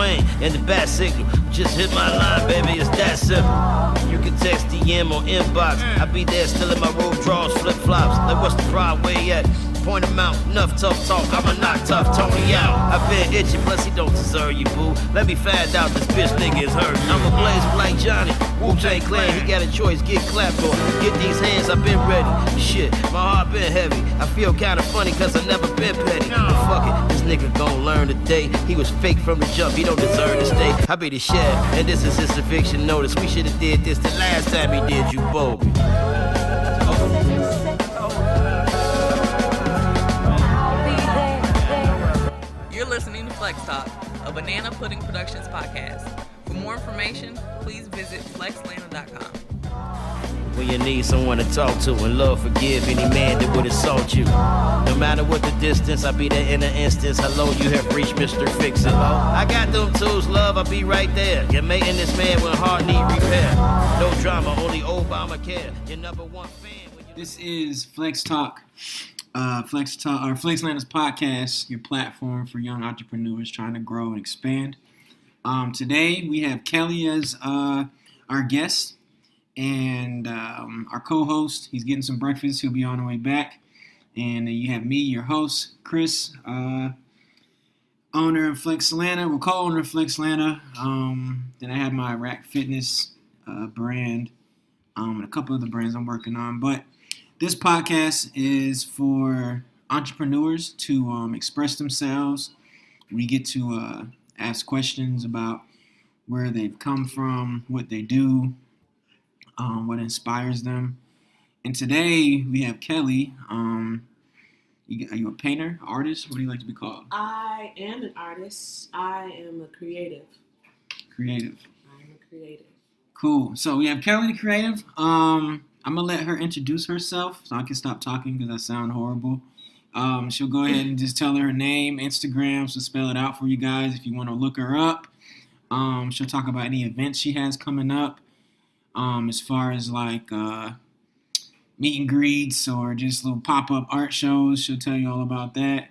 Wayne and the bat signal. Just hit my line, baby, it's that simple. You can text DM or inbox. I be there still in my robe drawers, flip flops. Like what's the problem? Where you at? Point him out, enough tough talk, I'ma knock tough Tony out. I been itching, plus he don't deserve you, boo. Let me find out this bitch nigga is hurt. I'm a blaze like Johnny, Wu-Tang Clan, he got a choice, get clapped or get these hands, I been ready. Shit, my heart been heavy. I feel kinda funny cause I never been petty. But fuck it, this nigga gon' learn today. He was fake from the jump, he don't deserve to stay. I be the chef, and this is his eviction notice. We should've did this the last time he did you bogus. You're listening to Flex Talk, a Banana Pudding Productions podcast. For more information, please visit flexlanta.com. When you need someone to talk to and love, forgive any man that would assault you. No matter what the distance, I be there in an instance. Hello, you have reached Mr. Fix-It. I got them tools, love, I be right there. You're making this man with heart need repair. No drama, only Obamacare. Your number one fan. This is Flex Talk. Flexlanta's podcast, your platform for young entrepreneurs trying to grow and expand. Today we have Kelly as our guest and our co-host. He's getting some breakfast. He'll be on the way back. And you have me, your host, Chris, owner of Flexlanta. We're co-owner of Flexlanta. Then I have my Rack Fitness brand and a couple of the brands I'm working on. But this podcast is for entrepreneurs to express themselves. We get to ask questions about where they've come from, what they do, what inspires them. And today we have Kelly. Are you a painter, artist? What do you like to be called? I am an artist. I am a creative. Creative. I'm a creative. Cool. So we have Kelly the creative. I'm going to let her introduce herself so I can stop talking because I sound horrible. She'll go ahead and just tell her name, Instagram, so spell it out for you guys if you want to look her up. She'll talk about any events she has coming up as far as like meet and greets or just little pop-up art shows. She'll tell you all about that.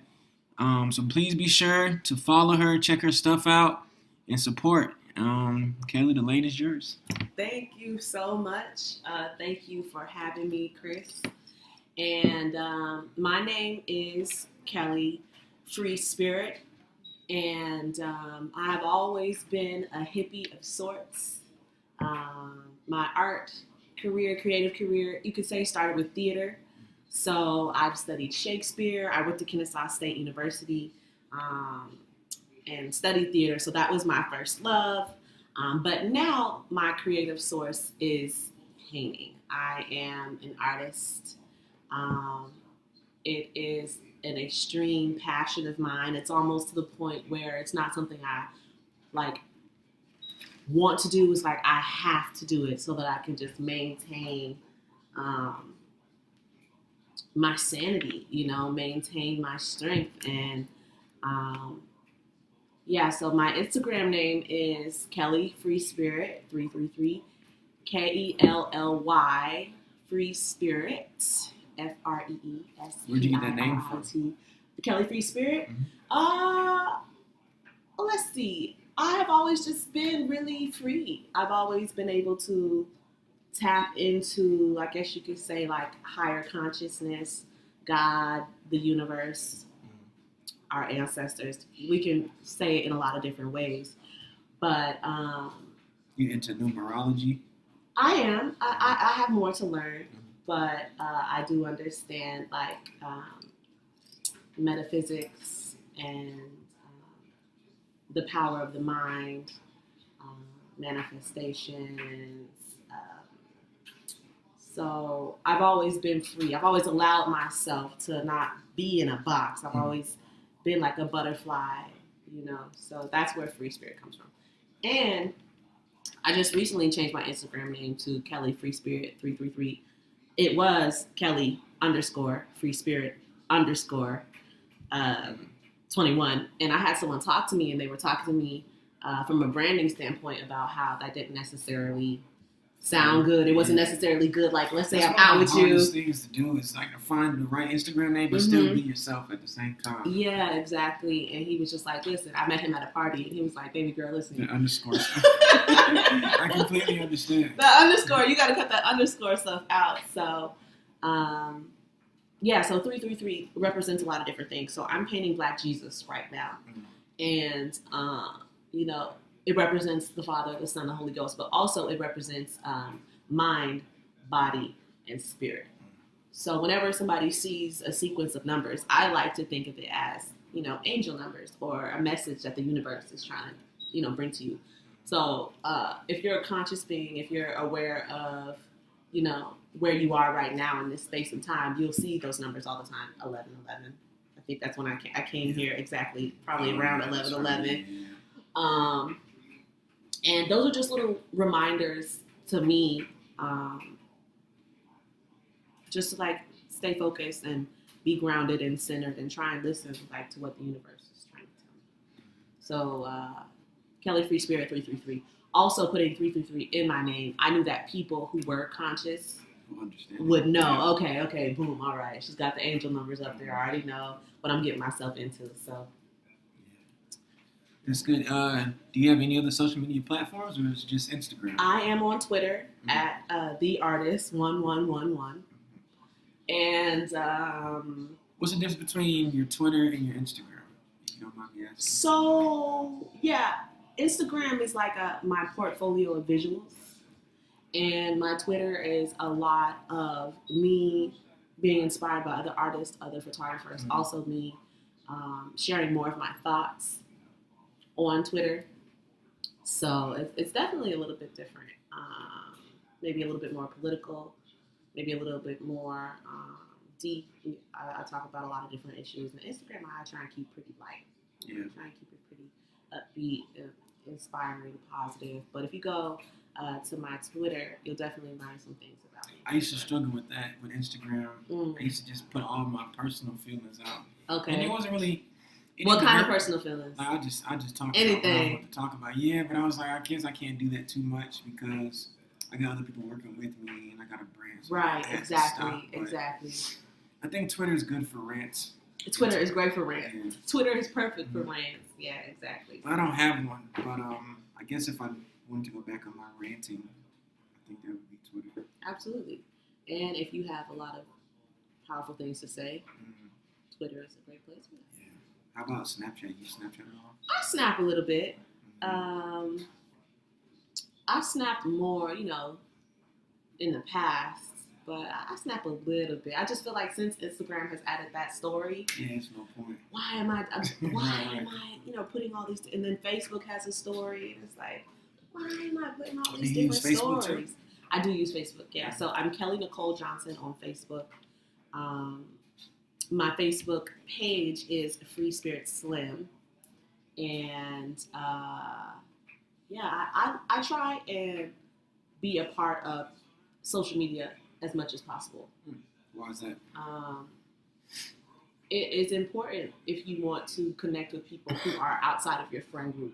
So please be sure to follow her, check her stuff out, and support. Kelly, the lane is yours. Thank you so much. Thank you for having me, Chris. And my name is Kelly Free Spirit. And I've always been a hippie of sorts. My art career, creative career, you could say started with theater. So I've studied Shakespeare. I went to Kennesaw State University and studied theater. So that was my first love. But now my creative source is painting. I am an artist. It is an extreme passion of mine. It's almost to the point where it's not something I like want to do. It's like I have to do it so that I can just maintain my sanity, maintain my strength. And so my Instagram name is Kelly Free Spirit 333, Kelly Free Spirit, FREES. Where'd you get that name from? Kelly Free Spirit. Let's see. I have always just been really free. I've always been able to tap into, I guess you could say, like higher consciousness, God, the universe, our ancestors. We can say it in a lot of different ways. But you into numerology? I am. I have more to learn, but I do understand like metaphysics and the power of the mind, manifestations. So I've always been free. I've always allowed myself to not be in a box. I've always been like a butterfly, So that's where Free Spirit comes from. And I just recently changed my Instagram name to Kelly Free Spirit 333. It was Kelly _Free Spirit _ 21. And I had someone talk to me, and they were talking to me from a branding standpoint about how that didn't necessarily sound good. It wasn't necessarily good. Like, let's say That's I'm out one of with the you. hardest things to do is like to find the right Instagram name, but still be yourself at the same time. Yeah, exactly. And he was just like, listen, I met him at a party, and he was like, baby girl, listen. The underscore stuff. I completely understand. The underscore, you got to cut that underscore stuff out. So, yeah, so 333 represents a lot of different things. So I'm painting Black Jesus right now. And, you know, it represents the Father, the Son, the Holy Ghost, but also it represents mind, body, and spirit. So whenever somebody sees a sequence of numbers, I like to think of it as, you know, angel numbers or a message that the universe is trying to, you know, bring to you. So if you're a conscious being, if you're aware of, you know, where you are right now in this space and time, you'll see those numbers all the time, 1111. I think that's when I came here exactly, probably around 1111. And those are just little reminders to me, just to like stay focused and be grounded and centered and try and listen like to what the universe is trying to tell me. So Kelly Free Spirit 333. Also putting 333 in my name, I knew that people who were conscious would know. Okay, boom, all right. She's got the angel numbers up there. I already know what I'm getting myself into. So that's good. Do you have any other social media platforms, or is it just Instagram? I am on Twitter at theartist1111. And what's the difference between your Twitter and your Instagram? If you don't mind me asking. So yeah, Instagram is like my portfolio of visuals, and my Twitter is a lot of me being inspired by other artists, other photographers. Also me sharing more of my thoughts on Twitter. So it's definitely a little bit different. Maybe a little bit more political, maybe a little bit more deep. I talk about a lot of different issues. And Instagram, I try and keep pretty light. Yeah. I try and keep it pretty upbeat, inspiring, positive. But if you go to my Twitter, you'll definitely learn some things about me. I used to struggle with that with Instagram. I used to just put all my personal feelings out. Okay. And it wasn't really. What kind of personal feelings? I just talk anything. About what I want to talk about. Yeah, but I was like, I guess I can't do that too much because I got other people working with me and I got a brand. So right. Exactly. I think Twitter is good for rants. Twitter is great for rants. Yeah. Twitter is perfect for rants. Yeah, exactly. I don't have one, but I guess if I wanted to go back on my ranting, I think that would be Twitter. Absolutely. And if you have a lot of powerful things to say, Twitter is a great place for that. Yeah. How about Snapchat? You Snapchat at all? I snap a little bit. I snapped more, you know, in the past, but I snap a little bit. I just feel like since Instagram has added that story, yeah, it's no point. Why am I, you know, putting all these? And then Facebook has a story, and it's like, why am I putting all these different stories? Too? I do use Facebook, yeah. So I'm Kelly Nicole Johnson on Facebook. My Facebook page is Free Spirit Slim, and I try and be a part of social media as much as possible. Why is that? It is important if you want to connect with people who are outside of your friend group.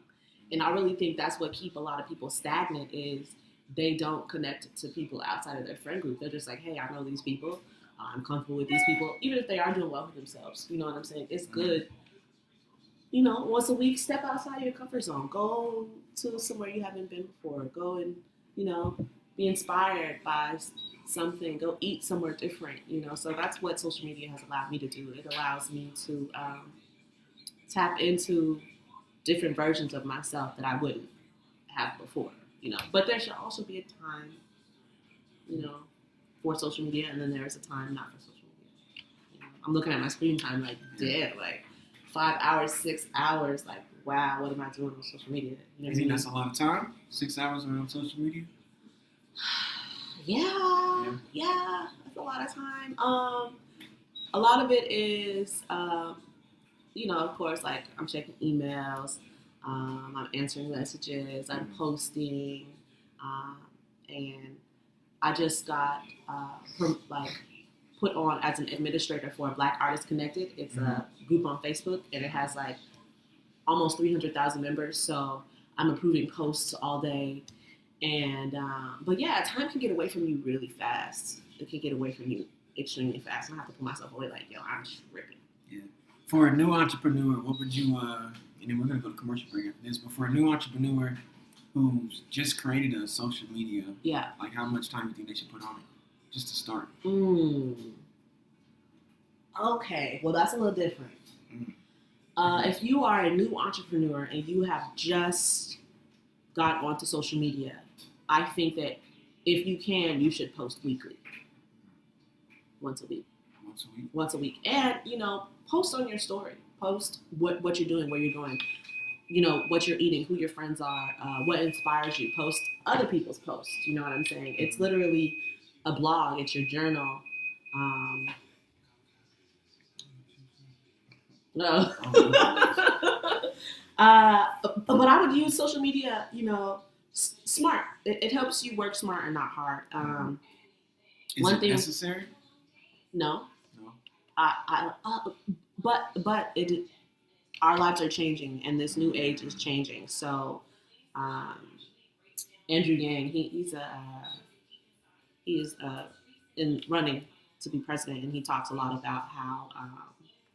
And I really think that's what keeps a lot of people stagnant is they don't connect to people outside of their friend group. They're just like, hey, I know these people. I'm comfortable with these people, even if they are doing well for themselves. You know what I'm saying? It's good. You know, once a week, step outside your comfort zone. Go to somewhere you haven't been before. Go and, you know, be inspired by something. Go eat somewhere different, you know. So that's what social media has allowed me to do. It allows me to tap into different versions of myself that I wouldn't have before, you know. But there should also be a time, you know, for social media, and then there's a time not for social media. You know, I'm looking at my screen time like, damn, like 5 hours, 6 hours, like, wow, what am I doing on social media? You know you think that's a lot of time? 6 hours on social media? Yeah, that's a lot of time. A lot of it is, you know, of course, like I'm checking emails, I'm answering messages, I'm posting, and I just got put on as an administrator for Black Artists Connected. It's a group on Facebook, and it has like almost 300,000 members. So I'm approving posts all day, And but yeah, time can get away from you really fast. It can get away from you extremely fast. And I have to pull myself away like, yo, I'm tripping. Yeah. For a new entrepreneur, what would you? And then we're gonna go to commercial break after this. But for a new entrepreneur who's just created a social media, Yeah. like how much time do you think they should put on it just to start? Okay, well that's a little different. If you are a new entrepreneur and you have just got onto social media, I think that if you can, you should post weekly, once a week. Once a week, and post on your story. Post what you're doing, where you're going. What you're eating, who your friends are, what inspires you. Post other people's posts. You know what I'm saying? It's literally a blog. It's your journal. No. But I would use social media, smart. It helps you work smart and not hard. Is one it thing necessary? No. No. But our lives are changing, and this new age is changing. So, Andrew Yang, he is in running to be president, and he talks a lot about how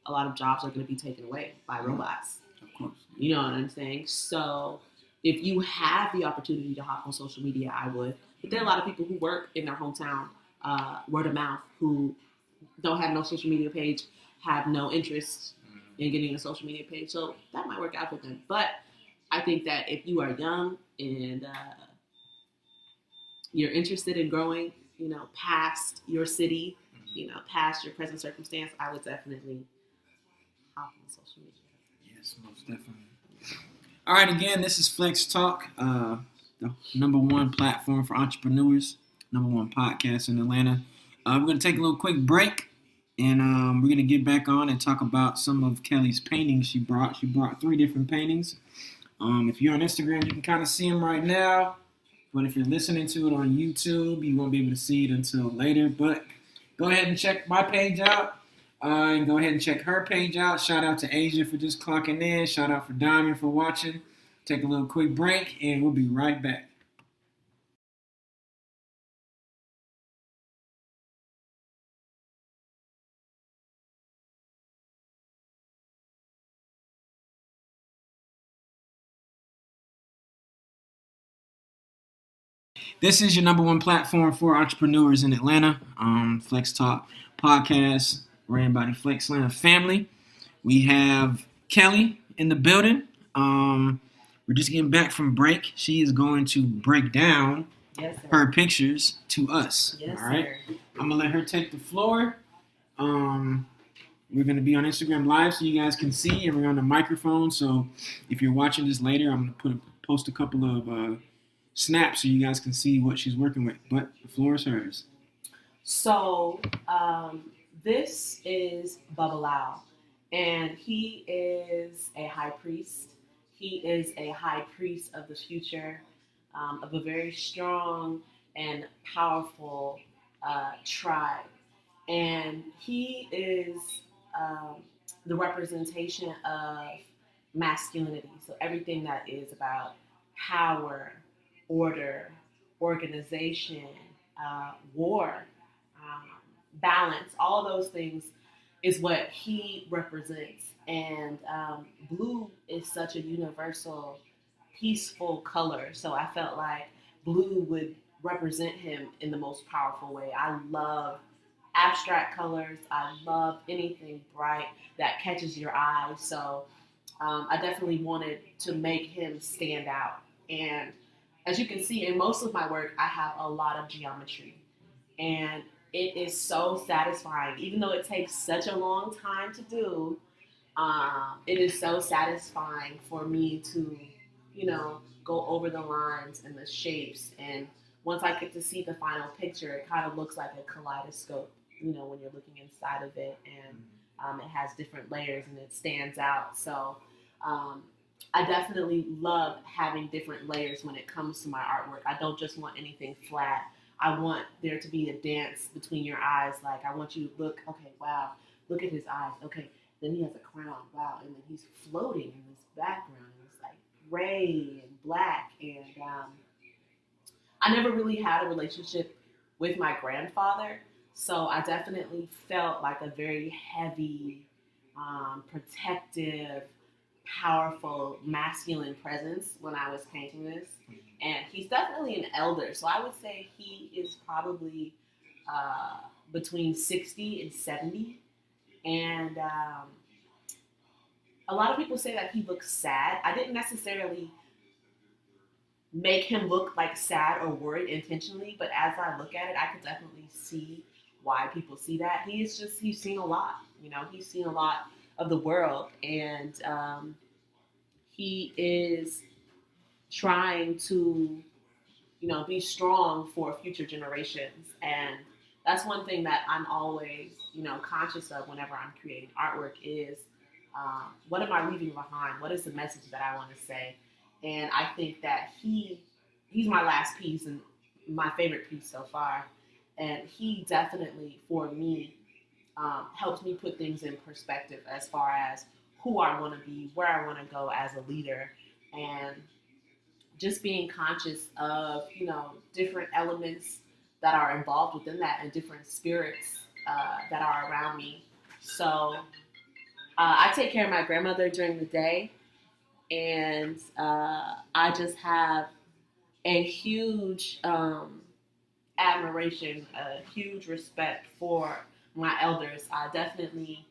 a lot of jobs are going to be taken away by robots. Of course. You know what I'm saying? So, if you have the opportunity to hop on social media, I would. But there are a lot of people who work in their hometown, word of mouth, who don't have no social media page, have no interest in getting a social media page. So that might work out for them. But I think that if you are young and you're interested in growing, past your city, past your present circumstance, I would definitely hop on social media. Yes, most definitely. All right, again, this is Flex Talk, the number one platform for entrepreneurs, number one podcast in Atlanta. We're going to take a little quick break, and we're going to get back on and talk about some of Kelly's paintings she brought. She brought 3 different paintings. If you're on Instagram, you can kind of see them right now. But if you're listening to it on YouTube, you won't be able to see it until later. But go ahead and check my page out. And go ahead and check her page out. Shout out to Asia for just clocking in. Shout out for Diamond for watching. Take a little quick break, and we'll be right back. This is your number one platform for entrepreneurs in Atlanta. Flex Talk podcast ran by the Flexlanta family. We have Kelly in the building. We're just getting back from break. She is going to break down her pictures to us. Yes, all right. Sir. I'm gonna let her take the floor. We're gonna be on Instagram Live so you guys can see, and we're on the microphone. So if you're watching this later, I'm gonna post a couple of snaps so you guys can see what she's working with. But the floor is hers. So this is Babalao, and he is a high priest. He is a high priest of the future, of a very strong and powerful tribe. And he is the representation of masculinity. So everything that is about power, order, organization, war, balance, all of those things is what he represents. And blue is such a universal, peaceful color. So I felt like blue would represent him in the most powerful way. I love abstract colors. I love anything bright that catches your eye. So I definitely wanted to make him stand out. And as you can see in most of my work, I have a lot of geometry. And it is so satisfying. Even though it takes such a long time to do, it is so satisfying for me to, go over the lines and the shapes. And once I get to see the final picture, it kind of looks like a kaleidoscope, when you're looking inside of it. And it has different layers and it stands out. So I definitely love having different layers when it comes to my artwork. I don't just want anything flat. I want there to be a dance between your eyes. Like, I want you to look, okay, wow, look at his eyes. Okay, then he has a crown, wow. And then he's floating in this background. And it's like gray and black. And I never really had a relationship with my grandfather, so I definitely felt like a very heavy, protective, powerful, masculine presence when I was painting this. And he's definitely an elder, so I would say he is probably uh, between 60 and 70. And a lot of people say that he looks sad. I didn't necessarily make him look like sad or worried intentionally, but as I look at it, I could definitely see why people see that. He's seen a lot, he's seen a lot of the world, and he is trying to, be strong for future generations. And that's one thing that I'm always, conscious of whenever I'm creating artwork is what am I leaving behind? What is the message that I want to say? And I think that he's my last piece and my favorite piece so far. And he definitely, for me, helps me put things in perspective as far as who I want to be, where I want to go as a leader, and just being conscious of, different elements that are involved within that and different spirits that are around me. So I take care of my grandmother during the day, and I just have a huge admiration, a huge respect for my elders. I definitely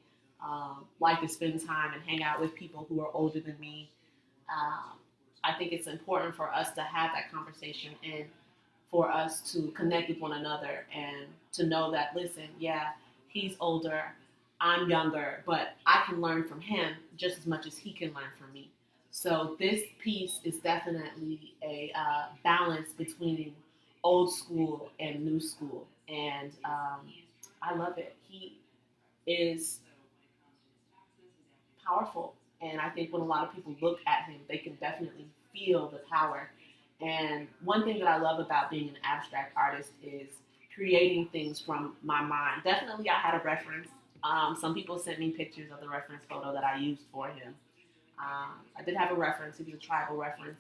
like to spend time and hang out with people who are older than me. I think it's important for us to have that conversation and for us to connect with one another and to know that, listen, yeah, he's older, I'm younger, but I can learn from him just as much as he can learn from me. So this piece is definitely a balance between old school and new school, and I love it. He is powerful, and I think when a lot of people look at him, they can definitely feel the power. And one thing that I love about being an abstract artist is creating things from my mind. Definitely, I had a reference. Some people sent me pictures of the reference photo that I used for him. I did have a reference, it was a tribal reference,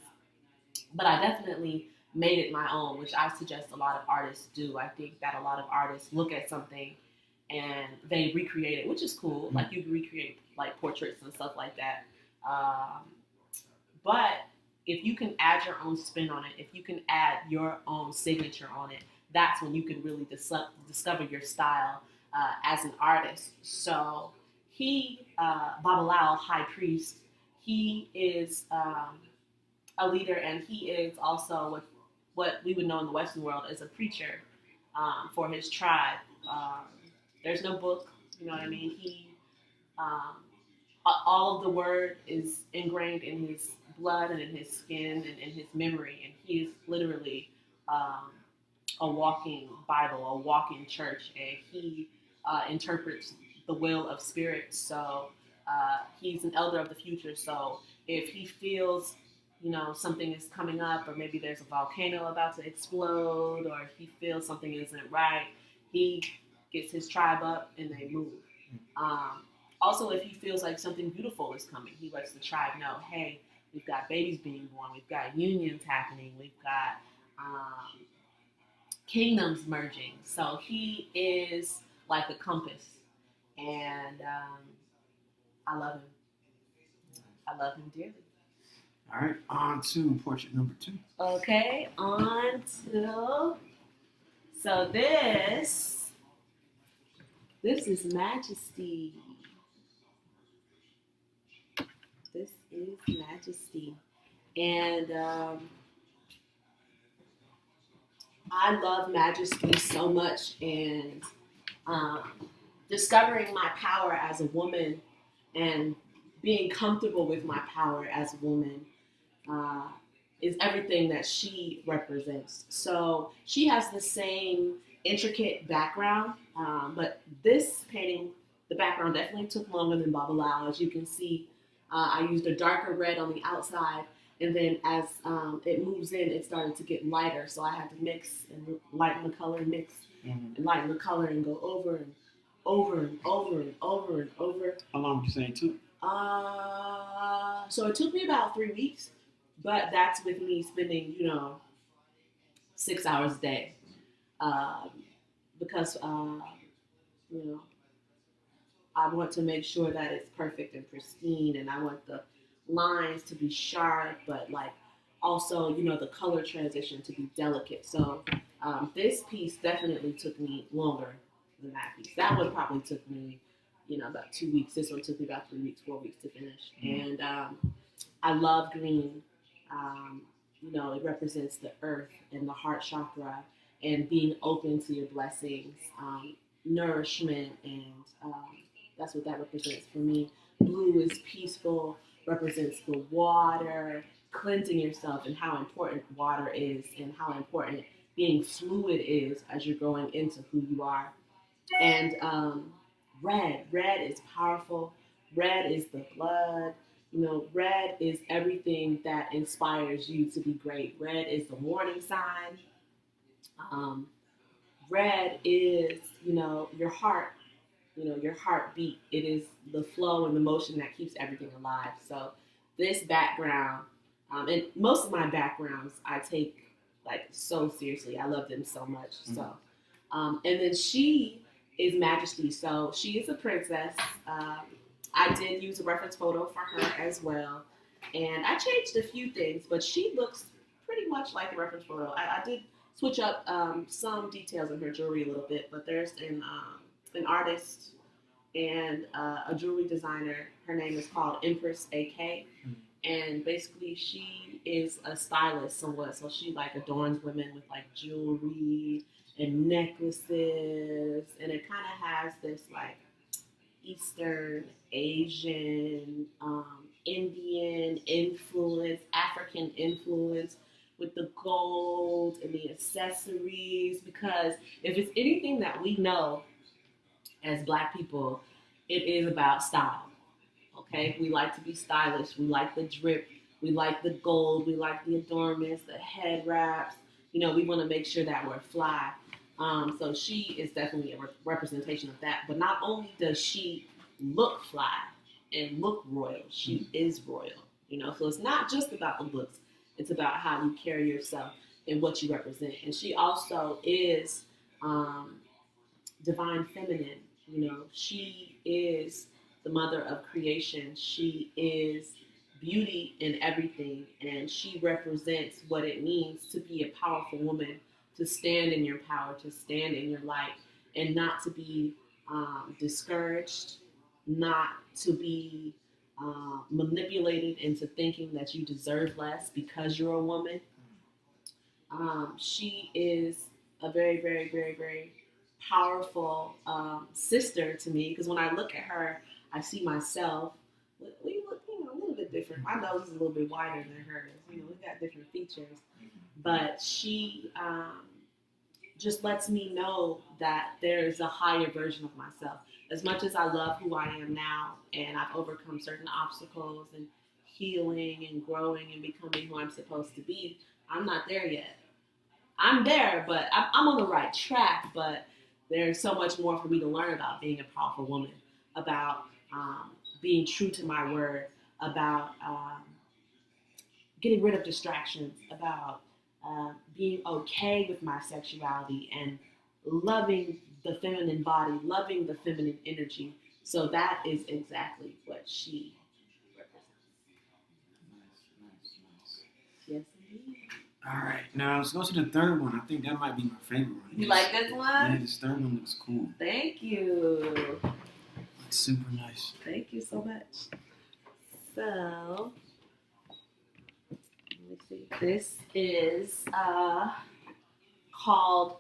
but I definitely made it my own, which I suggest a lot of artists do. I think that a lot of artists look at something and they recreate it, which is cool. Like you recreate like portraits and stuff like that. But if you can add your own spin on it, if you can add your own signature on it, that's when you can really discover your style as an artist. So he, Babalao, High Priest, he is a leader, and he is also what we would know in the Western world as a preacher for his tribe. There's no book, you know what I mean? All of the word is ingrained in his blood and in his skin and in his memory, and he is literally a walking Bible, a walking church, and he interprets the will of spirit. So he's an elder of the future. So if he feels, something is coming up, or maybe there's a volcano about to explode, or if he feels something isn't right, he gets his tribe up and they move. Also, if he feels like something beautiful is coming, he lets the tribe know, hey, we've got babies being born, we've got unions happening, we've got kingdoms merging. So he is like a compass, and I love him. I love him dearly. All right, on to portrait number 2. Okay, on to, so this is Majesty. This is Majesty. And I love Majesty so much, and discovering my power as a woman and being comfortable with my power as a woman is everything that she represents. So she has the same intricate background, but this painting, the background definitely took longer than Babalao. As you can see, I used a darker red on the outside, and then as it moves in, it started to get lighter. So I had to mix and lighten the color, mix and lighten the color, and go over and over and over and over and over. How long would you say it took? So it took me about 3 weeks, but that's with me spending, 6 hours a day, because you know, I want to make sure that it's perfect and pristine, and I want the lines to be sharp, but like also, you know, the color transition to be delicate. So this piece definitely took me longer than that piece. That one probably took me, you know, about 2 weeks. This one took me about 3 weeks, 4 weeks to finish. And I love green. You know, it represents the earth and the heart chakra and being open to your blessings, nourishment, and that's what that represents for me. Blue is peaceful, represents the water, cleansing yourself, and how important water is, and how important being fluid is as you're going into who you are. And red is powerful. Red is the blood. You know, red is everything that inspires you to be great. Red is the warning sign. Um, red is, you know, your heart, you know, your heartbeat. It is the flow and the motion that keeps everything alive. So this background, and most of my backgrounds I take like so seriously. I love them so much. So, and then she is Majesty. So she is a princess. I did use a reference photo for her as well. And I changed a few things, but she looks pretty much like the reference photo. I did switch up some details in her jewelry a little bit, but there's an artist and a jewelry designer. Her name is called Empress AK, and basically she is a stylist somewhat. So she like adorns women with like jewelry and necklaces, and it kind of has this like Eastern, Asian, Indian influence, African influence with the gold and the accessories. Because if it's anything that we know as Black people, it is about style. Okay, we like to be stylish. We like the drip. We like the gold. We like the adornments, the head wraps. You know, we want to make sure that we're fly. So she is definitely a representation of that. But not only does she look fly and look royal, she is royal. You know, so it's not just about the looks. It's about how you carry yourself and what you represent. And she also is divine feminine. You know, she is the mother of creation. She is beauty in everything, and she represents what it means to be a powerful woman, to stand in your power, to stand in your light, and not to be discouraged, not to be manipulated into thinking that you deserve less because you're a woman. She is a very, very, very, very powerful sister to me, because when I look at her, I see myself. We look, you know, a little bit different. My nose is a little bit wider than hers. You know, we got different features, but she just lets me know that there is a higher version of myself. As much as I love who I am now, and I've overcome certain obstacles and healing and growing and becoming who I'm supposed to be, I'm not there yet. I'm there, but I'm on the right track, but there's so much more for me to learn about being a powerful woman, about being true to my word, about getting rid of distractions, about being okay with my sexuality and loving the feminine body, loving the feminine energy. So that is exactly what she represents. Yes, indeed. All right, now let's go to the third one. I think that might be my favorite one. You like this Yeah, one? this third one looks cool. Thank you. It's super nice. Thank you so much. So, let me see. This is called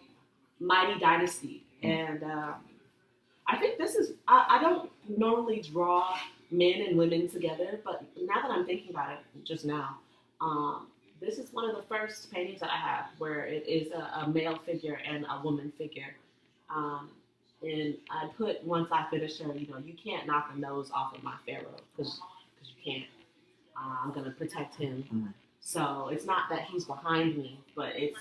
Mighty Dynasty. And I think this is, I don't normally draw men and women together, but now that I'm thinking about it, just now, this is one of the first paintings that I have where it is a male figure and a woman figure. And I put, once I finish her, you know, you can't knock the nose off of my pharaoh, because you can't. I'm going to protect him. So it's not that he's behind me, but it's,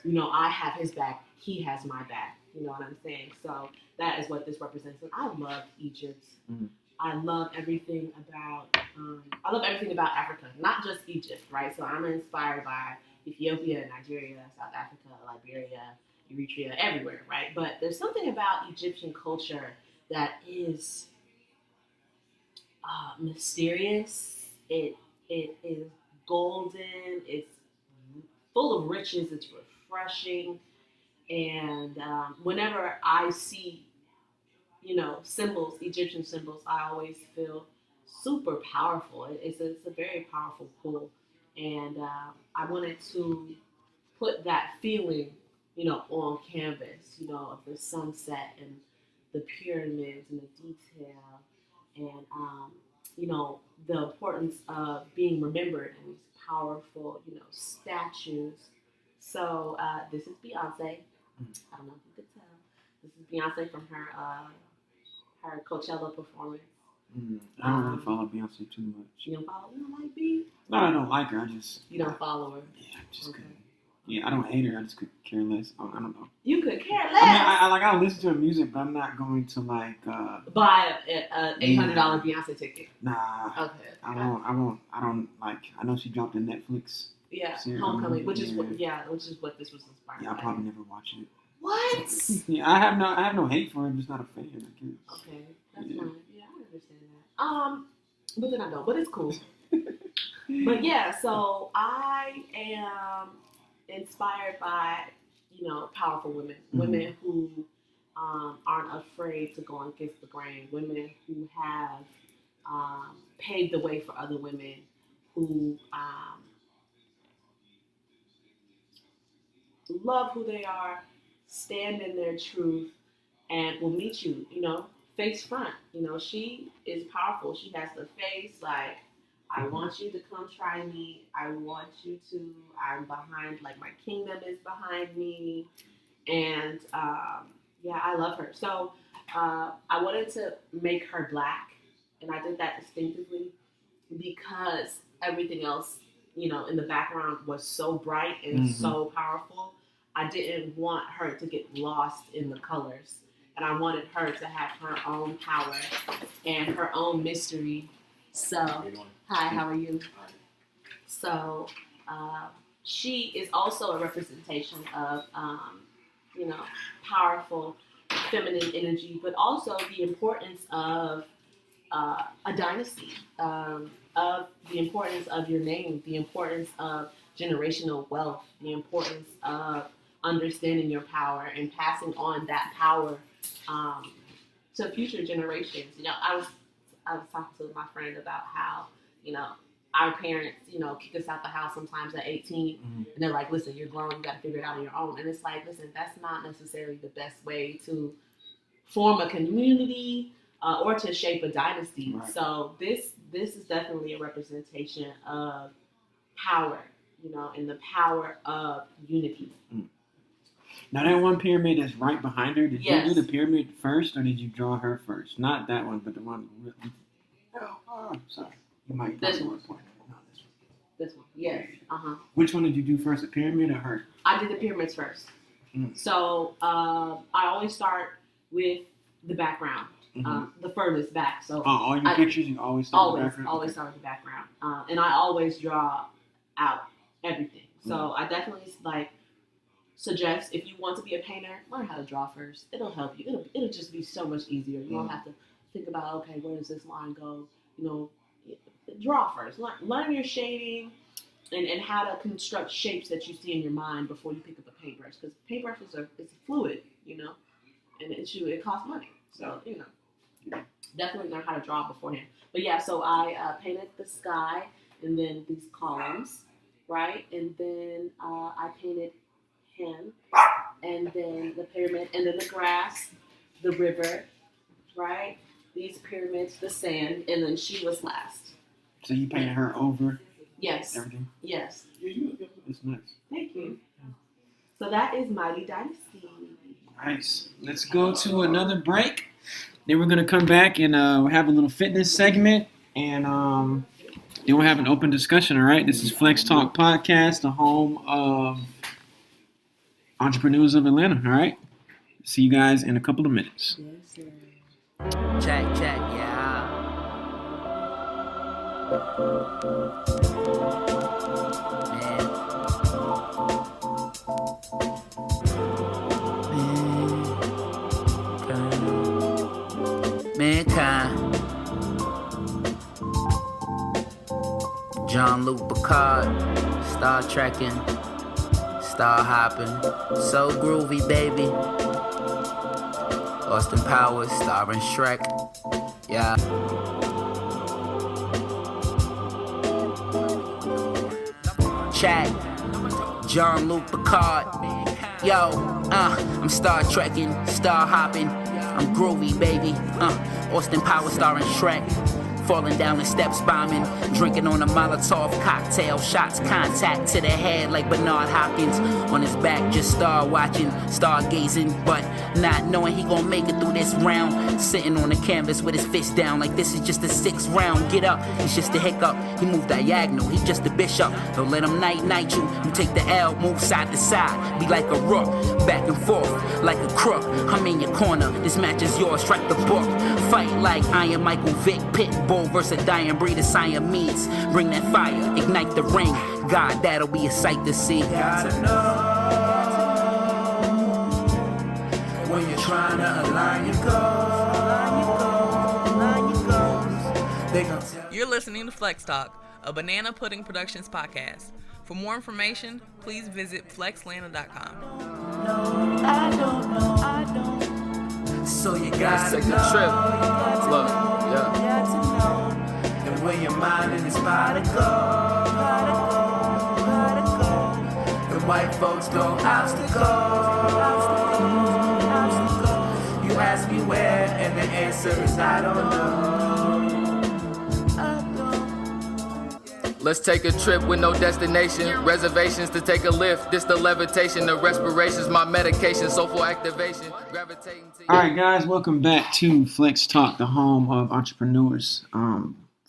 you know, I have his back, he has my back. You know what I'm saying? So that is what this represents. And I love Egypt. I love everything about Africa, not just Egypt, right? So I'm inspired by Ethiopia, Nigeria, South Africa, Liberia, Eritrea, everywhere, right? But there's something about Egyptian culture that is mysterious. It is golden. It's full of riches. It's refreshing. And whenever I see, symbols, Egyptian symbols, I always feel super powerful. It's a very powerful pull. And I wanted to put that feeling, on canvas, of the sunset and the pyramids and the detail and, the importance of being remembered in these powerful, statues. So this is Beyonce. I don't know if you could tell. This is Beyonce from her Coachella performance. I don't really follow Beyonce too much. You don't follow? You don't like B? No, I don't like her. I just... You don't follow her? Yeah, I just couldn't. Yeah, I don't hate her. I just could care less. I don't know. You could care less? I mean, I listen to her music, but I'm not going to, buy an $800 Beyonce ticket. Nah. Okay. I don't, I know she dropped a Netflix series. Homecoming, which is what this was inspired by. Yeah, I'll probably never watch it. What? Yeah, I have no hate for her. I'm just not a fan, I guess. Okay, that's fine. Yeah, I understand that. But then I don't. But it's cool. But yeah, so I am inspired by, powerful women. Mm-hmm. Women who aren't afraid to go against the grain. Women who have paved the way for other women. Who love who they are, stand in their truth, and will meet you, face front. She is powerful. She has the face like, I want you to come try me. I want you to, I'm behind, like my kingdom is behind me. And I love her. So I wanted to make her black. And I did that distinctively because everything else, in the background was so bright and so powerful. I didn't want her to get lost in the colors. And I wanted her to have her own power and her own mystery. So, hi, how are you? So, she is also a representation of, powerful feminine energy, but also the importance of a dynasty, of the importance of your name, the importance of generational wealth, the importance of understanding your power and passing on that power to future generations. I was talking to my friend about how, our parents, kick us out the house sometimes at 18, and they're like, listen, you're grown, you got to figure it out on your own. And it's like, listen, that's not necessarily the best way to form a community or to shape a dynasty. Right. So this is definitely a representation of power, and the power of unity. Now that one pyramid that's right behind her, did you do the pyramid first or did you draw her first? Not that one, but the one. Oh, sorry. You might this one. No, this one. This one. Yes. Which one did you do first, the pyramid or her? I did the pyramids first. So I always start with the background, the furthest back. So all your pictures, you always start with the background? Always start with the background. And I always draw out everything. So I definitely suggest, if you want to be a painter, learn how to draw first. It'll help you. It'll just be so much easier. You don't have to think about, okay, where does this line go? Draw first. Learn your shading and how to construct shapes that you see in your mind before you pick up a paintbrush. Because paintbrushes it's fluid, and it costs money. So, definitely learn how to draw beforehand. But yeah, so I painted the sky and then these columns, right? And then I painted him, and then the pyramid, and then the grass, the river, right? These pyramids, the sand, and then she was last. So you painted her over? Yes. Everything? Yes. It's nice. Thank you. So that is Mighty Dynasty. Nice. Let's go to another break. Then we're going to come back and we'll have a little fitness segment, and then we'll have an open discussion, all right? This is Flex Talk Podcast, the home of entrepreneurs of Atlanta, all right? See you guys in a couple of minutes. Yes, sir. Check, yeah. Mankind. Jean-Luc Picard, Star Trekking, Star Hopping, so groovy, baby. Austin Powers, starring Shrek, yeah. Chat, Jean-Luc Picard, yo, I'm Star Trekking, Star Hopping, I'm groovy, baby. Austin Powers, starring Shrek. Falling down the steps, bombing, drinking on a Molotov cocktail, shots contact to the head like Bernard Hopkins. On his back, just star watching, stargazing, but not knowing he gon' make it through this round. Sitting on the canvas with his fist down like this is just the 6th round. Get up, it's just a hiccup. He moved diagonal, he just a bishop. Don't let him night you. You take the L, move side to side, be like a rook, back and forth like a crook. I'm in your corner, this match is yours. Strike the book, fight like Iron Michael Vick, Pitbull versus a dying breed of Siamese. Bring that fire, ignite the ring. God, that'll be a sight to see. Gotta know when you're trying to align your goals. They gon' tell You're listening to Flex Talk, a Banana Pudding Productions podcast. For more information, please visit flexlanta.com. I don't know. So you gotta Let's take know. a trip. Look, yeah. And when your mind in is gotta go. The white folks go obstacles. You ask me where, and the answer is I don't know. Let's take a trip with no destination. Reservations to take a lift. This the levitation, the respirations, my medication. Soulful activation, gravitating to you. All right, guys, welcome back to Flex Talk, the home of entrepreneurs'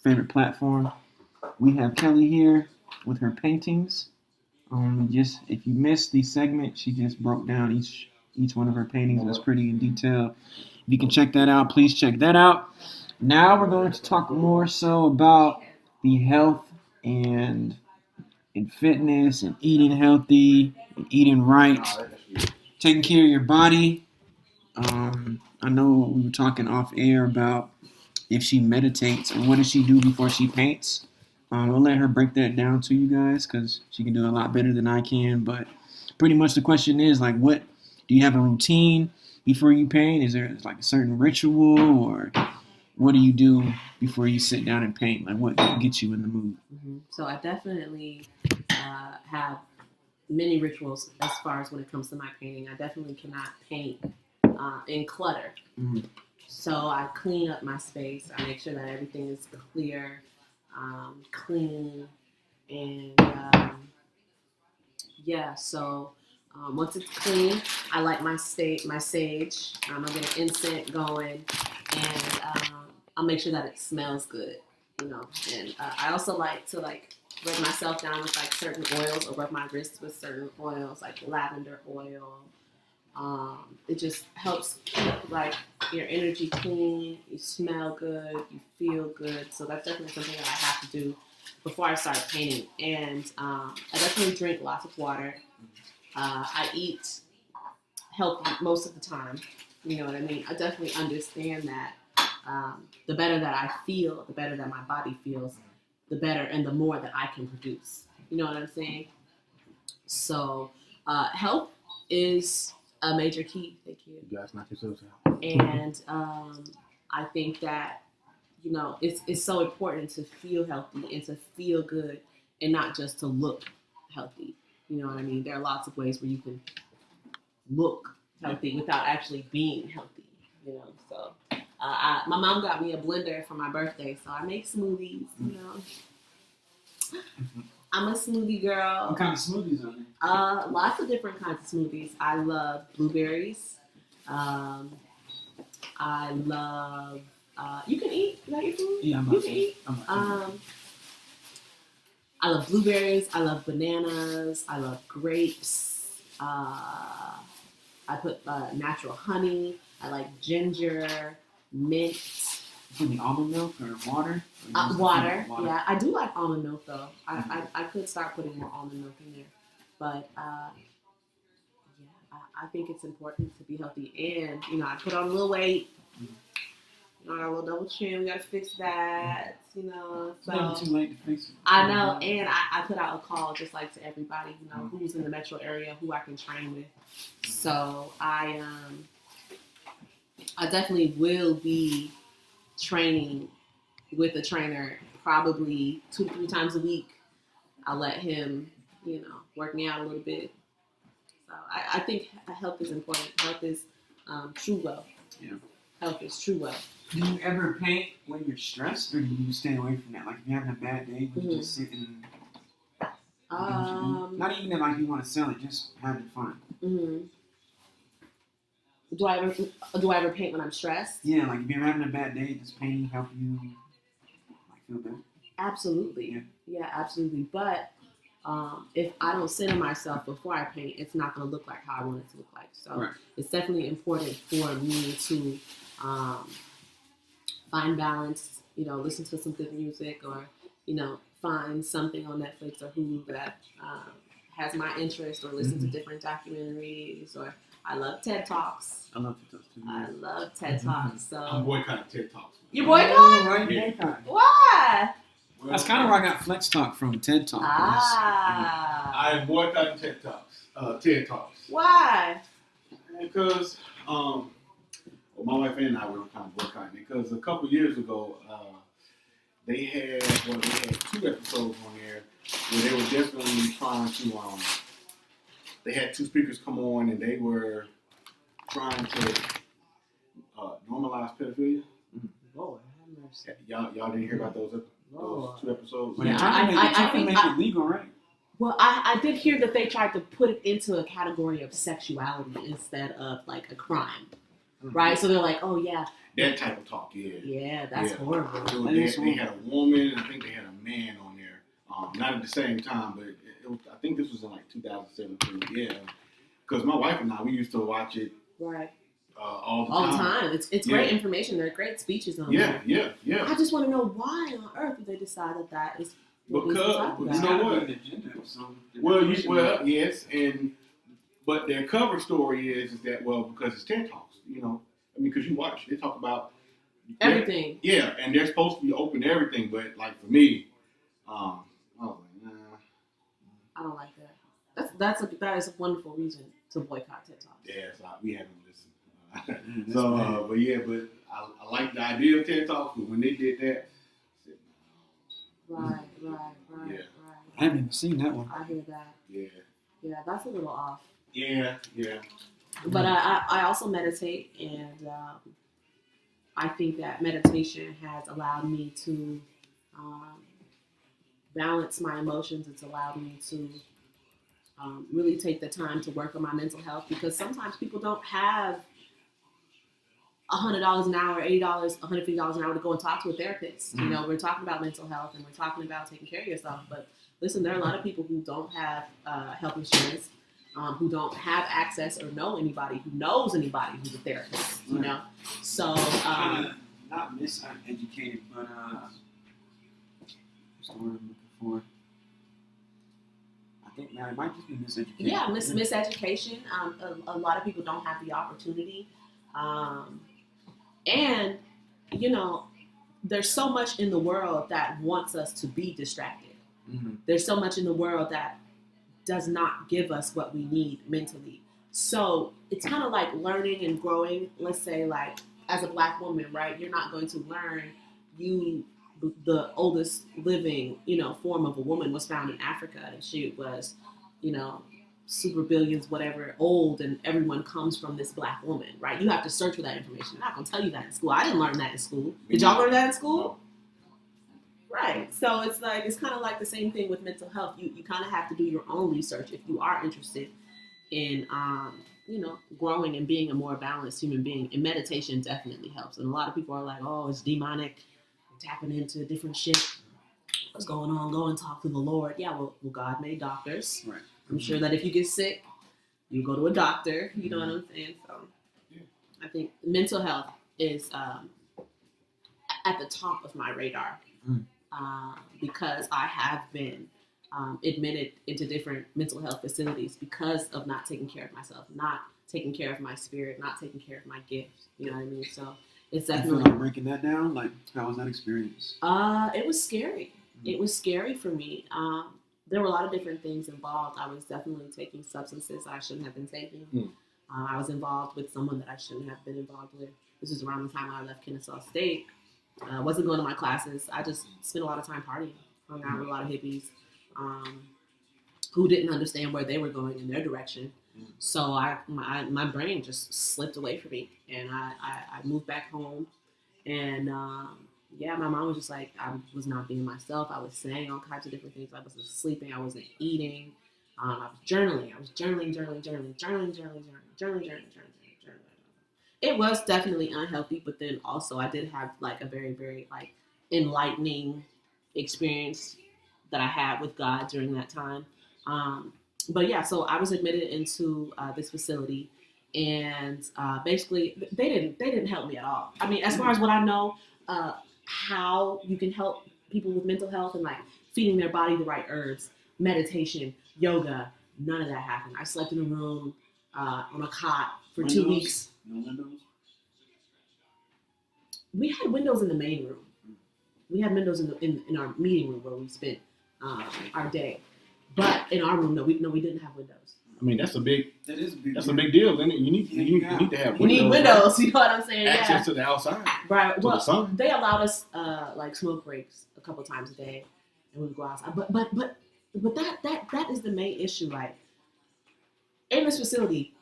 favorite platform. We have Kelly here with her paintings. Just if you missed the segment, she just broke down each one of her paintings. It was pretty in detail. If you can check that out, please check that out. Now we're going to talk more so about the health and fitness and eating healthy and eating right, taking care of your body. I know we were talking off air about if she meditates or what does she do before she paints. I'll let her break that down to you guys because she can do it a lot better than I can. But pretty much the question is like, what do you have a routine before you paint? Is there like a certain ritual or what do you do before you sit down and paint? Like what gets you in the mood? Mm-hmm. So I definitely have many rituals as far as when it comes to my painting. I definitely cannot paint in clutter. Mm-hmm. So I clean up my space. I make sure that everything is clear, clean, and So once it's clean, I light my sage. I get an incense going, and I'll make sure that it smells good, And I also like to rub myself down with certain oils, or rub my wrists with certain oils, like lavender oil. It just helps keep your energy clean. You smell good. You feel good. So that's definitely something that I have to do before I start painting. And I definitely drink lots of water. I eat healthy most of the time. You know what I mean? I definitely understand that the better that I feel, the better that my body feels, the better and the more that I can produce. You know what I'm saying? So health is a major key. Thank you. You guys knock yourselves out. And I think that, it's so important to feel healthy and to feel good and not just to look healthy. You know what I mean? There are lots of ways where you can look healthy without actually being healthy, So my mom got me a blender for my birthday, so I make smoothies, I'm a smoothie girl. What kind of smoothies are there? Lots of different kinds of smoothies. I love blueberries. I love. You can eat. Is that your food? Yeah, you can eat. I love blueberries. I love bananas. I love grapes. I put natural honey. I like ginger, mint, put the almond milk or water? Or just Water. water? Yeah, I do like almond milk though. I could start putting more almond milk in there, but yeah, I think it's important to be healthy. And I put on a little weight. I got a little double chin. We gotta fix that. So It's never too late to fix it. I know, and I put out a call just like to everybody, who's in the metro area, who I can train with. So I definitely will be training with a trainer probably 2 to 3 times a week. I'll let him, work me out a little bit. So I think health is important. Health is true wealth. Yeah. Health is true wealth. Do you ever paint when you're stressed, or do you stay away from that? Like if you're having a bad day, would you just sit and not even that like you want to sell it, just having fun? Mm-hmm. Do I ever paint when I'm stressed? Yeah, like if you're having a bad day, does painting help you feel better? Absolutely. Yeah, absolutely. But if I don't center myself before I paint, it's not going to look like how I want it to look like. So It's definitely important for me to find balance, listen to some good music, or, find something on Netflix or Hulu that has my interest, or listen to different documentaries, or I love TED Talks. I love TED Talks too. I love TED Talks. So I'm boycotting TED Talks. You boycott? Right? Yeah. Why? Well, That's kind of where I got Flex Talk from, TED Talk. I am boycotting TED Talks. Why? Because my wife and I were kind of boycotting it because a couple years ago they had 2 episodes on there where they were definitely trying to they had 2 speakers come on and they were trying to normalize pedophilia. Lord have mercy. Y'all didn't hear about those 2 episodes? But I think make it legal, right? Well, I did hear that they tried to put it into a category of sexuality instead of like a crime, right? So they're like, oh yeah, that type of talk, yeah. Yeah, that's horrible. They had a woman, I think they had a man on there. Not at the same time, but it was, I think this was in like 2017. Yeah, because my wife and I, we used to watch it. Right. All the time. It's great information. There are great speeches on there. Yeah. I just want to know why on earth did they decide that is what because we you know what? Yes, but their cover story is that because it's TED Talks, because you watch, they talk about everything. Yeah, and they're supposed to be open to everything, but like for me, I was like, nah. I don't like that. That is a wonderful reason to boycott TED Talks. Yeah, so we haven't listened. But I like the idea of TED Talks, but when they did that, I said, Right. I haven't even seen that one. I hear that. Yeah, that's a little off. Yeah. But I also meditate, and I think that meditation has allowed me to balance my emotions. It's allowed me to really take the time to work on my mental health, because sometimes people don't have $100 an hour, $80, $150 an hour to go and talk to a therapist. We're talking about mental health, and we're talking about taking care of yourself. But listen, there are a lot of people who don't have health insurance, who don't have access or know anybody who knows anybody who's a therapist. So not miseducated, but what's the word I'm looking for? I think now it might just be miseducation. Yeah, miseducation. A lot of people don't have the opportunity. And, there's so much in the world that wants us to be distracted. Mm-hmm. There's so much in the world that does not give us what we need mentally. So it's kind of like learning and growing. Let's say, like, as a Black woman, right? You're not going to learn the oldest living, form of a woman was found in Africa, and she was, super billions, whatever, old, and everyone comes from this Black woman, right? You have to search for that information. They're not going to tell you that in school. I didn't learn that in school. Did y'all learn that in school? No. Right. So it's kind of like the same thing with mental health. You kind of have to do your own research if you are interested in, growing and being a more balanced human being. And meditation definitely helps. And a lot of people are like, oh, it's demonic. I'm tapping into different shit. What's going on? Go and talk to the Lord. Yeah, well God made doctors. Right. I'm sure that if you get sick, you go to a doctor. You know what I'm saying? So I think mental health is at the top of my radar because I have been admitted into different mental health facilities because of not taking care of myself, not taking care of my spirit, not taking care of my gifts. You know what I mean? So it's You definitely feel like breaking that down? Like, how was that experience? it was scary. It was scary for me. There were a lot of different things involved. I was definitely taking substances I shouldn't have been taking. I was involved with someone that I shouldn't have been involved with. This was around the time I left Kennesaw State. I wasn't going to my classes. I just spent a lot of time partying, hung out with a lot of hippies who didn't understand where they were going in their direction. So my brain just slipped away from me, and I moved back home. And my mom was just like, I was not being myself. I was saying all kinds of different things. I wasn't sleeping. I wasn't eating. I was journaling. It was definitely unhealthy, but then also I did have like a very, very like enlightening experience that I had with God during that time. So I was admitted into this facility, and basically they didn't help me at all. I mean, as far as what I know, how you can help people with mental health and like feeding their body the right herbs, meditation, yoga, none of that happened. I slept in a room on a cot for 2 weeks. No windows? We had windows in the main room. We had windows in our meeting room where we spent our day. But in our room, no, we didn't have windows. I mean, that's a big deal, isn't it? You need to have windows. You need windows, you know what I'm saying? Access to the outside. Right. To the sun. They allowed us like smoke breaks a couple times a day, and we would go outside. But that is the main issue. Like in this facility,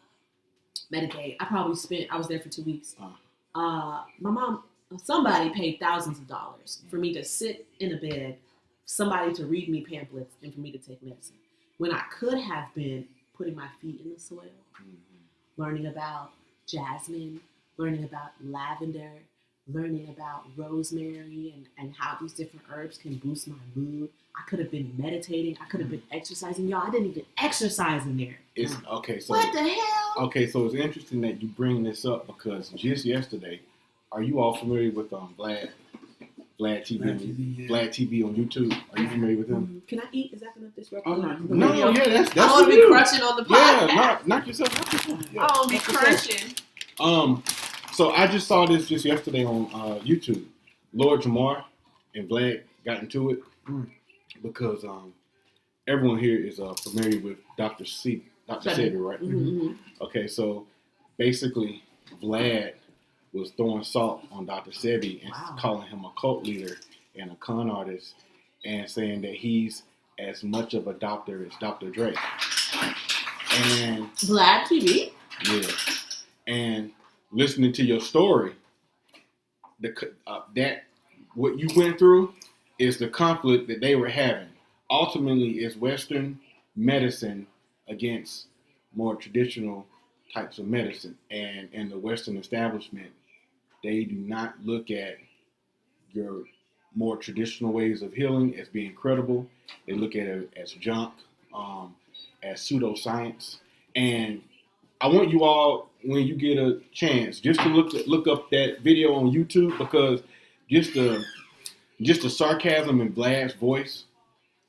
Medicaid, I was there for 2 weeks. Somebody paid thousands of dollars for me to sit in a bed, somebody to read me pamphlets, and for me to take medicine. When I could have been putting my feet in the soil, learning about jasmine, learning about lavender, learning about rosemary and how these different herbs can boost my mood. I could have been meditating. I could have been exercising. Y'all, I didn't even exercise in there. What the hell? Okay, so it's interesting that you bring this up because just yesterday, are you all familiar with Vlad TV, Vlad TV on YouTube? Are you familiar with him? Can I eat? Is that going to disrupt? No, that's I want to be crunching on the podcast. Yeah, knock yourself. Yeah, I want to be crunching. So I just saw this just yesterday on YouTube. Lord Jamar and Vlad got into it because everyone here is familiar with Dr. Sebi, right? Mm-hmm. Okay, so basically Vlad was throwing salt on Dr. Sebi and calling him a cult leader and a con artist and saying that he's as much of a doctor as Dr. Dre. And Vlad TV? Yeah. And listening to your story, that what you went through is the conflict that they were having. Ultimately, is Western medicine against more traditional types of medicine. And in the Western establishment, they do not look at your more traditional ways of healing as being credible. They look at it as junk, as pseudoscience. And I want you all, when you get a chance, just to look up that video on YouTube, because just the sarcasm in Vlad's voice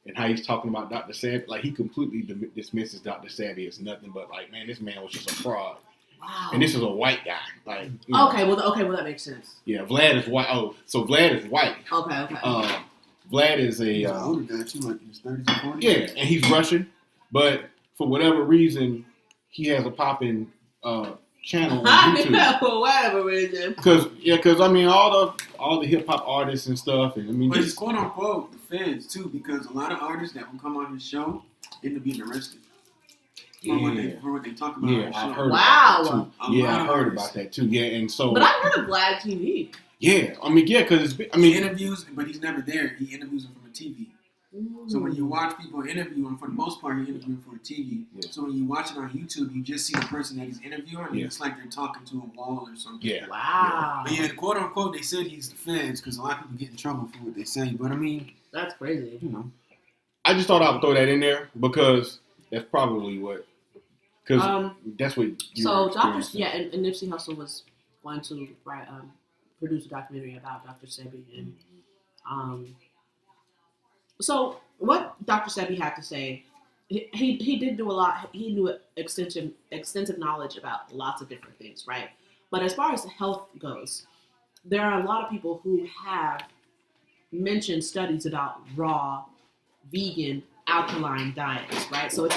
and how he's talking about Dr. Savvy, like he completely dismisses Dr. Savvy as nothing but like, man, this man was just a fraud. Wow. And this is a white guy. Like, okay, well, that makes sense. Yeah, Vlad is white. Oh, so Vlad is white. Okay. Vlad is He's an older guy too, like in his 30s or 40s. Yeah, and he's Russian, but for whatever reason, he has a popping channel on YouTube. For whatever reason. Because I mean, all the hip hop artists and stuff, and I mean, but it's quote unquote the fans too, because a lot of artists that will come on his show end up being arrested. For what they talk about. Yeah, I've heard wow. about that too. Yeah, I've heard about that too. Yeah, and so. But I've heard of Vlad TV. Yeah, I mean, because he interviews, but he's never there. He interviews him from a TV. So when you watch people interview him, for the most part, he interviews him for a TV. Yeah. So when you watch it on YouTube, you just see the person that he's interviewing, and it's like they're talking to a wall or something. Yeah. Wow. But yeah, quote unquote, they said he's the feds because a lot of people get in trouble for what they say. But I mean, that's crazy. You know, I just thought I would throw that in there because that's probably what. Because that's what you so Dr. Yeah, and Nipsey Hussle was going to produce a documentary about Dr. Sebi. And so what Dr. Sebi had to say, he did do a lot. He knew extensive knowledge about lots of different things, right? But as far as health goes, there are a lot of people who have mentioned studies about raw, vegan, alkaline diets, right? So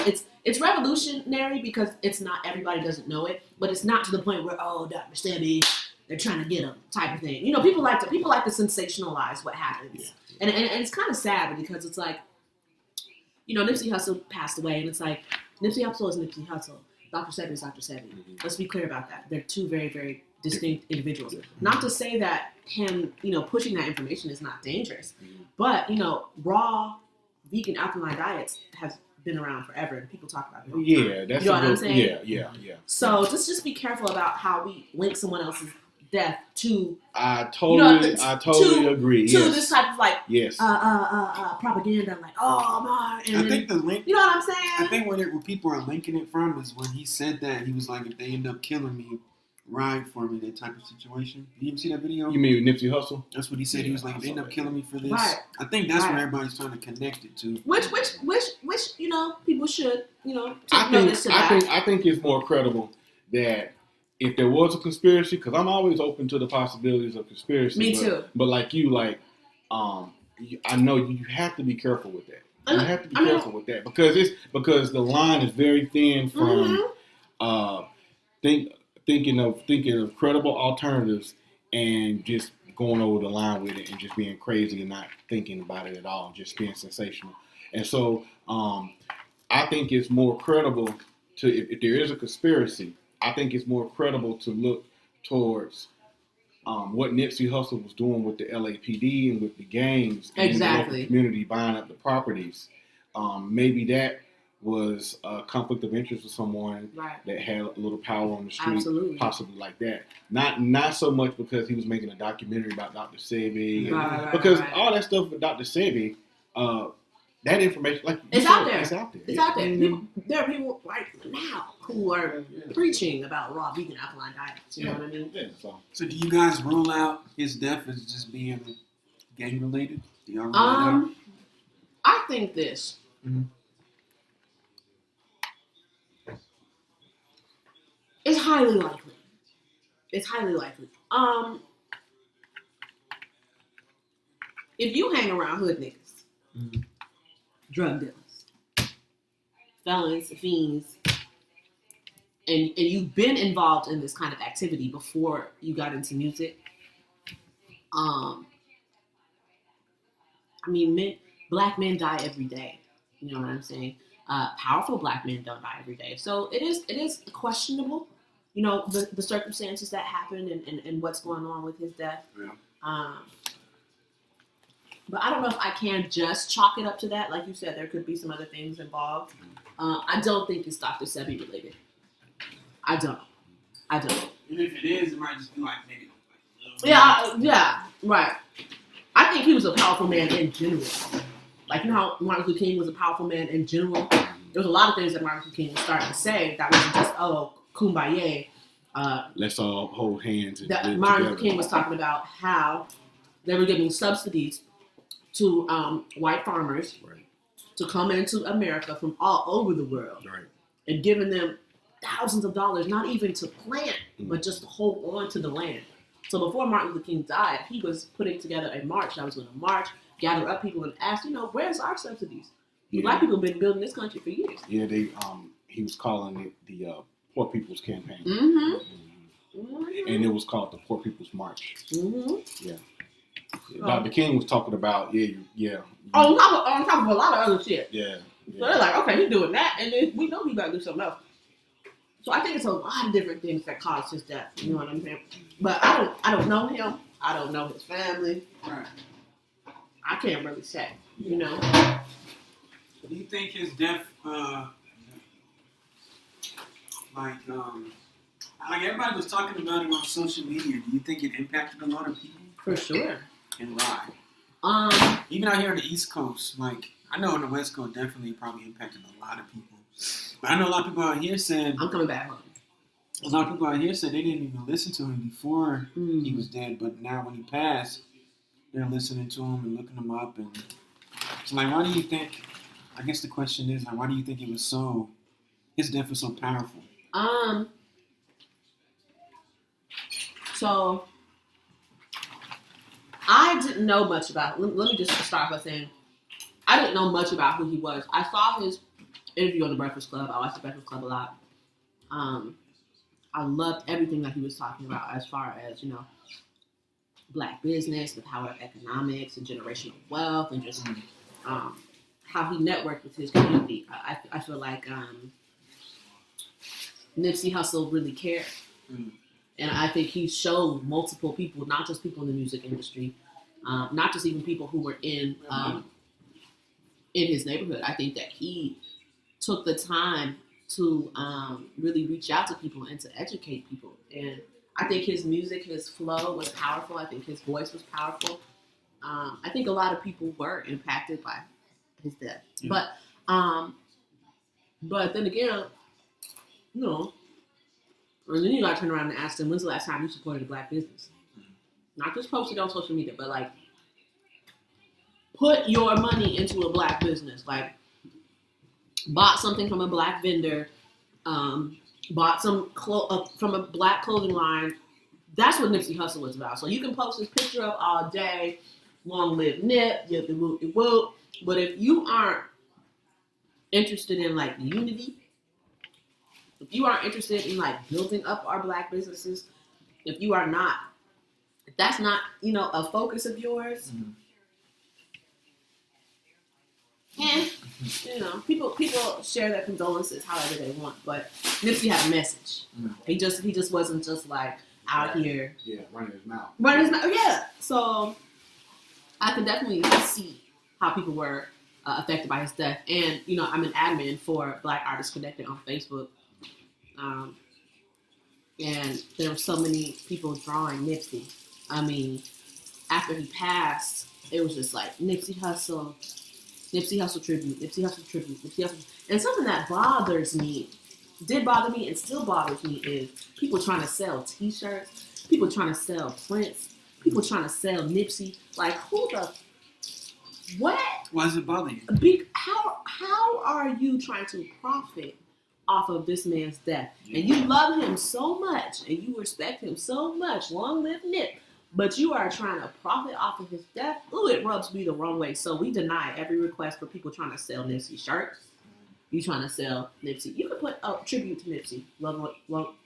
it's revolutionary because it's not, everybody doesn't know it, but it's not to the point where, oh, Dr. Sebi, they're trying to get him type of thing. You know, people like to sensationalize what happens, and it's kind of sad because it's like, you know, Nipsey Hussle passed away, and it's like Nipsey Hussle is Nipsey Hussle, Dr. Sebi is Dr. Sebi. Let's be clear about that. They're two very, very distinct individuals. Not to say that him, you know, pushing that information is not dangerous, but you know, raw, vegan, alkaline diets has been around forever, and people talk about it all the time. That's you know what I'm saying? Yeah. So just be careful about how we link someone else's death to. I totally agree. To this type of like yes. propaganda, like my. And I think the link. You know what I'm saying? I think where people are linking it from is when he said that he was like, if they end up killing me, ride for me, that type of situation. You even see that video? You mean Nipsey Hussle? That's what he said. He was like, if they end up killing me for this, right. I think that's what everybody's trying to connect it to. Which you know, people should, you know, I think it's more credible that if there was a conspiracy, because I'm always open to the possibilities of conspiracy. Me too. But like you, I know you have to be careful with that. You have to be careful with that because the line is very thin from thinking of credible alternatives and just going over the line with it and just being crazy and not thinking about it at all, just being sensational. And so I think it's more credible to, if there is a conspiracy, I think it's more credible to look towards what Nipsey Hussle was doing with the LAPD and with the gangs and the local community buying up the properties. Maybe that was a conflict of interest with someone that had a little power on the street, possibly like that. Not so much because he was making a documentary about Dr. Sebi, because all that stuff with Dr. Sebi, that information, like it's said, out there. It's out there. It's out there. There are people right now who are preaching about raw, vegan, alkaline diets. You know what I mean? Yeah, so do you guys rule out his death as just being gang related? Do y'all rule it out? I think this. Mm-hmm. It's highly likely. It's highly likely. If you hang around hood niggas, drug dealers, felons, fiends, and you've been involved in this kind of activity before you got into music, I mean, black men die every day. You know what I'm saying? Powerful black men don't die every day. So it is questionable, you know, the circumstances that happened and what's going on with his death. Yeah. But I don't know if I can just chalk it up to that. Like you said, there could be some other things involved. I don't think it's Dr. Sebi related. I don't. And if it is, it might just be like, nigga. Yeah, right. I think he was a powerful man in general. Like, you know how Martin Luther King was a powerful man in general? There was a lot of things that Martin Luther King was starting to say that wasn't just, kumbaya. Let's all hold hands. And Martin Luther King was talking about how they were giving subsidies to white farmers to come into America from all over the world and giving them thousands of dollars, not even to plant, but just to hold on to the land. So before Martin Luther King died, he was putting together a march that was going to march, gather up people and ask, you know, where's our subsidies? Black people have been building this country for years. Yeah, he was calling it the Poor People's Campaign. Mm-hmm. And it was called the Poor People's March. Mm-hmm. Yeah. Dr. King was talking about, on top of a lot of other shit. Yeah. So they're like, okay, he's doing that, and then we know he about to do something else. So I think it's a lot of different things that caused his death. You know what I'm saying? But I don't know him. I don't know his family. Right. I can't really say. You know. Do you think his death, like everybody was talking about it on social media? Do you think it impacted a lot of people? For sure. And why? Even out here on the East Coast, like I know on the West Coast, definitely probably impacted a lot of people. But I know a lot of people out here saying, I'm coming back home. a lot of people out here said they didn't even listen to him before he was dead, but now when he passed, they're listening to him and looking him up. And so, like, why do you think? I guess the question is, like, why do you think his death was so powerful? So I didn't know much about. Let me just start by saying I didn't know much about who he was. I saw his interview on the Breakfast Club. I watched the Breakfast Club a lot. I loved everything that he was talking about as far as, Black business, the power of economics and generational wealth, and just how he networked with his community. I feel like Nipsey Hussle really cared. And I think he showed multiple people, not just people in the music industry, not just even people who were in his neighborhood. I think that he took the time to really reach out to people and to educate people. And I think his music, his flow was powerful. I think his voice was powerful. I think a lot of people were impacted by his death. Yeah. But then again, and then you gotta turn around and ask them, when's the last time you supported a Black business? Not just posted on social media, but like put your money into a Black business. Like bought something from a Black vendor, bought some from a Black clothing line. That's what Nipsey Hussle was about. So you can post this picture up all day, long live Nip, whoop. But if you aren't interested in like unity, if you aren't interested in like building up our Black businesses, if that's not, a focus of yours, and people share their condolences however they want, but Nipsey had a message. He just wasn't just like out here. Yeah, running his mouth. Yeah. So I could definitely see how people were affected by his death, and I'm an admin for Black Artists Connected on Facebook. And there were so many people drawing Nipsey. I mean, after he passed, it was just like Nipsey Hussle tribute, Nipsey Hussle tribute, Nipsey Hussle. And something that did bother me and still bothers me is people trying to sell T-shirts, people trying to sell prints, people trying to sell Nipsey. Like, what? Why does it bother you? How are you trying to profit off of this man's death? And you love him so much and you respect him so much, long live Nip, but you are trying to profit off of his death. Ooh, it rubs me the wrong way. So we deny every request for people trying to sell Nipsey shirts. You trying to sell Nipsey, you could put a tribute to Nipsey, long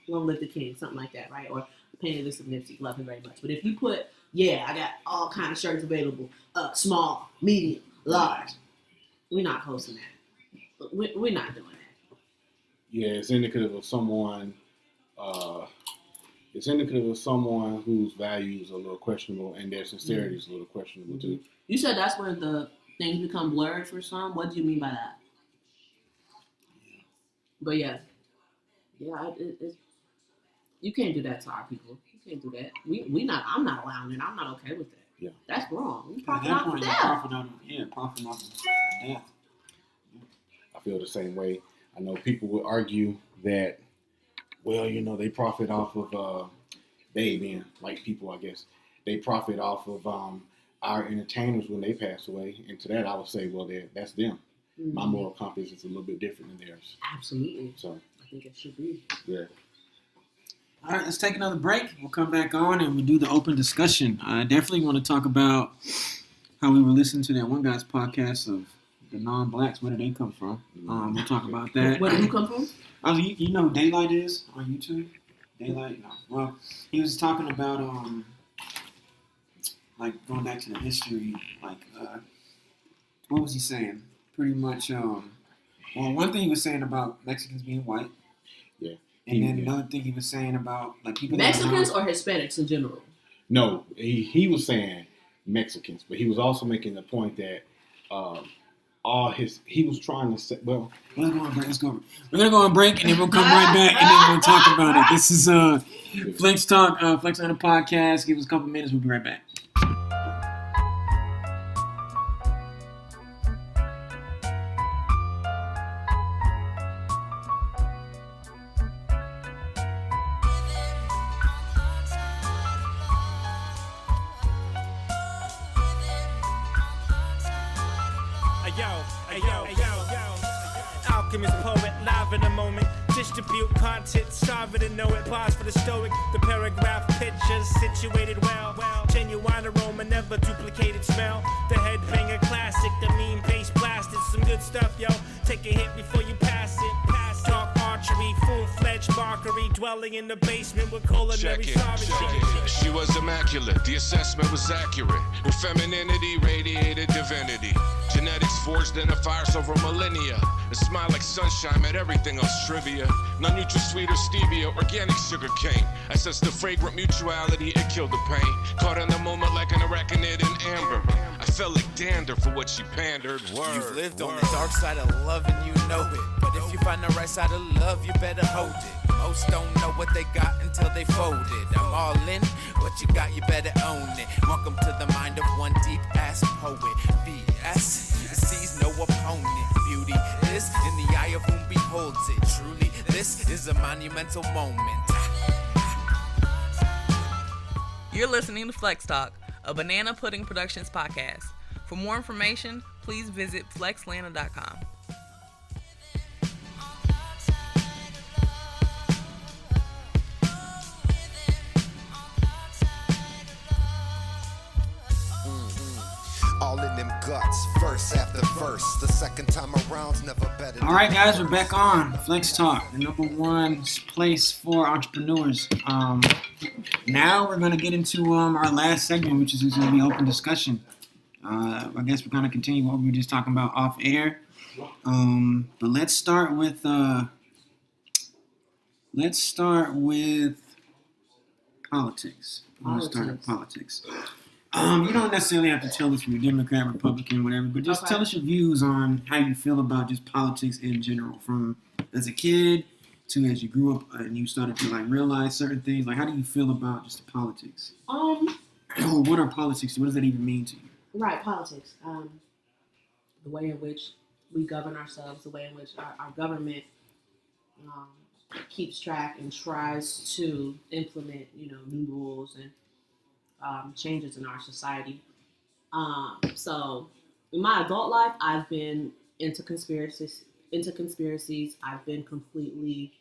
live the king, something like that, right? Or painted list of Nipsey, love him very much. But if you put, I got all kind of shirts available, small, medium, large, we're not posting that. We're not doing that. Yeah, it's indicative of someone. It's indicative of someone whose values are a little questionable and their sincerity is a little questionable too. You said that's where the things become blurred for some. What do you mean by that? But it's, you can't do that to our people. You can't do that. I'm not allowing it. I'm not okay with that. Yeah, that's wrong. You profit off of death. Profit off of death. I feel the same way. I know people would argue that, they profit off of, they being like people, I guess, they profit off of our entertainers when they pass away. And to that, I would say, that's them. Mm-hmm. My moral compass is a little bit different than theirs. Absolutely. So I think it should be. Yeah. All right, let's take another break. We'll come back on and we'll do the open discussion. I definitely want to talk about how we were listening to that one guy's podcast of the non-blacks. Where did they come from? We'll talk about that. Where did you come from? You know who Daylight is on YouTube? Daylight? No. Well, he was talking about, like, going back to the history, like, what was he saying? Pretty much, one thing he was saying about Mexicans being white. Yeah. And then another thing he was saying about, like, people Mexicans or Hispanics in general? No, he was saying Mexicans, but he was also making the point that he was trying to say, let's go on break. We're gonna go on break and then we'll come right back and then we'll talk about it. This is Flex Talk, Flexlanta podcast. Give us a couple minutes. We'll be right back. Alchemist poet, live in a moment. Distribute content, starve it and know it. Pause for the stoic. The paragraph pictures situated well. Genuine aroma, never duplicated smell. The headbanger classic, the meme based blasted. Some good stuff, yo. Take a hit before you pass it. Talk archery, full-fledged markery. Dwelling in the basement with culinary sovereignty. She was immaculate, the assessment was accurate. Her femininity radiated divinity. Genetics forged in a fires over millennia. A smile like sunshine made everything else trivia. None sweet or stevia, organic sugar cane. I sensed the fragrant mutuality, it killed the pain. Caught in the moment like an arachnid in amber. I felt like dander for what she pandered. Word, You've lived on the dark side of love and you know it. But if you find the right side of love, you better hold it. Most don't know what they got until they fold it. I'm all in, what you got, you better own it. Welcome to the mind of one deep-ass poet. BS sees no opponent. Beauty is in the eye of whom beholds it. Truly, this is a monumental moment. You're listening to Flex Talk, a Banana Pudding Productions podcast. For more information, please visit flexlanta.com. All in them guts, verse after verse. The second time around's never better. All right, guys, we're back on Flex Talk, the number one place for entrepreneurs. Now we're going to get into our last segment, which is going to be open discussion. I guess we're going to continue what we were just talking about off air. But let's start with politics. Let's start with politics. You don't necessarily have to tell us if you're Democrat, Republican, whatever, but just tell us your views on how you feel about just politics in general, from as a kid to as you grew up and you started to like realize certain things. Like, how do you feel about just the politics? What are politics? What does that even mean to you? Right, politics. The way in which we govern ourselves, the way in which our government keeps track and tries to implement, new rules and changes in our society. So in my adult life, I've been into conspiracies. I've been completely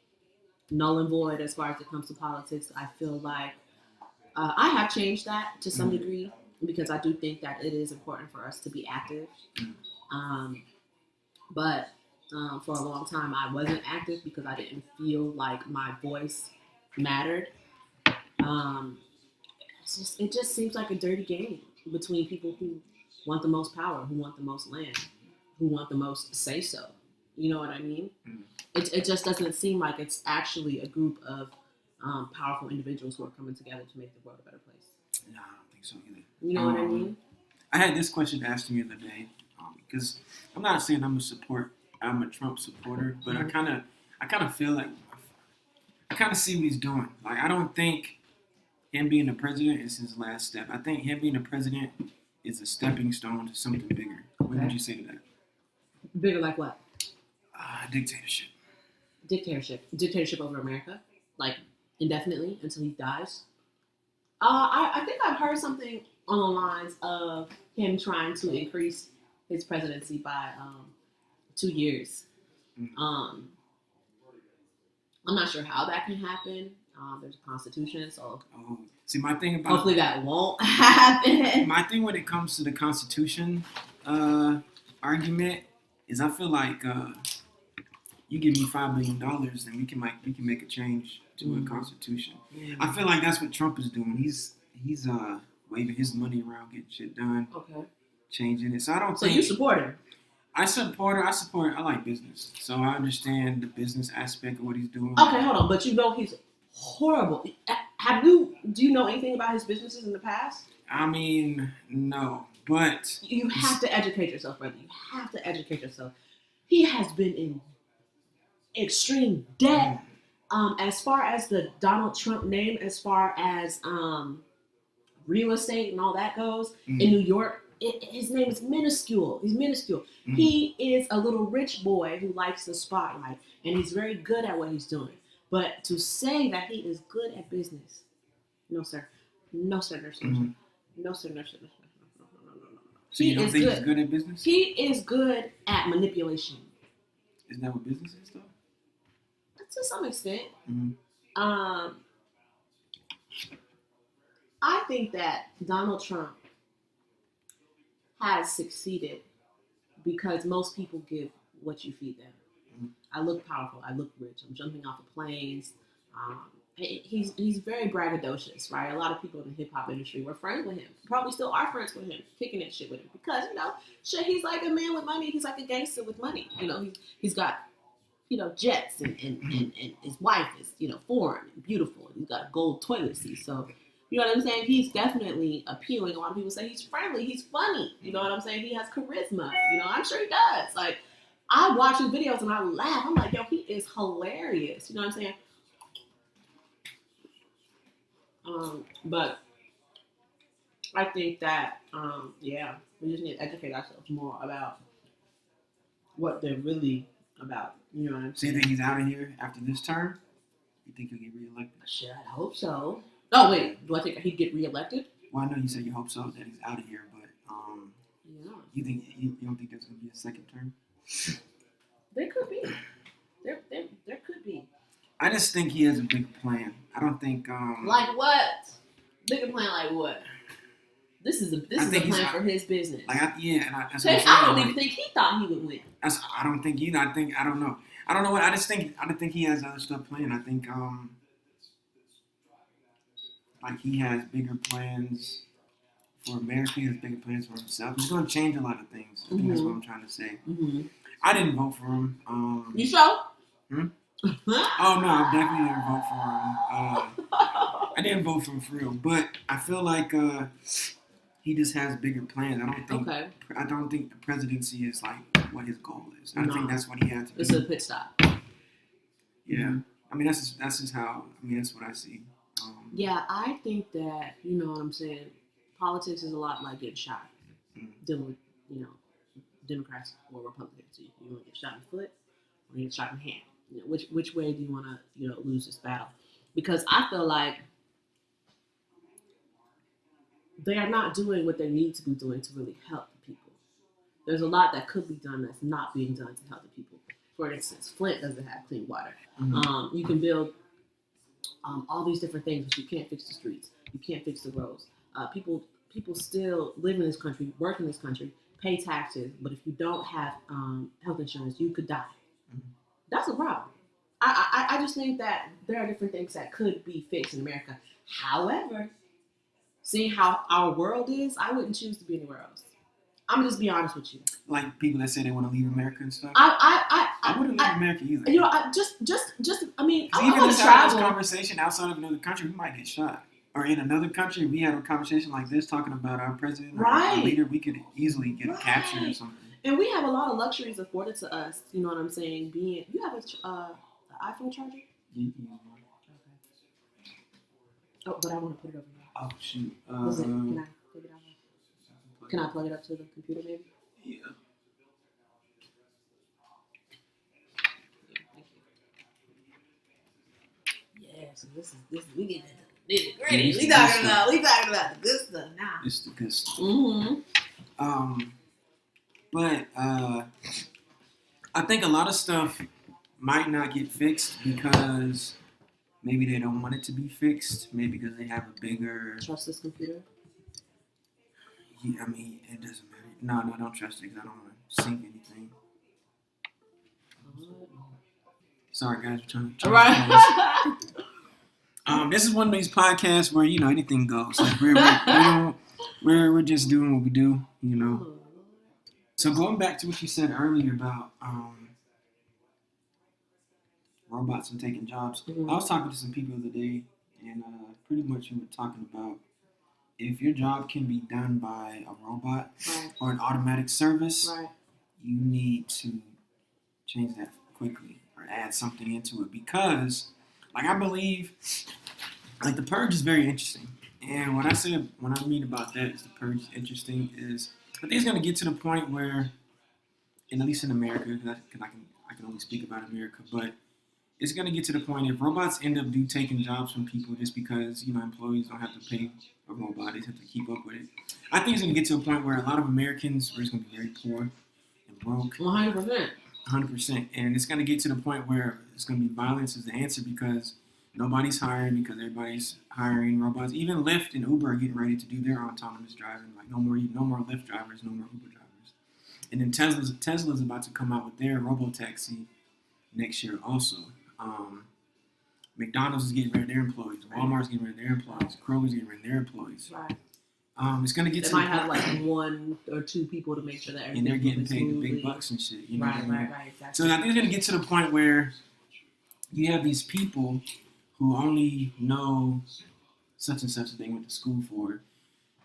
null and void as far as it comes to politics. I feel like I have changed that to some degree because I do think that it is important for us to be active. But for a long time, I wasn't active because I didn't feel like my voice mattered. It just seems like a dirty game between people who want the most power, who want the most land, who want the most say-so. You know what I mean? It just doesn't seem like it's actually a group of powerful individuals who are coming together to make the world a better place. No, I don't think so either. You know what I mean? I had this question asked to me the other day because I'm not saying I'm a Trump supporter, but I kind of feel like I kind of see what he's doing. Like, I don't think him being the president is his last step. I think him being the president is a stepping stone to something bigger. What would you say to that? Bigger like what? Dictatorship. Dictatorship over America, like indefinitely until he dies. I think I've heard something on the lines of him trying to increase his presidency by 2 years. I'm not sure how that can happen. There's a constitution, so see, my thing about hopefully that won't happen. My thing when it comes to the Constitution argument is I feel like you give me $5 billion and we can make a change to a constitution. I feel like that's what Trump is doing. He's waving his money around, getting shit done. Okay. Changing it. So I don't. So you support him? I like business, so I understand the business aspect of what he's doing. Okay, hold on, but he's horrible. Do you know anything about his businesses in the past? I mean, no, but you have to educate yourself, brother. You have to educate yourself. He has been in extreme debt. As far as the Donald Trump name, as far as real estate and all that goes in New York, his name is minuscule. He's minuscule. He is a little rich boy who likes the spotlight, and he's very good at what he's doing. But to say that he is good at business, no, sir. No, sir, no, sir. No, sir, no, sir, no, sir. No. So you don't think he's good at business? He is good at manipulation. Isn't that what business is, though? To some extent. Mm-hmm. I think that Donald Trump has succeeded because most people give what you feed them. Mm-hmm. I look powerful. I look rich. I'm jumping off of planes. He's very braggadocious, right? A lot of people in the hip hop industry were friends with him. Probably still are friends with him, kicking that shit with him because he's like a man with money. He's like a gangster with money. He's got jets and his wife is foreign and beautiful. And he's got a gold toilet seat. So you know what I'm saying? He's definitely appealing. A lot of people say he's friendly. He's funny. You know what I'm saying? He has charisma. I'm sure he does. Like I watch his videos and I laugh. I'm like, yo, he is hilarious. You know what I'm saying? But I think that, we just need to educate ourselves more about what they're really about. You know what I'm saying? So you think he's out of here after this term? You think he'll get reelected? Shit, I hope so. Oh, wait. Do I think he'd get reelected? Well, I know you said you hope so that he's out of here, but you don't think there's going to be a second term? There could be. There could be. I just think he has a big plan. I don't think like what? Bigger plan like what? This is a plan for his business. I don't even think he thought he would win. I don't think either. I don't know. I don't know what. I think he has other stuff planned. I think like he has bigger plans for America. He has bigger plans for himself. He's going to change a lot of things. I think that's what I'm trying to say. Mm-hmm. I didn't vote for him. You sure? Oh no, I definitely didn't vote for him. I didn't vote for him for real, but I feel like he just has bigger plans. I don't think the presidency is like what his goal is. I think that's what he had to do. It's a pit stop. Yeah, mm-hmm. I mean that's just how. I mean that's what I see. Yeah, I think that you know what I'm saying. Politics is a lot like getting shot. Dealing with Democrats or Republicans. So you want to get shot in the foot or you get shot in the hand. Which way do you want to lose this battle? Because I feel like they are not doing what they need to be doing to really help the people. There's a lot that could be done that's not being done to help the people. For instance, Flint doesn't have clean water. Mm-hmm. You can build all these different things, but you can't fix the streets. You can't fix the roads. People still live in this country, work in this country, pay taxes, but if you don't have health insurance, you could die. Mm-hmm. That's a problem. I just think that there are different things that could be fixed in America. However, seeing how our world is, I wouldn't choose to be anywhere else. I'm gonna just be honest with you. Like people that say they want to leave America and stuff. I wouldn't leave America either. I mean, I even want if to we have travel. this conversation outside of another country, we might get shot. Or in another country, we had a conversation like this talking about our president or our leader, we could easily get captured or something. And we have a lot of luxuries afforded to us. You know what I'm saying? You have an iPhone charger? Mm-hmm. Okay. Oh, but I want to put it over here. Oh shoot! Can I plug it up to the computer, maybe? Yeah. Yeah. So this is we getting into the nitty-gritty. We talking about the good stuff now. It's the good stuff. Mm-hmm. But I think a lot of stuff might not get fixed because maybe they don't want it to be fixed. Maybe because they have a bigger... Trust this computer? Yeah, I mean, it doesn't matter. No, don't trust it because I don't want to sync anything. Sorry, guys. We're trying to this is one of these podcasts where, anything goes. Like, we're just doing what we do, So going back to what you said earlier about robots and taking jobs, I was talking to some people the other day, and pretty much we were talking about if your job can be done by a robot or an automatic service, you need to change that quickly or add something into it because, I believe, the purge is very interesting. And when I mean about that is the purge is interesting is I think it's going to get to the point where, and at least in America, because I can only speak about America, but it's going to get to the point if robots end up taking jobs from people just because, employees don't have to pay a robot, they have to keep up with it. I think it's going to get to a point where a lot of Americans are just going to be very poor and broke. 100%. 100%. And it's going to get to the point where it's going to be violence is the answer because nobody's hiring because everybody's hiring robots. Even Lyft and Uber are getting ready to do their autonomous driving. Like no more Lyft drivers, no more Uber drivers. And then Tesla's about to come out with their robotaxi next year also. McDonald's is getting rid of their employees. Walmart's getting rid of their employees. Kroger's getting rid of their employees. Right. It's going to get they to might have like 1 or 2 people to make sure that everything. And they're getting paid the big bucks and shit. Right, exactly. So I think it's going to get to the point where you have these people who only know such and such a thing went to school for it.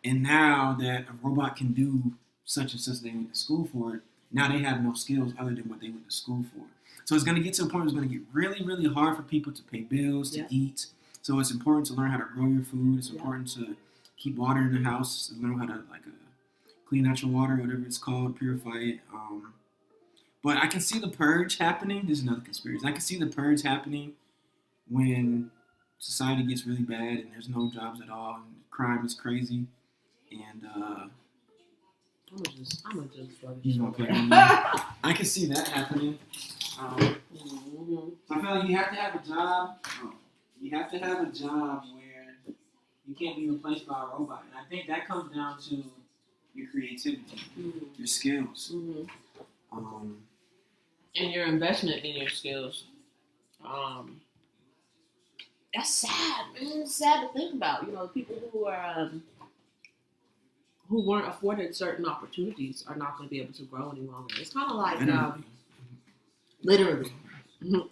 And now that a robot can do such and such a thing went to school for it, now they have no skills other than what they went to school for. So it's going to get to a point where it's going to get really, really hard for people to pay bills, to eat. So it's important to learn how to grow your food. It's important to keep water in the house, to learn how to clean out your water, whatever it's called, purify it. But I can see the purge happening. This is another conspiracy. I can see the purge happening when society gets really bad and there's no jobs at all and crime is crazy. And I'm gonna just he's gonna play on me. I can see that happening. So I feel like you have to have a job. You have to have a job where you can't be replaced by a robot. And I think that comes down to your creativity, your skills. And your investment in your skills. That's sad, man. It's sad to think about. People who are who weren't afforded certain opportunities are not going to be able to grow any longer. It's kind of like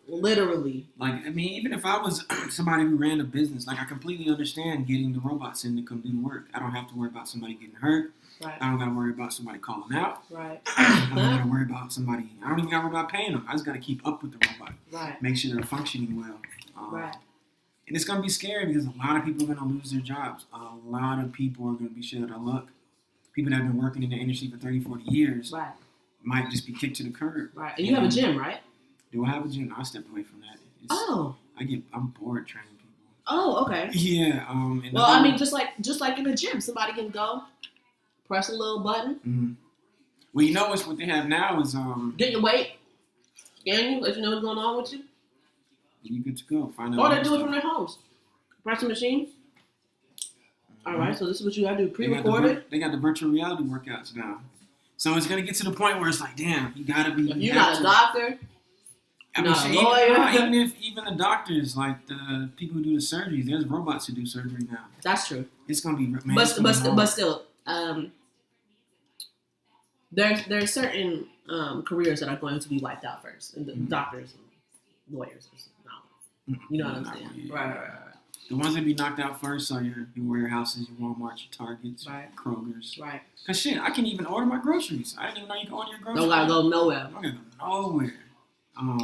literally. Like, I mean, even if I was somebody who ran a business, I completely understand getting the robots in to come do the work. I don't have to worry about somebody getting hurt. Right. I don't got to worry about somebody calling out. Right. I don't got to worry about somebody. I don't even got to worry about paying them. I just got to keep up with the robot. Right. Make sure they're functioning well. Right. And it's going to be scary because a lot of people are going to lose their jobs. A lot of people are going to be shit out of luck. People that have been working in the industry for 30, 40 years might just be kicked to the curb. Right. And you have a gym, right? Do I have a gym? I stepped away from that. I'm bored training people. Oh, okay. Yeah. Well, I mean, just like in a gym, somebody can go press a little button. Mm-hmm. Well, you know what they have now is get your weight, scan you, let you know what's going on with you. You good to go. Find out. Or they do it from their homes. Press the machine. All right, so this is what you got to do. Pre-recorded. They got the virtual reality workouts now. So it's gonna get to the point where it's like, damn, you gotta be. If you're not a doctor. Even the doctors, like the people who do the surgeries, there's robots who do surgery now. That's true. It's gonna be, man, but still, there's certain careers that are going to be wiped out first, and the doctors, and lawyers, no. You know what I'm saying? Yeah. Right. The ones that be knocked out first are your warehouses, your Walmarts, your Targets, your Krogers. Right. Cause shit, I can even order my groceries. I didn't even know you can order your groceries. Don't gotta go nowhere. I don't gotta go nowhere.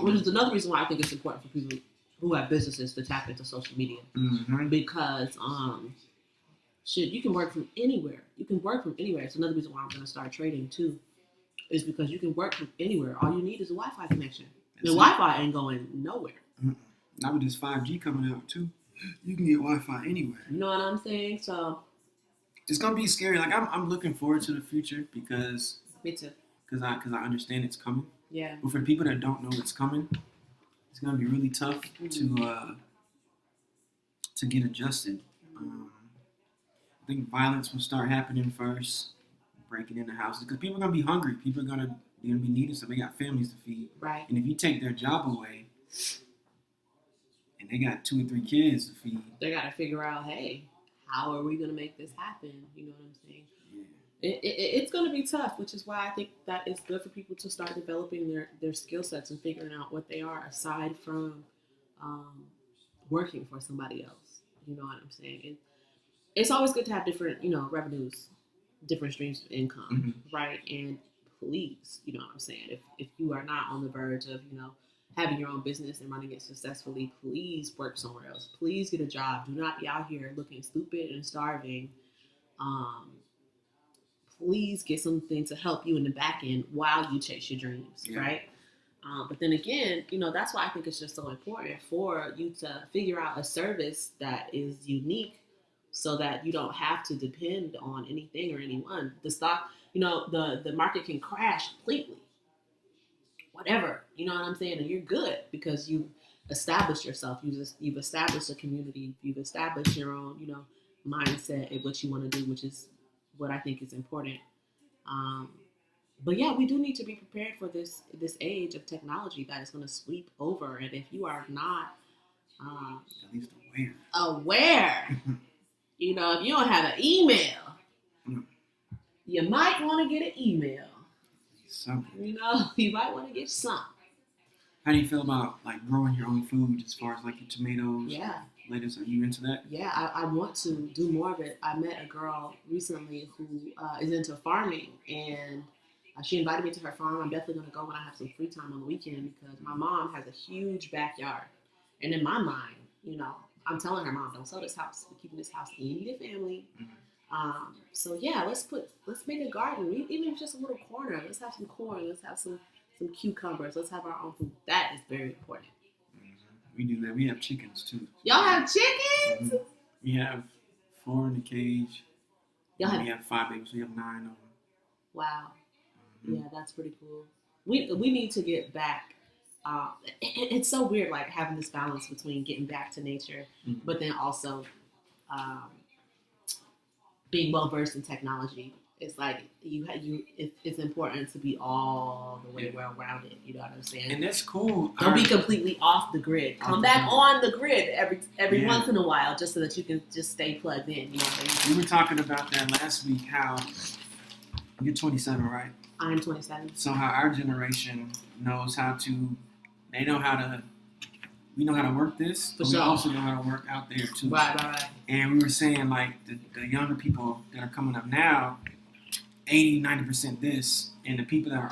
Which is another reason why I think it's important for people who have businesses to tap into social media. Because, you can work from anywhere. It's another reason why I'm going to start trading too, is because you can work from anywhere. All you need is a Wi-Fi connection. The Wi-Fi ain't going nowhere. Now with this 5G coming out too, you can get Wi-Fi anywhere. You know what I'm saying? So it's going to be scary. Like I'm looking forward to the future because me too. Because I understand it's coming. Yeah. But for the people that don't know it's coming, it's gonna be really tough to get adjusted. I think violence will start happening first, breaking into houses, because people are gonna be hungry. People are gonna be needing stuff. They got families to feed. Right. And if you take their job away, and they got 2 or 3 kids to feed, they gotta figure out, hey, how are we gonna make this happen? You know what I'm saying? It's going to be tough, which is why I think that it's good for people to start developing their skill sets and figuring out what they are aside from working for somebody else. You know what I'm saying? It's always good to have different, revenues, different streams of income, right? And please, you know what I'm saying? If you are not on the verge of, having your own business and running it successfully, please work somewhere else. Please get a job. Do not be out here looking stupid and starving. Please get something to help you in the back end while you chase your dreams, right? But then again, that's why I think it's just so important for you to figure out a service that is unique so that you don't have to depend on anything or anyone. The stock, the market can crash completely. Whatever, you know what I'm saying? And you're good because you established yourself. You've established a community. You've established your own, mindset and what you want to do, which is what I think is important. But yeah, we do need to be prepared for this age of technology that is going to sweep over. And if you are not At least aware, if you don't have an email, you might want to get an email. Something. You might want to get some. How do you feel about like growing your own food as far as like your tomatoes? Yeah. Lettuce, are you into that? Yeah, I want to do more of it. I met a girl recently who is into farming, and she invited me to her farm. I'm definitely going to go when I have some free time on the weekend because my mom has a huge backyard. And in my mind, I'm telling her, Mom, don't sell this house. We're keeping this house in the family. Mm-hmm. So yeah, let's make a garden. Even if it's just a little corner. Let's have some corn. Let's have some cucumbers. Let's have our own food. That is very important. We do that. We have chickens too. Y'all have chickens? Mm-hmm. We have 4 in the cage. We have 5 babies. We have 9 of them. Wow. Mm-hmm. Yeah, that's pretty cool. We need to get back. It's so weird, like having this balance between getting back to nature, mm-hmm. but then also being well versed in technology. It's like it's important to be all the way well rounded. You know what I'm saying? And that's cool. Don't be completely off the grid. Come back on the grid every once in a while, just so that you can just stay plugged in. You know what I mean? We were talking about that last week. How you're 27, right? I'm 27. So how our generation knows how to. They know how to. We know how to work this, but we also know how to work out there too. Right. And we were saying like the younger people that are coming up now. 80-90% this, and the people that are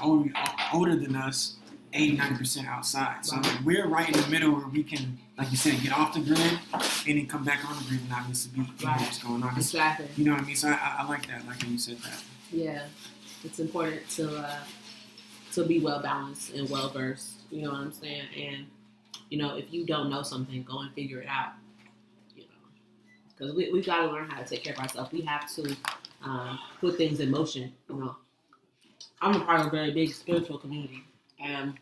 older than us, 80-90% outside. So we're right in the middle where we can, like you said, get off the grid and then come back on the grid and not miss a beat. You know what's going on. Exactly. You know what I mean? So I like that, like when you said that. Yeah, it's important to be well balanced and well versed. You know what I'm saying? And if you don't know something, go and figure it out. Because we've got to learn how to take care of ourselves. We have to. Put things in motion. I'm a part of a very big spiritual community, and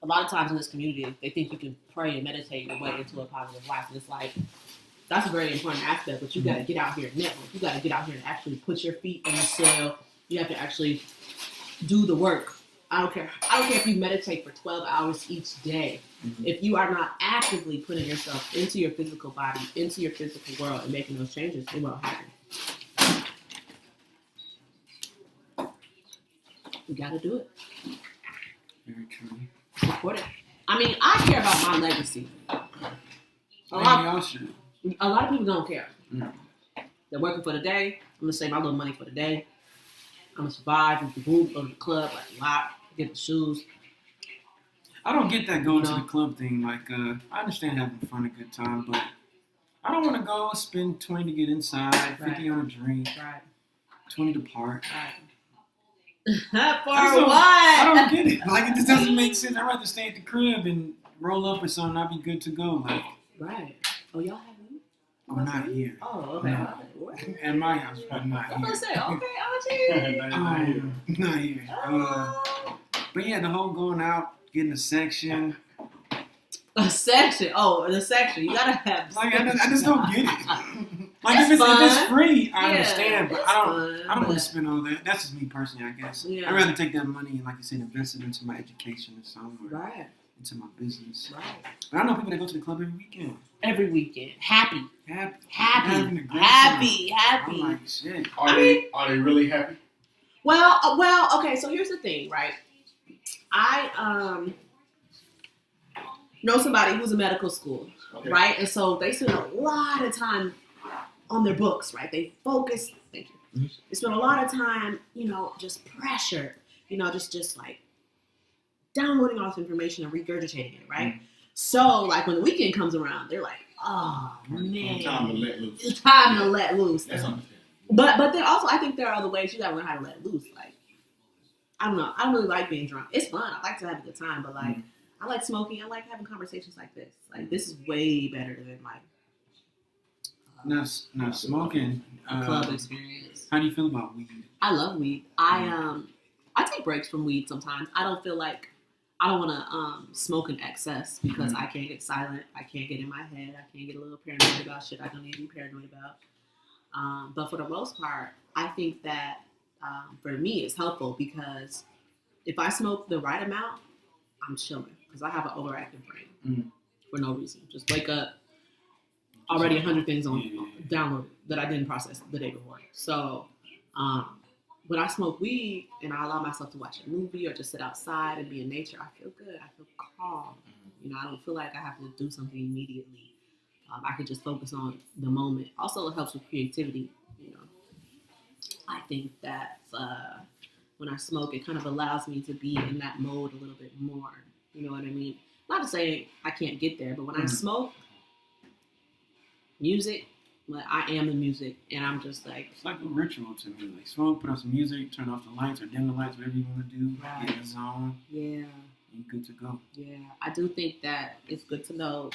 a lot of times in this community, they think you can pray and meditate your way into a positive life, and it's like that's a very important aspect. But you got to get out here and network. You got to get out here and actually put your feet on the soil. You have to actually do the work. I don't care if you meditate for 12 hours each day. Mm-hmm. If you are not actively putting yourself into your physical body, into your physical world, and making those changes, it won't happen. We gotta do it. Very true. Support it. I mean, I care about my legacy. A lot of people don't care. Mm. They're working for the day. I'm gonna save my little money for the day. I'm gonna survive with the group, go to the club, like a lot, get the shoes. I don't get that going to the club thing. Like, I understand having fun, a good time, but I don't want to go spend 20 to get inside, 50 on a drink, 20 to park. For what? I don't get it. Like, it just doesn't make sense. I'd rather stay at the crib and roll up with something. I'd be good to go. Like, right. Oh, y'all have weed? Oh, not here. Oh, okay. No. At my house, but not here. I'm gonna say, okay, not here. But yeah, the whole going out, getting a section. A section? Oh, the section. You gotta have. Like, I just don't get it. Like, if it's free, I understand, but I don't want to spend all that. That's just me personally, I guess. Yeah. I'd rather take that money and, like you said, invest it into my education or something. Right. Into my business. Right. But I know people that go to the club every weekend. Every weekend. Happy. I'm like, shit. Are they really happy? Well, okay, so here's the thing, right? I know somebody who's in medical school, right? And so they spend a lot of time on their books, right? They focus. Thank you. Mm-hmm. They spend a lot of time, just pressure, just like downloading all this information and regurgitating it, right? Mm-hmm. So, like when the weekend comes around, they're like, "Oh man, it's time to let loose." It's time to let loose. That's understandable. But then also, I think there are other ways you gotta learn how to let loose. Like, I don't know. I don't really like being drunk. It's fun. I like to have a good time, but like I like smoking. I like having conversations like this. Like this is way better than like now smoking. a club experience. How do you feel about weed? I love weed. I take breaks from weed sometimes. I don't feel like I don't want to smoke in excess because I can't get silent. I can't get in my head. I can't get a little paranoid about shit I don't need to be paranoid about. But for the most part, I think that for me it's helpful because if I smoke the right amount, I'm chilling because I have an overactive brain for no reason. Just wake up, already 100 things on download that I didn't process the day before. So when I smoke weed and I allow myself to watch a movie or just sit outside and be in nature, I feel good. I feel calm. You know, I don't feel like I have to do something immediately. I could just focus on the moment. Also, it helps with creativity. You know, I think that when I smoke, it kind of allows me to be in that mode a little bit more. You know what I mean? Not to say I can't get there, but when I smoke, music, like I am the music, and I'm just like it's like a ritual to me. Like smoke, put on some music, turn off the lights or dim the lights, whatever you want to do. Right. Get in the zone. Yeah. You're good to go. Yeah, I do think that it's good to know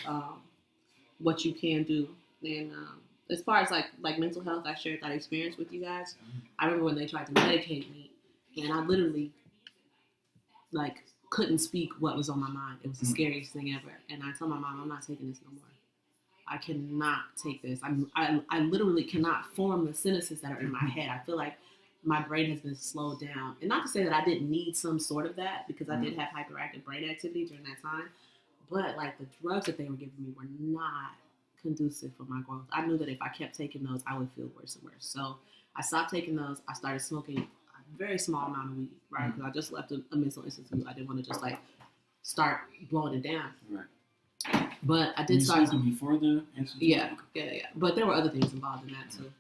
what you can do. And as far as like mental health, I shared that experience with you guys. I remember when they tried to medicate me, and I literally like couldn't speak what was on my mind. It was the scariest thing ever. And I told my mom, I'm not taking this no more. I cannot take this. I literally cannot form the sentences that are in my head. I feel like my brain has been slowed down. And not to say that I didn't need some sort of that because I did have hyperactive brain activity during that time. But like the drugs that they were giving me were not conducive for my growth. I knew that if I kept taking those, I would feel worse and worse. So I stopped taking those. I started smoking a very small amount of weed, right? Because I just left a mental institute. I didn't want to just like start blowing it down. Right. But I did start smoking before the institute? Yeah. But there were other things involved in that too.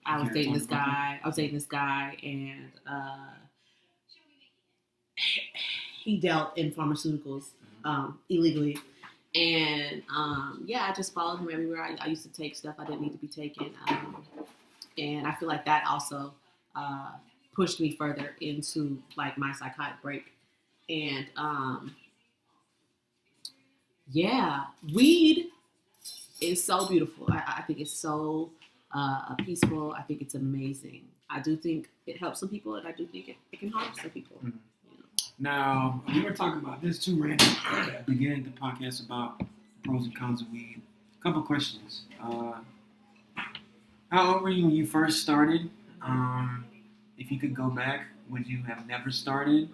I was dating this guy, and he dealt in pharmaceuticals illegally. And I just followed him everywhere. I used to take stuff I didn't need to be taking. And I feel like that also pushed me further into like my psychotic break. And weed is so beautiful. I think it's so peaceful. I think it's amazing. I do think it helps some people, and I do think it can harm some people. You know? Now, we were talking about this too, Randy, at the beginning of the podcast about the pros and cons of weed. A couple questions. How old were you when you first started? If you could go back, would you have never started?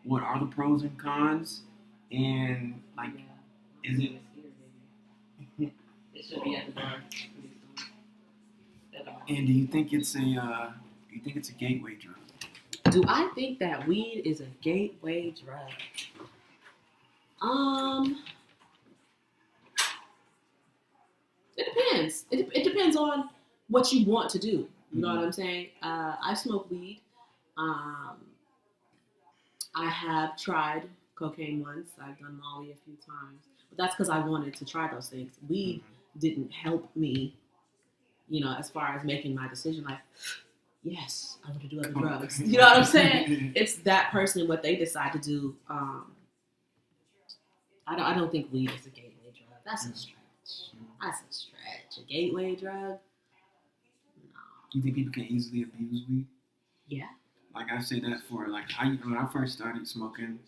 What are the pros and cons? And like, is it? It should be at the door. And do you think it's a gateway drug? Do I think that weed is a gateway drug? It depends. It depends on what you want to do. You know what I'm saying? I smoke weed. I have tried cocaine once. I've done Molly a few times. But that's because I wanted to try those things. Weed didn't help me, as far as making my decision. Like, yes, I want to do other drugs. You know what I'm saying? It's that person and what they decide to do. I don't think weed is a gateway drug. That's a stretch. That's a stretch. A gateway drug? No. You think people can easily abuse weed? Yeah. Like I say that for when I first started smoking,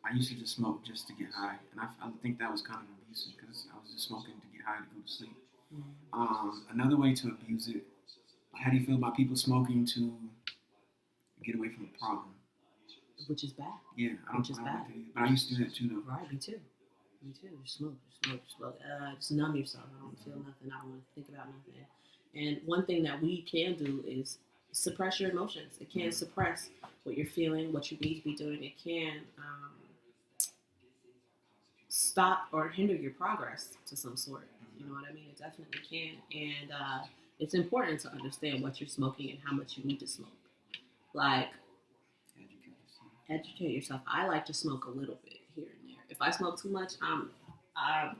I used to just smoke just to get high, and I think that was kind of abusive because I was just smoking to get high to go to sleep. Another way to abuse it. How do you feel about people smoking to get away from a problem? Which is bad. Yeah, Which is bad. But I used to do that too, though. Right, me too. Just smoke. Just numb yourself. I don't feel nothing. I don't want to think about nothing. And one thing that we can do is suppress your emotions. It can suppress what you're feeling, what you need to be doing. It can stop or hinder your progress to some sort. You know what I mean? It definitely can. And it's important to understand what you're smoking and how much you need to smoke. Like, educate yourself. I like to smoke a little bit here and there. If I smoke too much, I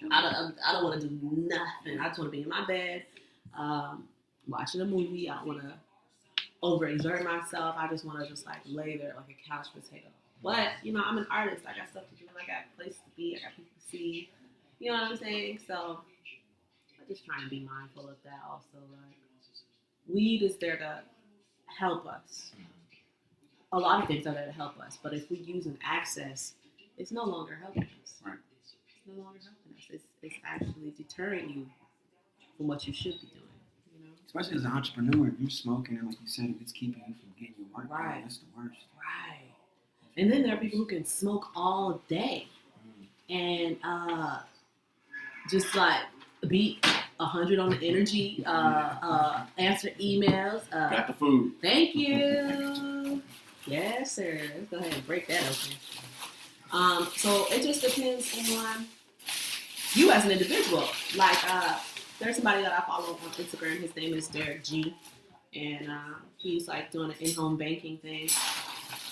don't want to do nothing. I just want to be in my bed, watching a movie. I don't want to overexert myself. I just want to just like lay there like a couch potato. But you know, I'm an artist. I got stuff to do. I got places to be. I got people to see. You know what I'm saying? So I just try and be mindful of that. Also, like weed is there to help us. A lot of things are there to help us. But if we use an access, it's no longer helping us. Right. It's no longer helping us. It's actually deterring you from what you should be doing. You know? Especially as an entrepreneur, if you're smoking and like you said, if it's keeping you from getting your work done, that's the worst. Right. And then there are people who can smoke all day and just like be 100 on the energy, answer emails. Got the food. Thank you. Yes, sir. Let's go ahead and break that open. So it just depends on you as an individual. Like, there's somebody that I follow on Instagram. His name is Derek G. And he's like doing an in-home banking thing.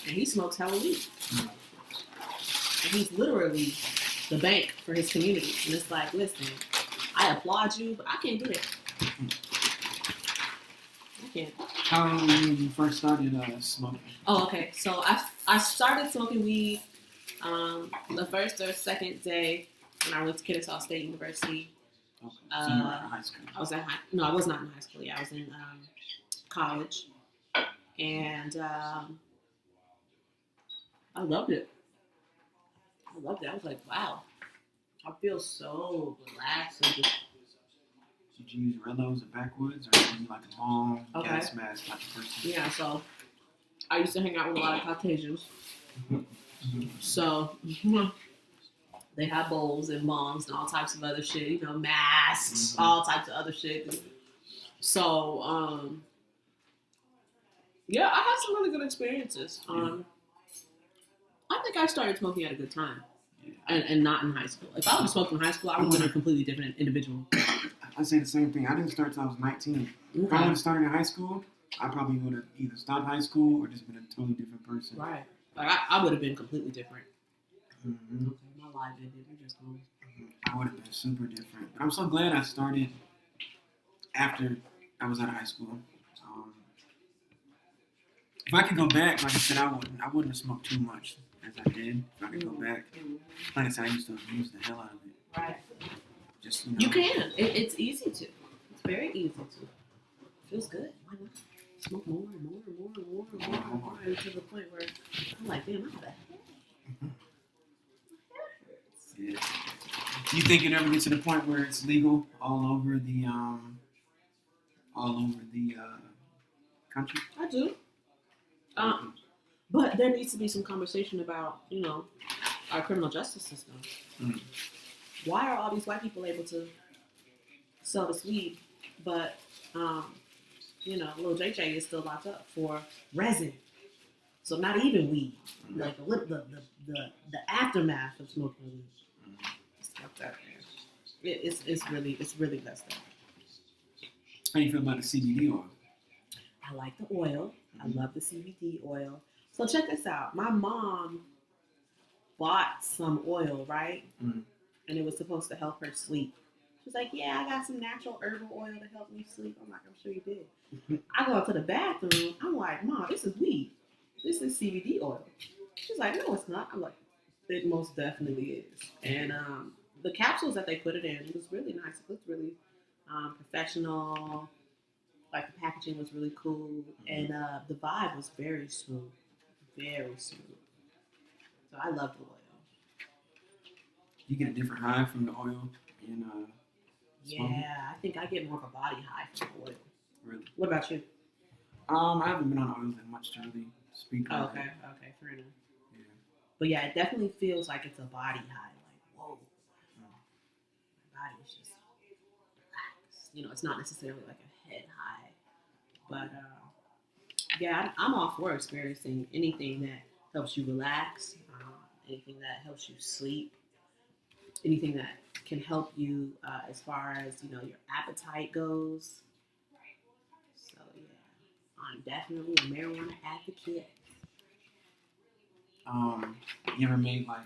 And he smokes hella weed. And he's literally the bank for his community. And it's like, listen, I applaud you, but I can't do that. I can't. How long were you first started smoking? Oh, okay. So I started smoking weed the first or second day when I went to Kennesaw State University. Okay. So you were in high school. I was not in high school. Yeah, I was in college. And I loved it. I was like, wow. I feel so relaxed and just. Did you use Rellos or backwoods, or did you like a bomb, gas mask type of person? Yeah, so I used to hang out with a lot of Caucasians. So they had bowls and bombs and all types of other shit, you know, masks, all types of other shit. So, yeah, I had some really good experiences. I think I started smoking at a good time. And not in high school. If I would have smoked in high school, I would have been a completely different individual. I say the same thing. I didn't start until I was 19. If I would have started in high school, I probably would have either stopped high school or just been a totally different person. Right. Like I would have been completely different. Mm-hmm. Okay, my life ended. We're just going. I would have been super different. But I'm so glad I started after I was out of high school. If I could go back, like I said, I wouldn't have smoked too much as I did. If I could go back, like I said, I used to abuse the hell out of it. Right. Just, you know. You can. It's easy to. It's very easy to. It feels good. Why not? Smoke more and more and more and more and more and more to the point where I'm like, damn, I have Yeah. Do you think it ever gets to the point where it's legal all over the country? I do. But there needs to be some conversation about, you know, our criminal justice system. Mm. Why are all these white people able to sell this weed, but, you know, Lil JJ is still locked up for resin? So not even weed, like the aftermath of smoking weed. It's fucked up, man. It's really messed up. How do you feel about the CBD oil? I like the oil. I love the CBD oil. So check this out. My mom bought some oil, right? Mm. And it was supposed to help her sleep. She's like, yeah, I got some natural herbal oil to help me sleep. I'm like, I'm sure you did. I go to the bathroom. I'm like, Mom, this is weed. This is CBD oil. She's like, no, it's not. I'm like, it most definitely is. And the capsules that they put it in, it was really nice. It looked really professional. Like the packaging was really cool. And the vibe was very smooth. Very smooth. So I love the oil. You get a different high from the oil in yeah, I think I get more of a body high from the oil. Really? What about you? I haven't been on oils that much to really speak on. Okay, fair enough. Yeah. But yeah, it definitely feels like it's a body high. Like, whoa. My body is just relaxed. You know, it's not necessarily like a head high. But yeah, I'm all for experiencing anything that helps you relax, anything that helps you sleep, anything that can help you as far as, you know, your appetite goes. So yeah, I'm definitely a marijuana advocate. You ever made like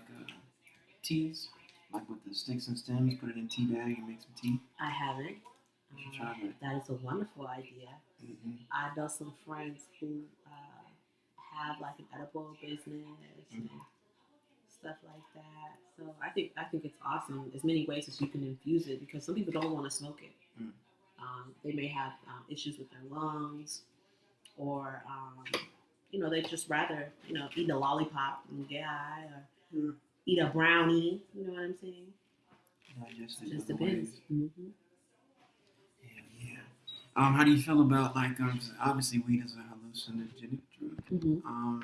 teas, like with the sticks and stems, put it in a tea bag and make some tea? I haven't. You should try that. That is a wonderful idea. Mm-hmm. I know some friends who have like an edible business and stuff like that. So I think it's awesome. There's many ways that you can infuse it because some people don't want to smoke it. Mm. They may have issues with their lungs, or they just rather eat a lollipop and get high, or eat a brownie. You know what I'm saying? Just depends. Mm-hmm. Yeah. How do you feel about obviously weed is a hallucinogenic drug. Mm-hmm.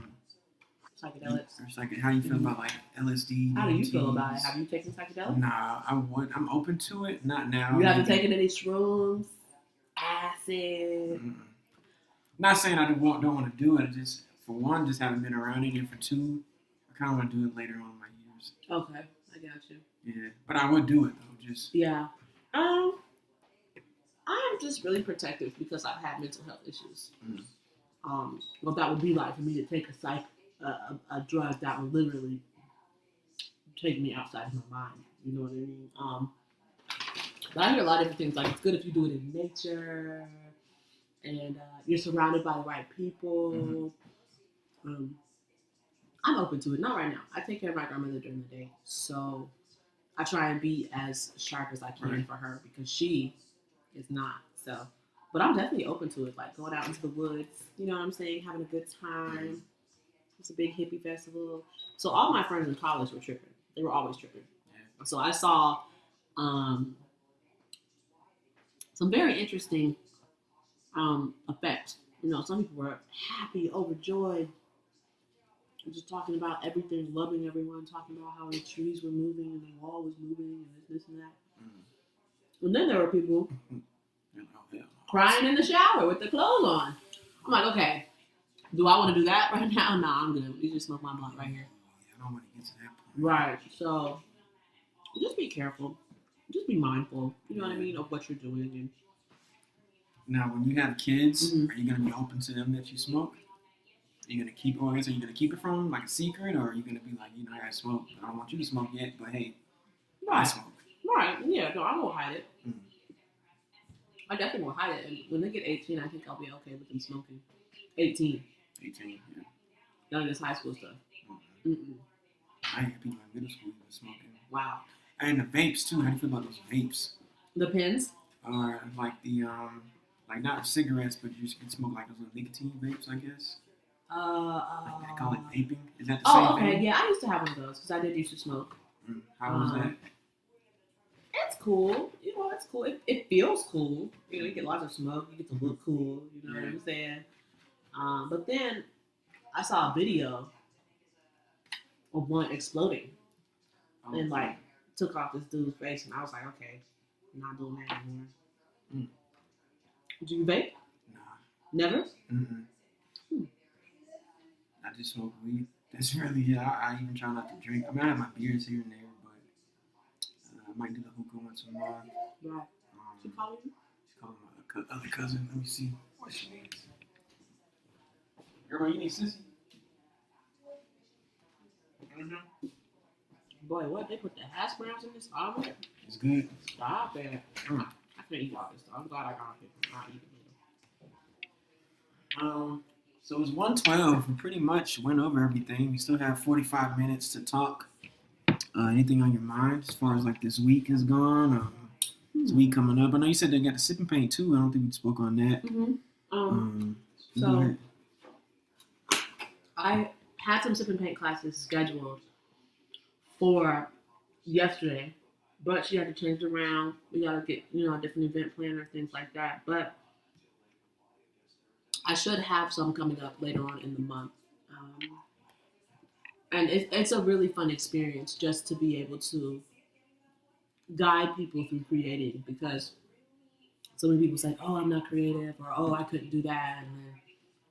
Psychedelics. How do you feel about like LSD? How do you feel about it? Have you taken psychedelics? Nah, I'm open to it. Not now. You haven't taken any shrooms, acid. Not saying I don't want to do it. I just, for one, just haven't been around it. And for two, I kind of want to do it later on in my years. Okay, I got you. Yeah, but I would do it though. Just yeah. I'm just really protective because I've had mental health issues. What that would be like for me to take a drug that would literally take me outside of my mind. You know what I mean? But I hear a lot of different things. Like, it's good if you do it in nature, and you're surrounded by the right people. I'm open to it. Not right now. I take care of my grandmother during the day, so I try and be as sharp as I can for her because she is not. So, but I'm definitely open to it. Like going out into the woods. You know what I'm saying? Having a good time. It's a big hippie festival. So all my friends in college were tripping. They were always tripping. Yeah. So I saw some very interesting effects. Some people were happy, overjoyed, just talking about everything, loving everyone, talking about how the trees were moving and the wall was moving and this and that. And then there were people crying in the shower with their clothes on. I'm like, okay, do I want to do that right now? No, I'm good. You just smoke my blunt right here. I don't want to get to that point. Right. So just be careful. Just be mindful. You know what I mean, of what you're doing. And now, when you have kids, are you gonna be open to them that you smoke? Are you gonna keep? Or I guess, are you gonna keep it from them like a secret, or are you gonna be like, I gotta smoke. I don't want you to smoke yet, but hey, I smoke. Right. Yeah. No, I won't hide it. I definitely won't hide it. And when they get 18, I think I'll be okay with them smoking. 18. 18. Yeah. None of this high school stuff. I hear people in middle school even smoking. Wow. And the vapes too. How do you feel about those vapes? The pens? Like the like not cigarettes, but you can smoke like those little nicotine vapes, I guess. Like they call it vaping. Is that the same thing? Okay. Yeah, I used to have one of those because I did used to smoke. How was that? It's cool. It's cool. It feels cool. You get lots of smoke. You get to look cool. You know what I'm saying? But then I saw a video of one exploding and like took off this dude's face, and I was like, okay, I'm not doing that anymore. Do you vape? Nah. Never? I just smoke weed. That's really it. I even try not to drink. I mean, I have my beers here and there, but I might do the hookah once in a while. Right. She calling you? She's calling my other cousin. Let me see what she needs. Girl, you need sissy? Boy, what? They put the hash browns in this omelet? It's good. Stop it. I can't eat all this stuff. I'm glad I got it. I'll eat it. So it's 1:12. We pretty much went over everything. We still have 45 minutes to talk. Anything on your mind as far as like this week is gone? This week coming up. I know you said they got the sipping paint too. I don't think we spoke on that. So I had some sipping paint classes scheduled for yesterday, but she had to change it around. We gotta get a different event planner, things like that. But I should have some coming up later on in the month. And it's a really fun experience just to be able to guide people through creating, because so many people say, oh, I'm not creative, or oh, I couldn't do that. And then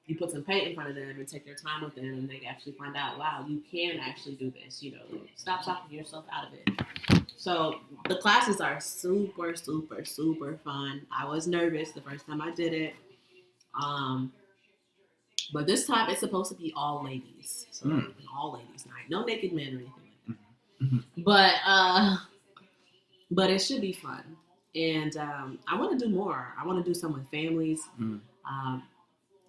you put some paint in front of them and take their time with them, and they actually find out, wow, you can actually do this. Stop talking yourself out of it. So the classes are super, super, super fun. I was nervous the first time I did it. But this time it's supposed to be all ladies. So an all ladies night. No naked men or anything like that. But it should be fun. And I want to do more. I want to do some with families.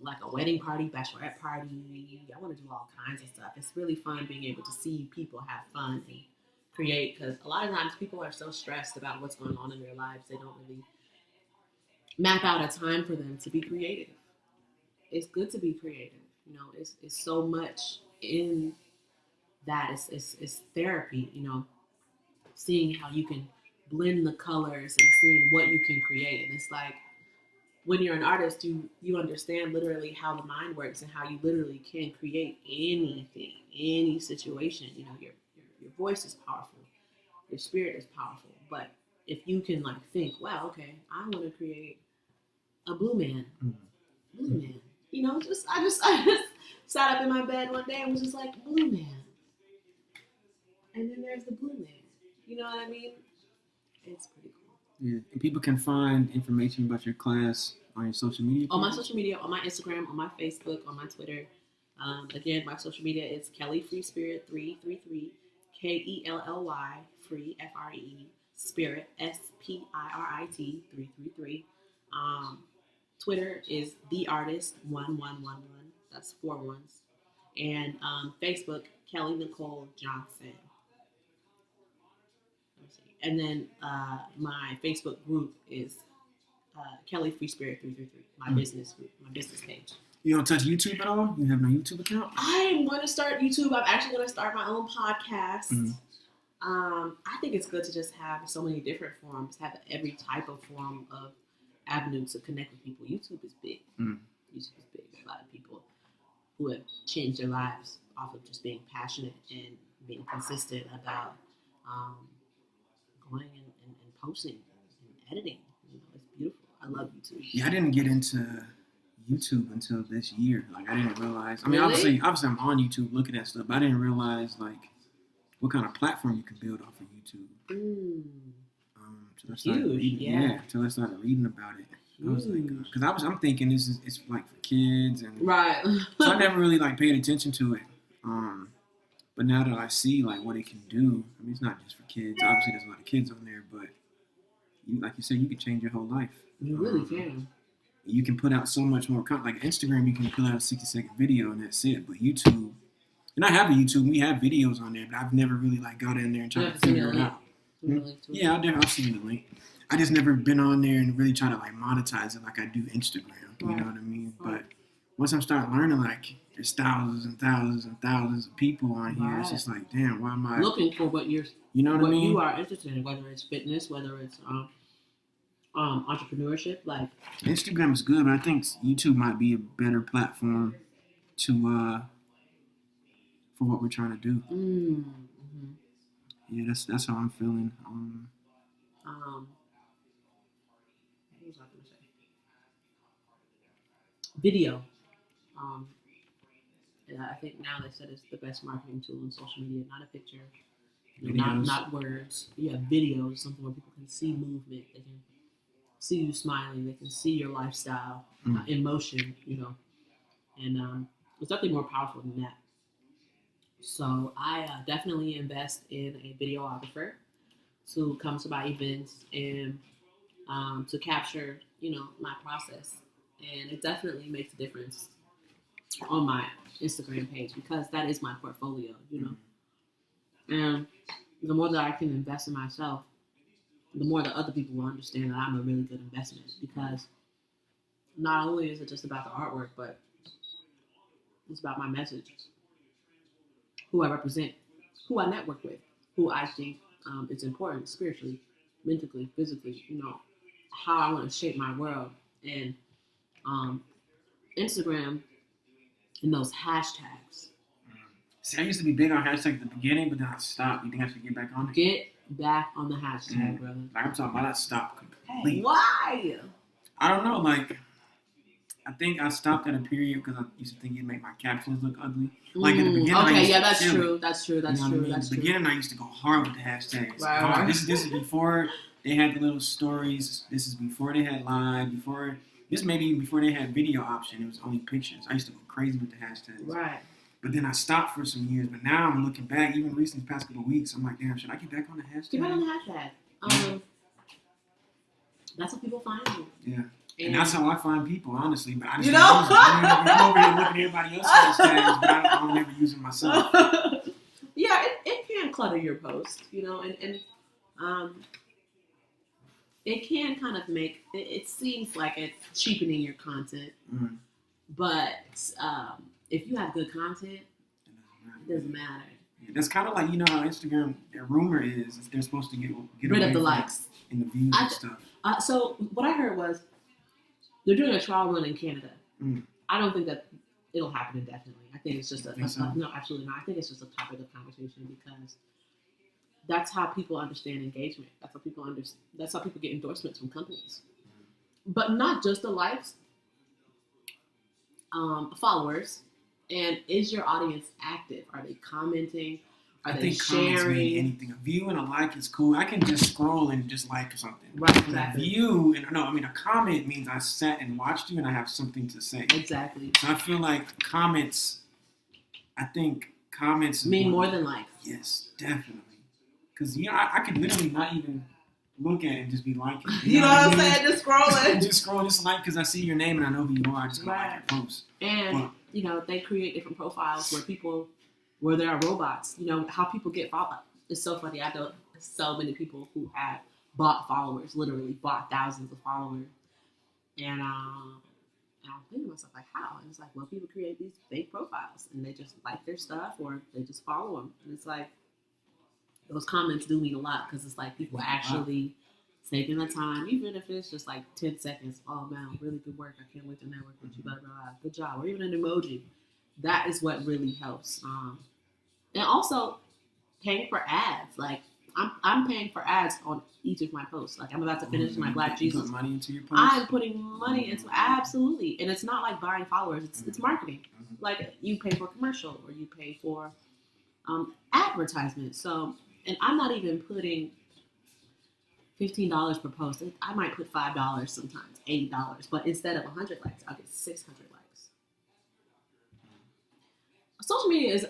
like a wedding party, bachelorette party. I want to do all kinds of stuff. It's really fun being able to see people have fun and create, because a lot of times people are so stressed about what's going on in their lives, they don't really map out a time for them to be creative. It's good to be creative. You know, it's so much in that. It's therapy, you know, seeing how you can blend the colors and seeing what you can create. And it's like, when you're an artist, you understand literally how the mind works and how you literally can create anything, any situation. You know, your voice is powerful, your spirit is powerful. But if you can like think, wow, okay, I want to create a blue man, blue man. You know, I just sat up in my bed one day and was just like, blue man. And then there's the blue man. You know what I mean? It's pretty cool. Yeah, and people can find information about your class on your social media. On my social media, on my Instagram, on my Facebook, on my Twitter. Again, my social media is Kelly Free Spirit 333, KELLY Free FRE Spirit SPIRIT 333. Twitter is The Artist 1111. That's 4 ones. And Facebook, Kelly Nicole Johnson. And then my Facebook group is Kelly Free Spirit 333. My business group, my business page. You don't touch YouTube at all? You have no YouTube account? I'm going to start YouTube. I'm actually going to start my own podcast. Mm-hmm. I think it's good to just have so many different forms, have every type of form of avenue to connect with people. YouTube is big. YouTube is big. There are a lot of people who have changed their lives off of just being passionate and being consistent about going and posting and editing. You know, it's beautiful. I love YouTube. Yeah, I didn't get into YouTube until this year. Like, I didn't realize. I mean, Really? obviously, I'm on YouTube looking at stuff, but I didn't realize like what kind of platform you can build off of YouTube. So I started Huge, reading, yeah. Until I started reading about it. I was like, because I'm thinking it's like for kids and right. So I never really like paid attention to it. But now that I see like what it can do, I mean, it's not just for kids. Obviously, there's a lot of kids on there, but like you said, you can change your whole life. You really can. You can put out so much more content. Like Instagram, you can put out a 60-second video and that's it. But YouTube, and I have a YouTube, we have videos on there, but I've never really like got in there and tried to figure it out. Yeah, I'll send you the link. I just never been on there and really try to like monetize it like I do Instagram. You know what I mean? But once I'm starting learning, like there's thousands and thousands and thousands of people on here. It's just like, damn, why am I looking for what you're? You know what I mean? You are interested in, whether it's fitness, whether it's entrepreneurship. Like Instagram is good, but I think YouTube might be a better platform to for what we're trying to do. Yeah, that's how I'm feeling. What was I going to say? Video. And I think now they said it's the best marketing tool on social media. Not a picture, not words. You have videos, something where people can see movement. They can see you smiling. They can see your lifestyle in motion. You know, and there's nothing more powerful than that. So I definitely invest in a videographer to come to my events and to capture, you know, my process. And it definitely makes a difference on my Instagram page because that is my portfolio, you know. And the more that I can invest in myself, the more that other people will understand that I'm a really good investment, because not only is it just about the artwork, but it's about my message, who I represent, who I network with, who I think is important spiritually, mentally, physically, you know, how I want to shape my world. And Instagram and those hashtags. See, I used to be big on hashtags at the beginning, but then I stopped. You think I should get back on it? Get back on the hashtag, brother. Like I'm talking about, I stopped completely. Hey, why? I don't know. Like, I think I stopped at a period because I used to think it'd make my captions look ugly. Like at the beginning. Okay, yeah, that's true. That's true. That's you know true. I mean? That's At the true. beginning, I used to go hard with the hashtags. Right. This is before they had the little stories. This is before they had live. This maybe before they had video option. It was only pictures. I used to go crazy with the hashtags. Right. But then I stopped for some years. But now I'm looking back, even recently, the past couple of weeks, I'm like, damn, should I get back on the hashtag? Get back on the hashtag. That's what people find you. Yeah. And that's how I find people, honestly. But I just You don't know? use it. I'm over here looking at everybody else's hashtags, but I don't ever use it myself. Yeah, it can clutter your post, and it can kind of make it seems like it's cheapening your content. Mm. But if you have good content, it doesn't matter. Yeah, that's kind of like, how Instagram, their rumor is they're supposed to get Rid away of the from likes and the views and stuff. So what I heard was they're doing a trial run in Canada. Mm. I don't think that it'll happen indefinitely. I think it's just So? no, absolutely not. I think it's just a topic of conversation because that's how people understand engagement. That's how people get endorsements from companies. But not just the likes, followers, and is your audience active? Are they commenting? Are they think comments mean sharing? anything. A view and a like is cool. I can just scroll and just like something. Right, exactly. A view, a comment means I sat and watched you and I have something to say. Exactly. So I feel like comments Mean more than likes. Yes, definitely. Because, I could literally not even look at it and just be liking. You know what I'm saying? Just scrolling. Just scroll, just like, because I see your name and I know who you are. I just gonna like your post. And, they create different profiles where there are robots. How people get followed. It's so funny. I know so many people who have bought followers, literally bought thousands of followers. And I'm thinking to myself, like, how? And it's like, well, people create these fake profiles and they just like their stuff or they just follow them. And it's like, those comments do mean a lot because it's like people actually taking the time, even if it's just like 10 seconds. Oh man, really good work. I can't wait to network with you. Blah, blah, blah. Good job. Or even an emoji. That is what really helps. And also paying for ads. Like I'm paying for ads on each of my posts. Like I'm about to finish my Black Jesus. Put money into your posts? I'm putting money into absolutely. And it's not like buying followers. It's marketing. Like you pay for a commercial or you pay for advertisement. So, and I'm not even putting $15 per post. I might put $5 sometimes, $80. But instead of 100 likes, I'll get 600 likes. Social media is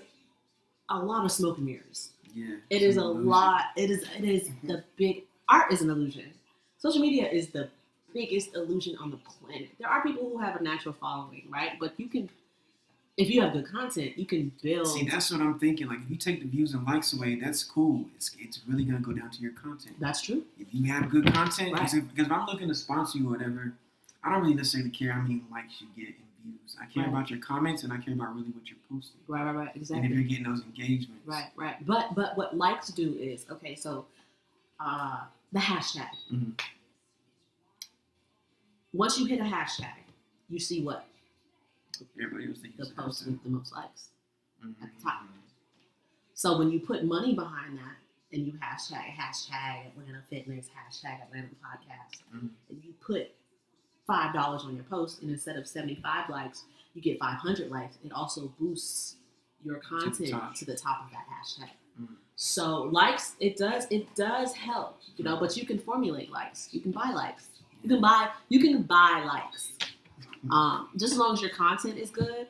a lot of smoke and mirrors. Yeah. It is a lot. It is the big art is an illusion. Social media is the biggest illusion on the planet. There are people who have a natural following, right? But you can, if you have good content, you can build. See, that's what I'm thinking. Like, if you take the views and likes away, that's cool. It's really gonna go down to your content. That's true. If you have good content, Right. because if I'm looking to sponsor you or whatever, I don't really necessarily care how many likes you get and views. I care Right. about your comments and I care about really what you're posting. Right, exactly. And if you're getting those engagements. Right. But what likes do is, okay, so the hashtag. Mm-hmm. Once you hit a hashtag, you see what? Everybody was thinking The post with the most likes mm-hmm. at the top. So when you put money behind that and you hashtag Atlanta Fitness, hashtag Atlanta Podcast, Mm-hmm. and you put $5 on your post, and instead of 75 likes, you get 500 likes, it also boosts your content to the top of that hashtag. Mm-hmm. So likes, it does help, but you can formulate likes. You can buy likes. You can buy likes. Just as long as your content is good.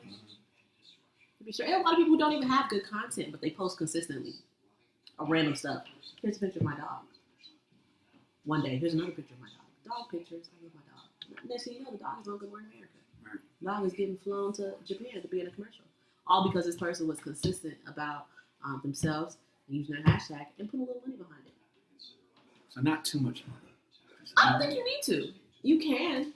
To be sure. And a lot of people who don't even have good content, but they post consistently. Random stuff. Here's a picture of my dog. One day, here's another picture of my dog. Dog pictures. I love my dog. Next thing you know, the dog is on Good Morning America. Right. The dog is getting flown to Japan to be in a commercial. All because this person was consistent about themselves and using their hashtag and putting a little money behind it. So not too much money. I don't think you need to. You can.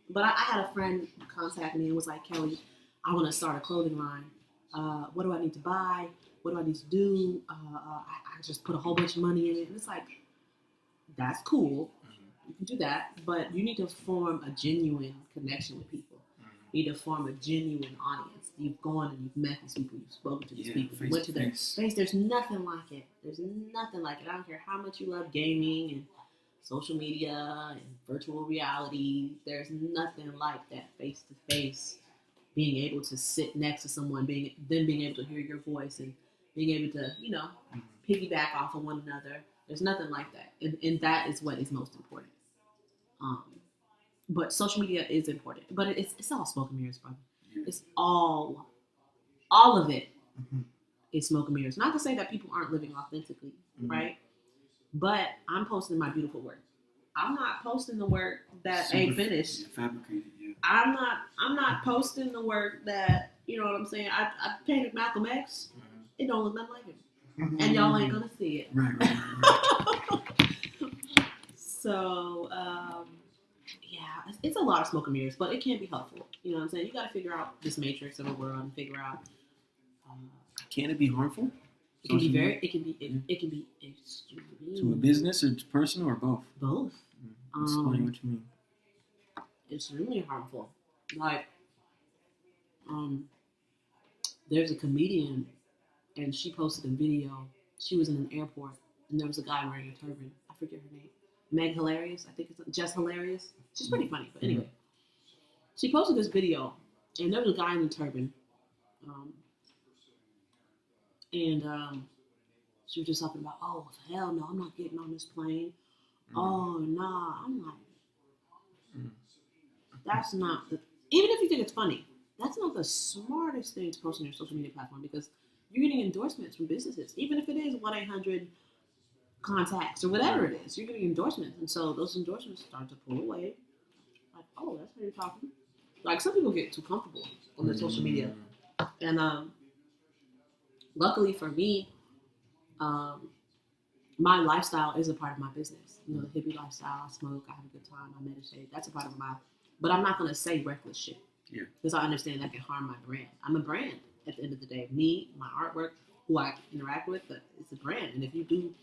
But I had a friend contact me and was like, Kelly, I want to start a clothing line. What do I need to buy? What do I need to do? I just put a whole bunch of money in it. And it's like, that's cool. You can do that. But you need to form a genuine connection with people. You need to form a genuine audience. You've gone and you've met these people. You've spoken to these people. You went to their face. There's nothing like it. There's nothing like it. I don't care how much you love gaming and social media and virtual reality. There's nothing like that face-to-face, being able to sit next to someone, being able to hear your voice and being able to, piggyback off of one another. There's nothing like that. And that is what is most important. But social media is important. But it's all smoke and mirrors, brother. Yeah. It's all of it is smoke and mirrors. Not to say that people aren't living authentically, right? But I'm posting my beautiful work. I'm not posting the work that ain't finished. Fabricated, yeah. I'm not posting the work that, you know what I'm saying. I painted Malcolm X. It don't look nothing like him, and y'all ain't gonna see it. Right. So yeah, it's a lot of smoke and mirrors, but it can be helpful. You know what I'm saying? You got to figure out this matrix of the world and figure out. Can it be harmful? It can be very. It can be extreme. To a business or to personal or both? Both. Explain what you mean. It's really harmful. Like, there's a comedian, and she posted a video. She was in an airport, and there was a guy wearing a turban. I forget her name. Meg Hilarious. I think it's Just Hilarious. She's pretty funny, but anyway. She posted this video, and there was a guy in the turban. She was just talking about, oh, hell no, I'm not getting on this plane. Oh, nah. I'm like, that's not the, even if you think it's funny, that's not the smartest thing to post on your social media platform because you're getting endorsements from businesses. Even if it is 1-800 contacts or whatever it is, you're getting endorsements. And so those endorsements start to pull away. Like, oh, that's how you're talking. Like, some people get too comfortable on their social media. And luckily for me, my lifestyle is a part of my business. You know, the hippie lifestyle, I smoke, I have a good time, I meditate. That's a part of my, but I'm not going to say reckless shit. Yeah. Because I understand that can harm my brand. I'm a brand at the end of the day. Me, my artwork, who I interact with, it's a brand. And if you do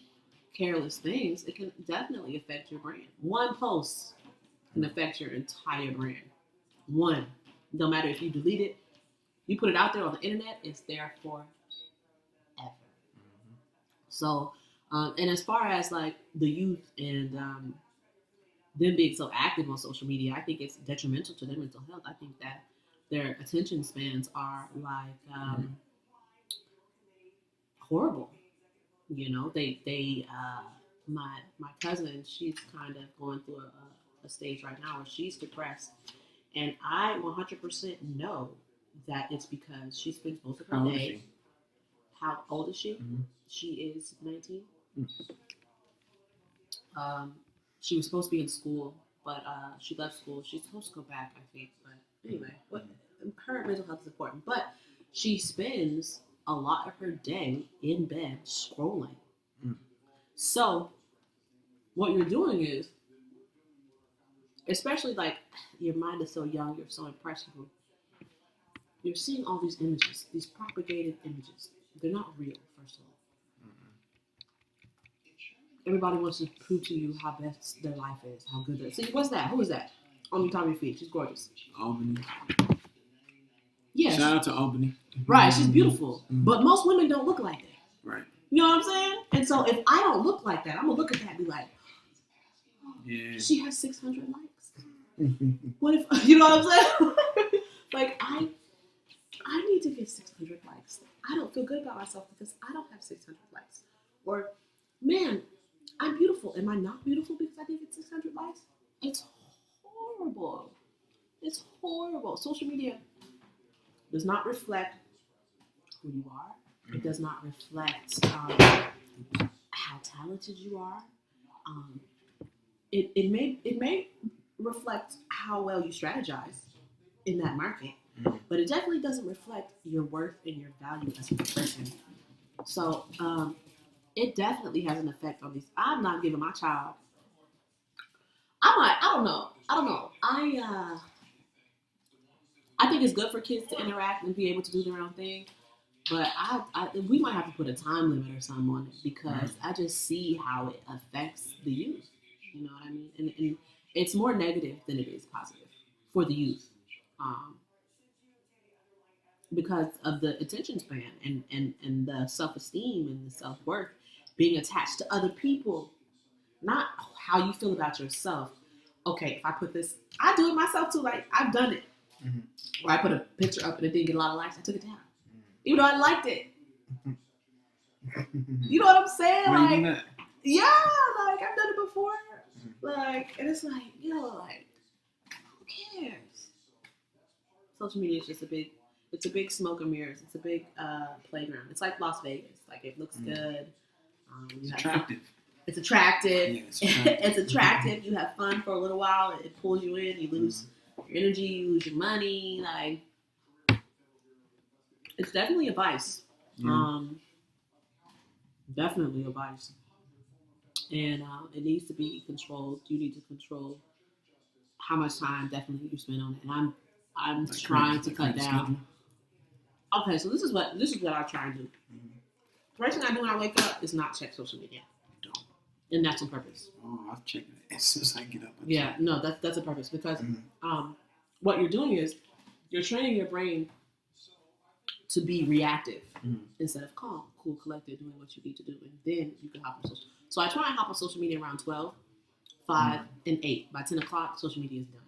careless things, it can definitely affect your brand. One post can affect your entire brand. One. No matter if you delete it, you put it out there on the internet, it's there forever. So, and as far as like the youth and them being so active on social media, I think it's detrimental to their mental health. I think that their attention spans are like horrible. You know, my cousin, she's kind of going through a stage right now where she's depressed, and I 100% know that it's because she spends most of her day. How old is she? Mm-hmm. She is 19. Mm-hmm. She was supposed to be in school, but she left school. She's supposed to go back, I think. But anyway, her mental health is important. But she spends a lot of her day in bed scrolling. Mm. So what you're doing is, especially like your mind is so young, you're so impressionable. You're seeing all these images, these propagated images. They're not real, first of all. Everybody wants to prove to you how best their life is, how good it is. See, what's that? Who is that? On the top of your feet. She's gorgeous. Albany. Yeah. Shout out to Albany. Right, she's beautiful. Mm-hmm. But most women don't look like that. Right. You know what I'm saying? And so if I don't look like that, I'm going to look at that and be like, oh, yeah, she has 600 likes. What if, you know what I'm saying? Like, I need to get 600 likes. I don't feel good about myself because I don't have 600 likes. Or, man, I'm beautiful. Am I not beautiful because I didn't get 600 likes? It's horrible. It's horrible. Social media does not reflect who you are. It does not reflect how talented you are. It may reflect how well you strategize in that market, but it definitely doesn't reflect your worth and your value as a person. So it definitely has an effect on these. I'm not giving my child. I don't know. I think it's good for kids to interact and be able to do their own thing. But we might have to put a time limit or something on it because I just see how it affects the youth. You know what I mean? And it's more negative than it is positive for the youth. Because of the attention span and the self-esteem and the self-worth being attached to other people, not how you feel about yourself. Okay, if I put this, I do it myself too. Like, I've done it. Mm-hmm. Or I put a picture up and it didn't get a lot of likes, I took it down. Even though I liked it. You know what I'm saying? Like, yeah, like, I've done it before. Like, and it's like, like, who cares? Social media is just it's a big smoke and mirrors. It's a big playground. It's like Las Vegas. Like, it looks good. It's attractive. It's attractive. Yeah, it's attractive. It's attractive. You have fun for a little while. It pulls you in. You lose your energy. You lose your money. Like, it's definitely a vice. Yeah. Definitely a vice. And it needs to be controlled. You need to control how much time definitely you spend on it. And I'm trying to cut down. Okay, so this is what I try and do. First thing I do when I wake up is not check social media. Don't. And that's on purpose. Oh, I'll check it as soon as I get up. Yeah, no, that's a purpose because what you're doing is you're training your brain to be reactive instead of calm, cool, collected, doing what you need to do, and then you can hop on social. So I try and hop on social media around 12, 5, and 8. By 10 o'clock, social media is done.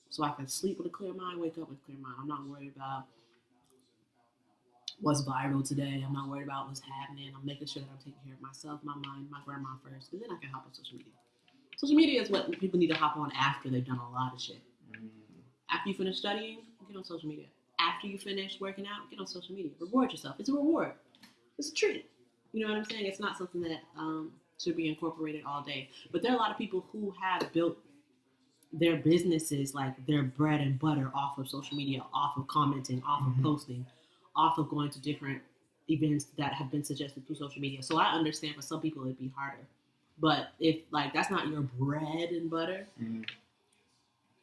So I can sleep with a clear mind, wake up with a clear mind. I'm not worried about what's viral today. I'm not worried about what's happening. I'm making sure that I'm taking care of myself, my mind, my grandma first, and then I can hop on social media. Social media is what people need to hop on after they've done a lot of shit. After you finish studying, get on social media. After you finish working out, get on social media. Reward yourself. It's a reward. It's a treat. You know what I'm saying? It's not something that should be incorporated all day. But there are a lot of people who have built their businesses, like their bread and butter, off of social media, off of commenting, off of posting, off of going to different events that have been suggested through social media. So I understand for some people it'd be harder. But if like that's not your bread and butter,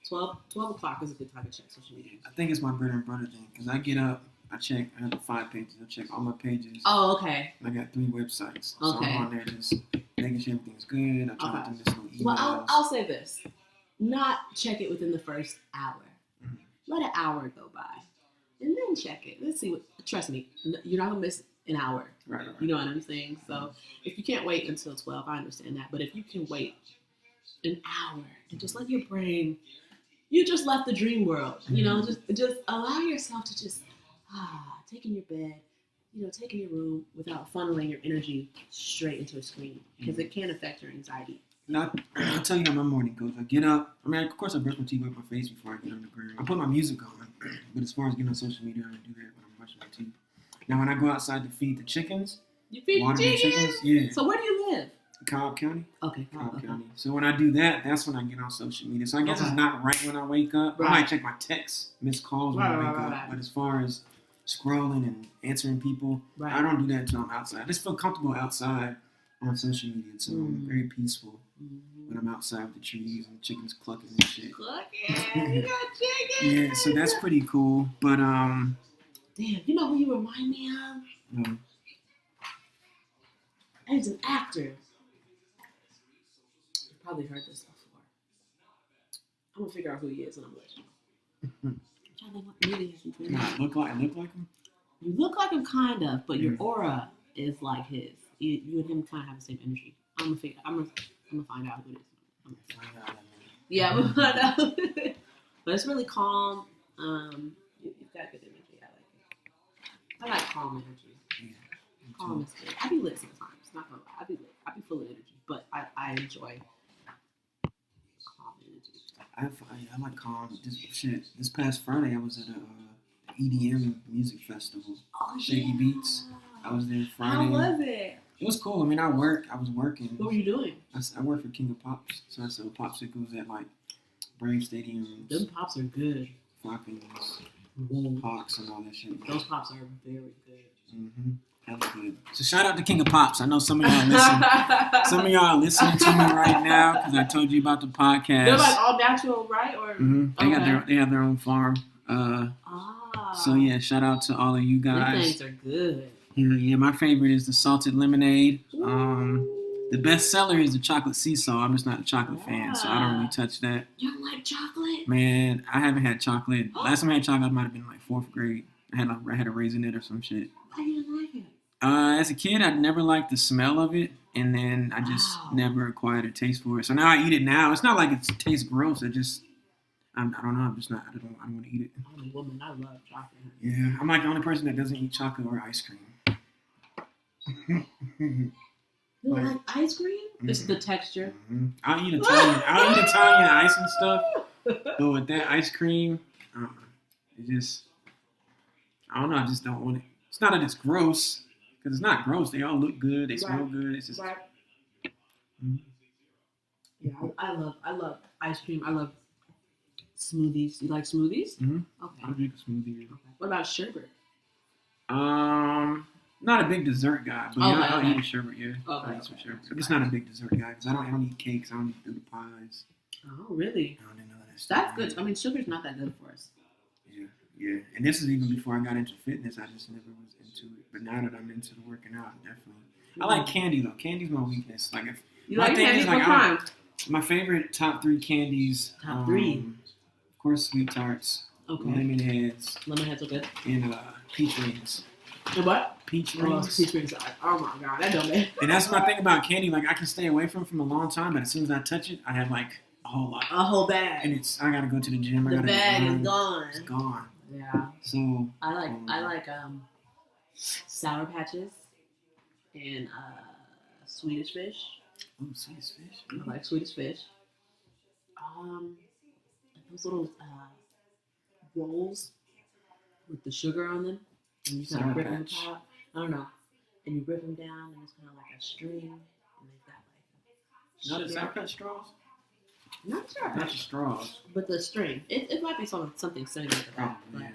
12 o'clock is a good time to check social media. I think it's my bread and butter thing because I get up, I have the 5 pages, I check all my pages. Oh, okay. I got 3 websites. Okay. So I'm on there just making sure everything's good. I try not to miss no emails. Well, I'll say this. Not check it within the first hour. Let an hour go by. And then check it. Let's see what, trust me, you're not going to miss an hour. Right. You know what I'm saying? So if you can't wait until 12, I understand that. But if you can wait an hour and just let your brain, you just left the dream world. You know, just allow yourself to just take in your bed, take in your room without funneling your energy straight into a screen because it can affect your anxiety. Now, I'll tell you how my morning goes. I get up. I mean, of course, I brush my teeth, wipe my face before I get on the ground. I put my music on. But as far as getting on social media, I don't do that when I'm brushing my teeth. Now, when I go outside to feed the chickens, you feed the chickens? Yeah. So where do you live? Cobb County. Okay. Cobb County. So when I do that, that's when I get on social media. So I guess it's not right when I wake up. Right. I might check my texts, missed calls when I wake up. But as far as scrolling and answering people, I don't do that until I'm outside. I just feel comfortable outside on social media. So I'm very peaceful when I'm outside with the trees and the chickens clucking and shit. Clucking, you got chickens. Yeah, so that's pretty cool. But damn, you know who you remind me of? He's an actor. You've probably heard this before. I'm gonna figure out who he is and I'm gonna let you know. I'm trying to think what movie has he been in. I look like him? You look like him kind of, but your aura is like his. You and him kind of have the same energy. I'm gonna find out who it is. Yeah, I'm gonna find out. But it's really calm. You've got good energy. I like it. I like calm energy. Yeah. Calm is good. I be lit sometimes. Not gonna lie. I be lit. I be full of energy, but I enjoy calm energy. I like calm. This past Friday, I was at a EDM music festival. Shaky Beats. I was there Friday. How was it? It was cool. I mean, I was working. What were you doing? I work for King of Pops, so I sell popsicles at like Brave Stadiums. Them pops are good. Falcons, Hawks, and all that shit. Those pops are very good. Hella good. So shout out to King of Pops. I know some of y'all listen. Some of y'all are listening to me right now because I told you about the podcast. They're like all natural, right? Or they have their own farm. So yeah, shout out to all of you guys. These things are good. Yeah, my favorite is the salted lemonade. The best seller is the chocolate sea salt. I'm just not a chocolate fan, so I don't really touch that. You don't like chocolate? Man, I haven't had chocolate. Last time I had chocolate, I might have been like 4th grade. I had a raisinette or some shit. Why do you like it? As a kid, I never liked the smell of it, and then I just never acquired a taste for it. So now I eat it now. It's not like it tastes gross. I don't know. I'm just not. I don't want to eat it. I'm a woman. I love chocolate. Yeah, I'm like the only person that doesn't eat chocolate or ice cream. You like ice cream? It's the texture. I'll eat Italian ice and stuff, but with that ice cream, it just, I don't know. I just don't want it. It's not that it's gross. Because it's not gross. They all look good. They smell good. It's just. Right. Mm-hmm. Yeah, I love ice cream. I love smoothies. You like smoothies? Mm-hmm. Okay. I'll drink a smoothie. Okay. What about sherbet? Not a big dessert guy, but yeah, I'll eat a sherbet. Yeah, Okay. I'll eat some sherbet. I'm just not a big dessert guy because I don't eat cakes. I don't eat the pies. Oh, really? I don't do none of that stuff. That's good. I mean, sugar's not that good for us. Yeah. And this is even before I got into fitness. I just never was into it. But now that I'm into the working out, definitely. I like candy though. Candy's my weakness. Like if You my like thing candy? is What like kind? my favorite top 3 candies. Top 3. Of course, sweet tarts. Okay. Lemon heads. Lemon heads are good. And peach rings. And what? Peach Oh, rings. peach rings. Oh my god, that don't make. And that's my thing about candy. Like I can stay away from a long time, but as soon as I touch it, I have like a whole lot. A whole bag. And I gotta go to the gym. The bag is gone. It's gone. Yeah. So I like Sour Patches and Swedish Fish. Oh, Swedish Fish. I like Swedish Fish. Those little rolls with the sugar on them, and you kind Sour of rip them Patch. apart. I don't know, and you rip them down, and it's kind of like a string, and they've got Not the sugar. Sour Patch straws. Not Sour Not the Patch, straws. but the string. It might be something similar to Oh, that. But yeah.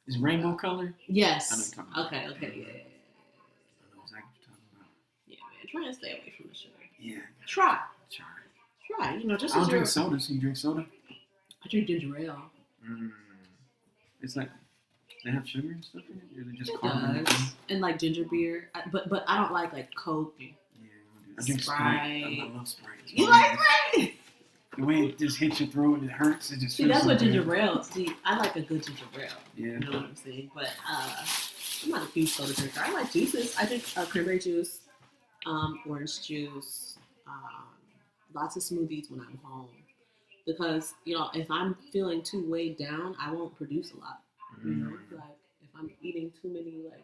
Is rainbow color? yes. I know what you're talking about. Okay. Yeah. I know exactly what you're talking about. Yeah, man. Try and stay away from the sugar. Yeah. Try. Sorry. Try. You know, just I don't as drink you're. soda. So you drink soda? I drink ginger ale. It's like they have sugar and stuff in it, or they just It carbonate. does. And like ginger beer, but I don't like Coke. Yeah, I drink Sprite. I love Sprite. It's You my like favorite. Sprite? The way it just hits your throat and it hurts. It just See, feels that's so what good. ginger ale. See, I like a good ginger ale. Yeah. You know what I'm saying? But I'm not a huge soda drinker. I like juices. I drink cranberry juice, orange juice, lots of smoothies when I'm home. Because, you know, if I'm feeling too weighed down, I won't produce a lot. You know, like if I'm eating too many like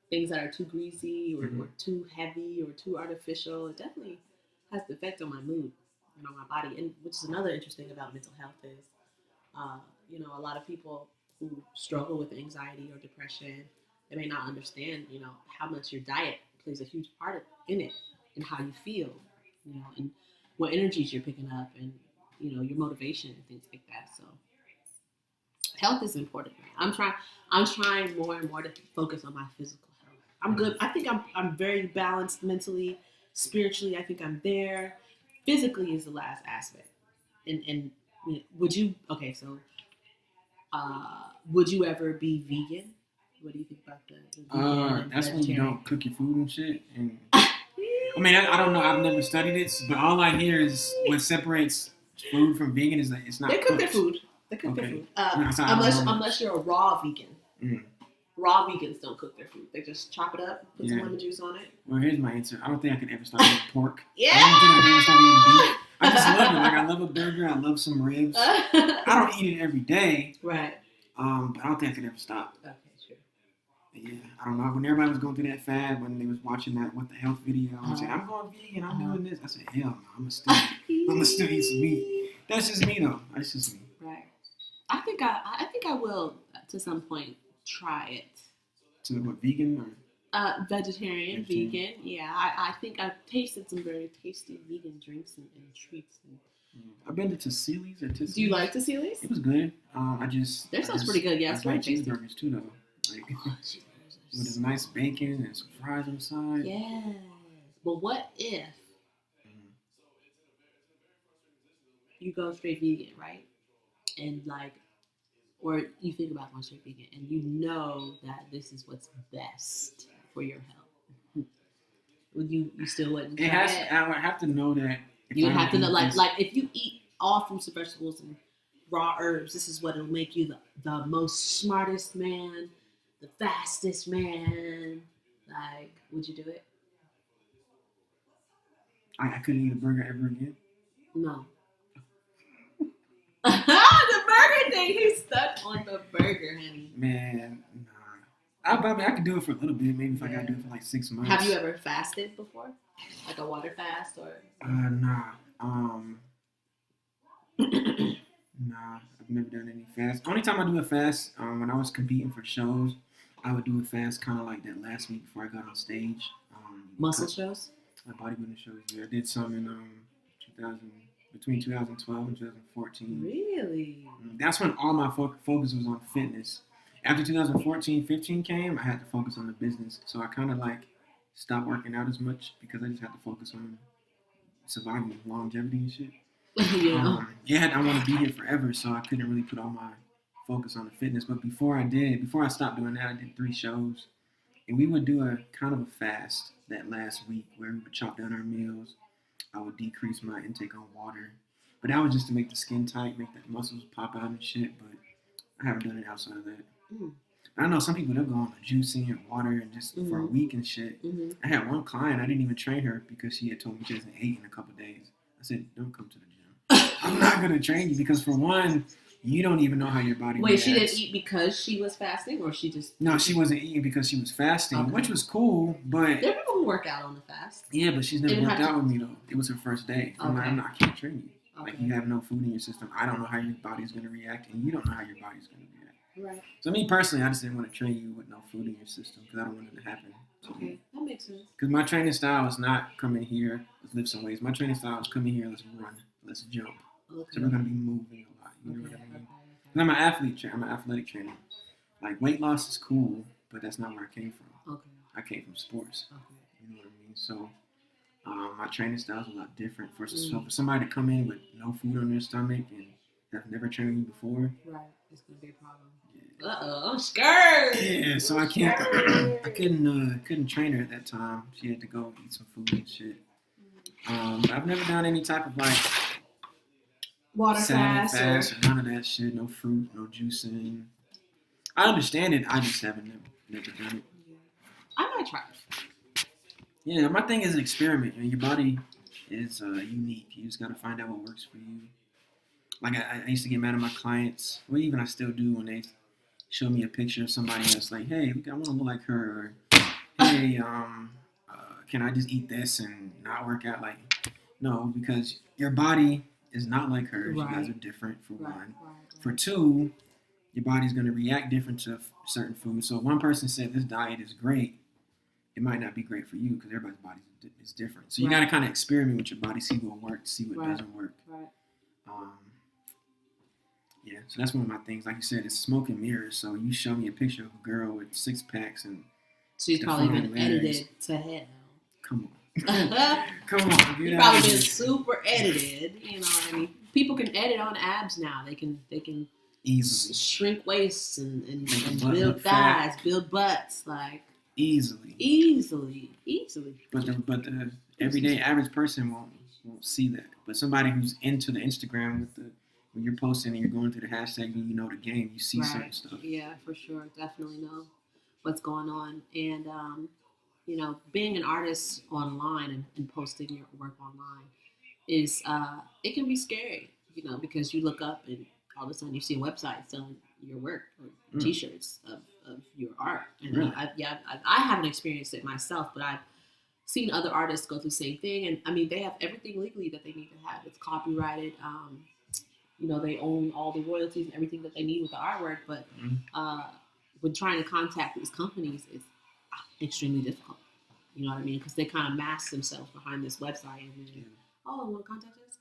things that are too greasy or too heavy or too artificial, it definitely has the effect on my mood and on my body. And which is another interesting about mental health is, you know, a lot of people who struggle with anxiety or depression, they may not understand, you know, how much your diet plays a huge part in it and how you feel, you know, and what energies you're picking up and, you know, your motivation and things like that. So health is important. I'm trying more and more to focus on my physical health. I'm good. I think I'm very balanced mentally, spiritually. I think I'm there. Physically is the last aspect. And you know, would you ever be vegan? What do you think about the vegan and that's when you vegetarian? don't cook your food and shit. And I mean, I don't know. I've never studied it, but all I hear is what separates food from vegan is that it's not. They cook their cooked. food. They cook their Okay. food. That's how I know. Unless you're a raw vegan. Mhm. Raw vegans don't cook their food. They just chop it up, put some Yeah. lemon juice on it. Well, here's my answer. I don't think I could ever stop eating pork. Yeah. I don't think I could ever stop eating beef. I just love it. Like I love a burger. I love some ribs. I don't eat it every day. Right. But I don't think I could ever stop. Okay, sure. Yeah, I don't know. When everybody was going through that fad, when they was watching that What the Health video, and said, "I'm going vegan. I'm doing this." I said, "Hell no, I'm gonna still eat some meat." That's just me though. That's just me. Right. I think I will to some point try it. So what, vegan or? Vegetarian, vegan. Yeah, I think I've tasted some very tasty vegan drinks and treats. And I've been to Sealy's or Tissie's. do you like the Sealy's? It was good. Theirs sounds pretty good. Yeah, I it's very like tasty. cheeseburgers too though. Like, Oh, with a nice bacon and some fries on the side. yes. But what if you go straight vegan, right? And like, or you think about going straight vegan and you know that this is what's best for your health. Would you still wouldn't try it? I would have to know that. You would have to know, like this- if you eat all fruits and vegetables and raw herbs, this is what will make you the most smartest man, the fastest man. Like, would you do it? I couldn't eat a burger ever again. No. The burger thing, he's stuck on the burger, honey. Man, nah. I could do it for a little bit, maybe if I gotta do it for like 6 months. Have you ever fasted before? Like a water fast or? Nah. Nah, I've never done any fast. Only time I do a fast, when I was competing for shows, I would do a fast kind of like that last week before I got on stage. Muscle shows? My bodybuilding shows. Yeah, I did some in 2000 between 2012 and 2014. Really? That's when all my focus was on fitness. After 2014, 15 came, I had to focus on the business. So I kind of like stopped working out as much because I just had to focus on survival, longevity and shit. I want to be here forever, so I couldn't really put all my focus on the fitness. But before I stopped doing that, I did 3 shows. And we would do a kind of a fast that last week where we would chop down our meals. I would decrease my intake on water. But that was just to make the skin tight, make the muscles pop out and shit. But I haven't done it outside of that. I know some people, they'll go on the juicing and water and just for a week and shit. I had one client, I didn't even train her because she had told me she hasn't ate in a couple of days. I said, don't come to the gym. I'm not going to train you because for one, you don't even know how your body reacts. She didn't eat because she was fasting, or she just... No, she wasn't eating because she was fasting, which was cool, but... There are people who work out on the fast. Yeah, but she's never worked out with me, though. It was her first day. I'm like, I can't train you. Like, you have no food in your system. I don't know how your body's going to react, and you don't know how your body's going to react. Right. So me, personally, I just didn't want to train you with no food in your system because I don't want it to happen. Okay, that makes sense. Because my training style is not come in here, let's lift some weights. My training style is come in here, let's run, let's jump. Okay. So we're going to be moving a lot. You know what I mean? And I'm an athlete. I'm an athletic trainer. Like, weight loss is cool, but that's not where I came from. Okay. I came from sports. Okay. You know what I mean? So my training style is a lot different. So for somebody to come in with no food on their stomach and have never trained me before. Right. It's going to be a problem. Yeah. Uh-oh. I'm scared. Yeah, so I can't. I couldn't train her at that time. She had to go eat some food and shit. But I've never done any type of like water fast or none of that shit. No fruit, no juicing. I understand it. I just haven't never done it. I might try it. Yeah, my thing is an experiment. Your body is unique. You just gotta find out what works for you. Like I used to get mad at my clients. Well, even I still do when they show me a picture of somebody else. Like, hey, I want to look like her. Or, hey, can I just eat this and not work out? Like, no, because your body is not like hers. Right. You guys are different, for one. Right. For two, your body's going to react different to certain foods. So if one person said this diet is great, it might not be great for you because everybody's body is different. So you got to kind of experiment with your body, see what works, see what doesn't work. Right. Yeah, so that's one of my things. Like you said, it's smoke and mirrors. So you show me a picture of a girl with 6 packs and she's probably been edited to hell. Come on. Come on. You've probably been super edited. You know what I mean? People can edit on abs now. They can easily shrink waists and build thighs, build butts, like easily. But the everyday average person won't see that. But somebody who's into the Instagram with the when you're posting and you're going through the hashtag and you know the game, you see certain stuff. Yeah, for sure. Definitely know what's going on. And, you know, being an artist online and posting your work online is, it can be scary, you know, because you look up and all of a sudden you see a website selling your work or T-shirts of your art. And really? I haven't experienced it myself, but I've seen other artists go through the same thing. And, I mean, they have everything legally that they need to have. It's copyrighted. You know, they own all the royalties and everything that they need with the artwork, but when trying to contact these companies, it's extremely difficult. You know what I mean? Because they kind of mask themselves behind this website, and then, I want to contact us,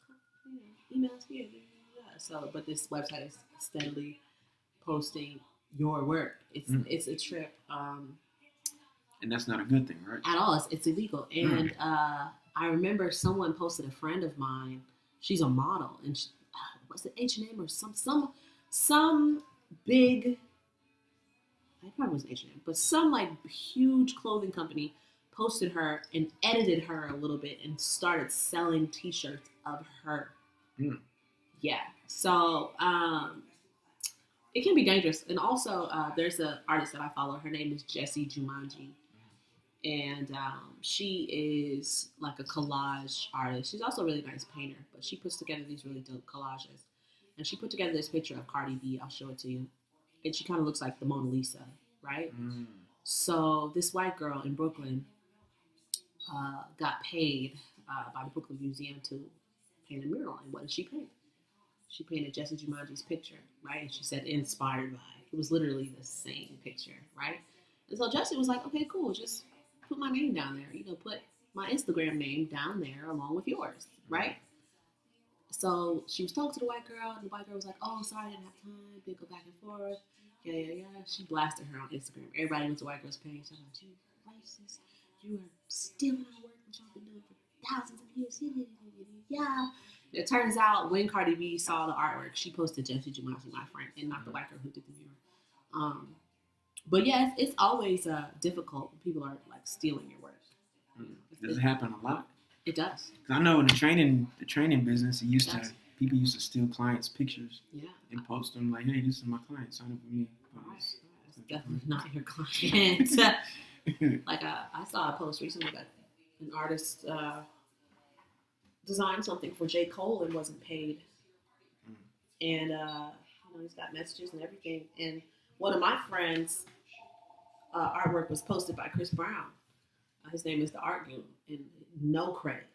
email us here. So, but this website is steadily posting your work. It's a trip. And that's not a good thing, right? At all. It's illegal. And I remember someone posted, a friend of mine. She's a model, and was it H&M or some big, I probably wasn't H&M, but some like huge clothing company posted her and edited her a little bit and started selling T-shirts of her. Yeah. So it can be dangerous. And also there's an artist that I follow. Her name is Jessie Jumanji. And she is like a collage artist. She's also a really nice painter, but she puts together these really dope collages. And she put together this picture of Cardi B. I'll show it to you. And she kind of looks like the Mona Lisa, right? So this white girl in Brooklyn got paid by the Brooklyn Museum to paint a mural. And what did she paint? She painted Jessie Jumanji's picture, right? And she said inspired by. It was literally the same picture, right? And so Jesse was like, okay, cool, just put my name down there. Put my Instagram name down there along with yours, right? So she was talking to the white girl, and the white girl was like, oh, sorry, I didn't have time. They go back and forth. Yeah. She blasted her on Instagram. Everybody went to white girl's page. I'm like, you racist. You are stealing our work, which I've been doing for thousands of years. Yeah. It turns out when Cardi B saw the artwork, she posted Jesse Jumanji, my friend, and not the white girl who did the mirror. But yeah, it's always difficult when people are like stealing your work. Does it happen a lot? It does. 'Cause I know in the training business, people used to steal clients' pictures. Yeah. And post them like, hey, this is my client, sign up with me. It's definitely not your client. Like I saw a post recently that an artist designed something for J. Cole and wasn't paid. And he's got messages and everything. And one of my friends' artwork was posted by Chris Brown. His name is the Art Goon, and no credit.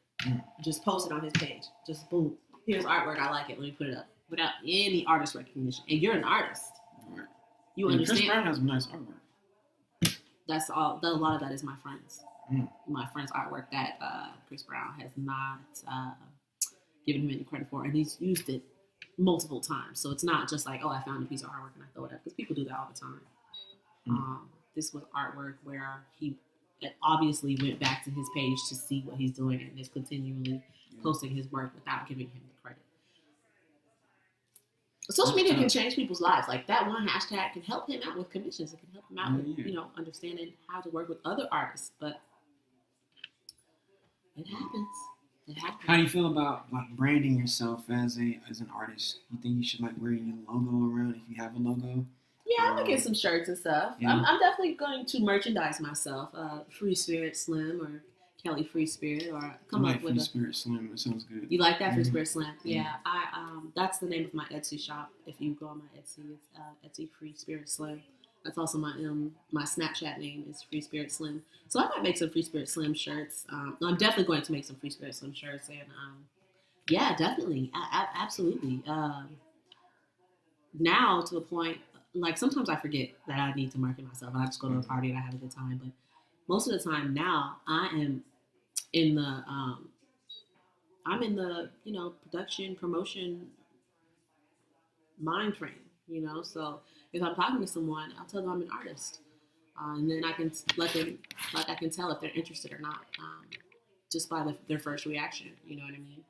Just posted on his page. Just boom. Here's artwork. I like it. Let me put it up without any artist recognition. And you're an artist. Right. You understand? Chris Brown has some nice artwork. That's all. A lot of that is my friends. My friend's artwork that Chris Brown has not given him any credit for, and he's used it multiple times. So it's not just like, oh, I found a piece of artwork and I throw it up, because people do that all the time. This was artwork where he obviously went back to his page to see what he's doing and is continually posting his work without giving him the credit. Social media can change people's lives. Like that one hashtag can help him out with commissions. It can help him out with, understanding how to work with other artists. But it happens. It happens. How do you feel about like branding yourself as an artist? You think you should like wear your logo around if you have a logo? Yeah, I'm gonna get some shirts and stuff. Yeah. I'm definitely going to merchandise myself. Free Spirit Slim or Kelly Free Spirit, or come up with Free Spirit Slim. It sounds good. You like that, Free Spirit Slim? Yeah, I that's the name of my Etsy shop. If you go on my Etsy, it's Etsy Free Spirit Slim. That's also my Snapchat name is Free Spirit Slim. So I might make some Free Spirit Slim shirts. I'm definitely going to make some Free Spirit Slim shirts, and yeah, definitely, absolutely. Now to the point, like sometimes I forget that I need to market myself, and I just go to a party and I have a good time. But most of the time now, I am in the production promotion mind frame. So if I'm talking to someone, I'll tell them I'm an artist, and then I can let them, like I can tell if they're interested or not, just by their first reaction. You know what I mean?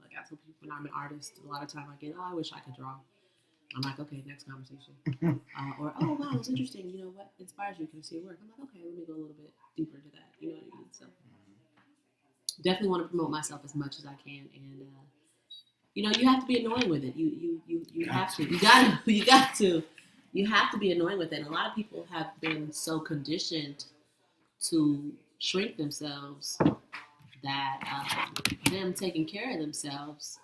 Like I tell people when I'm an artist, a lot of time I get, I wish I could draw. I'm like, okay, next conversation. Or, oh, wow, it's interesting. What inspires you? Can I see your work? I'm like, okay, let me go a little bit deeper into that. You know what I mean? So definitely want to promote myself as much as I can. And, you have to be annoying with it. You have to. You have to be annoying with it. And a lot of people have been so conditioned to shrink themselves that them taking care of themselves,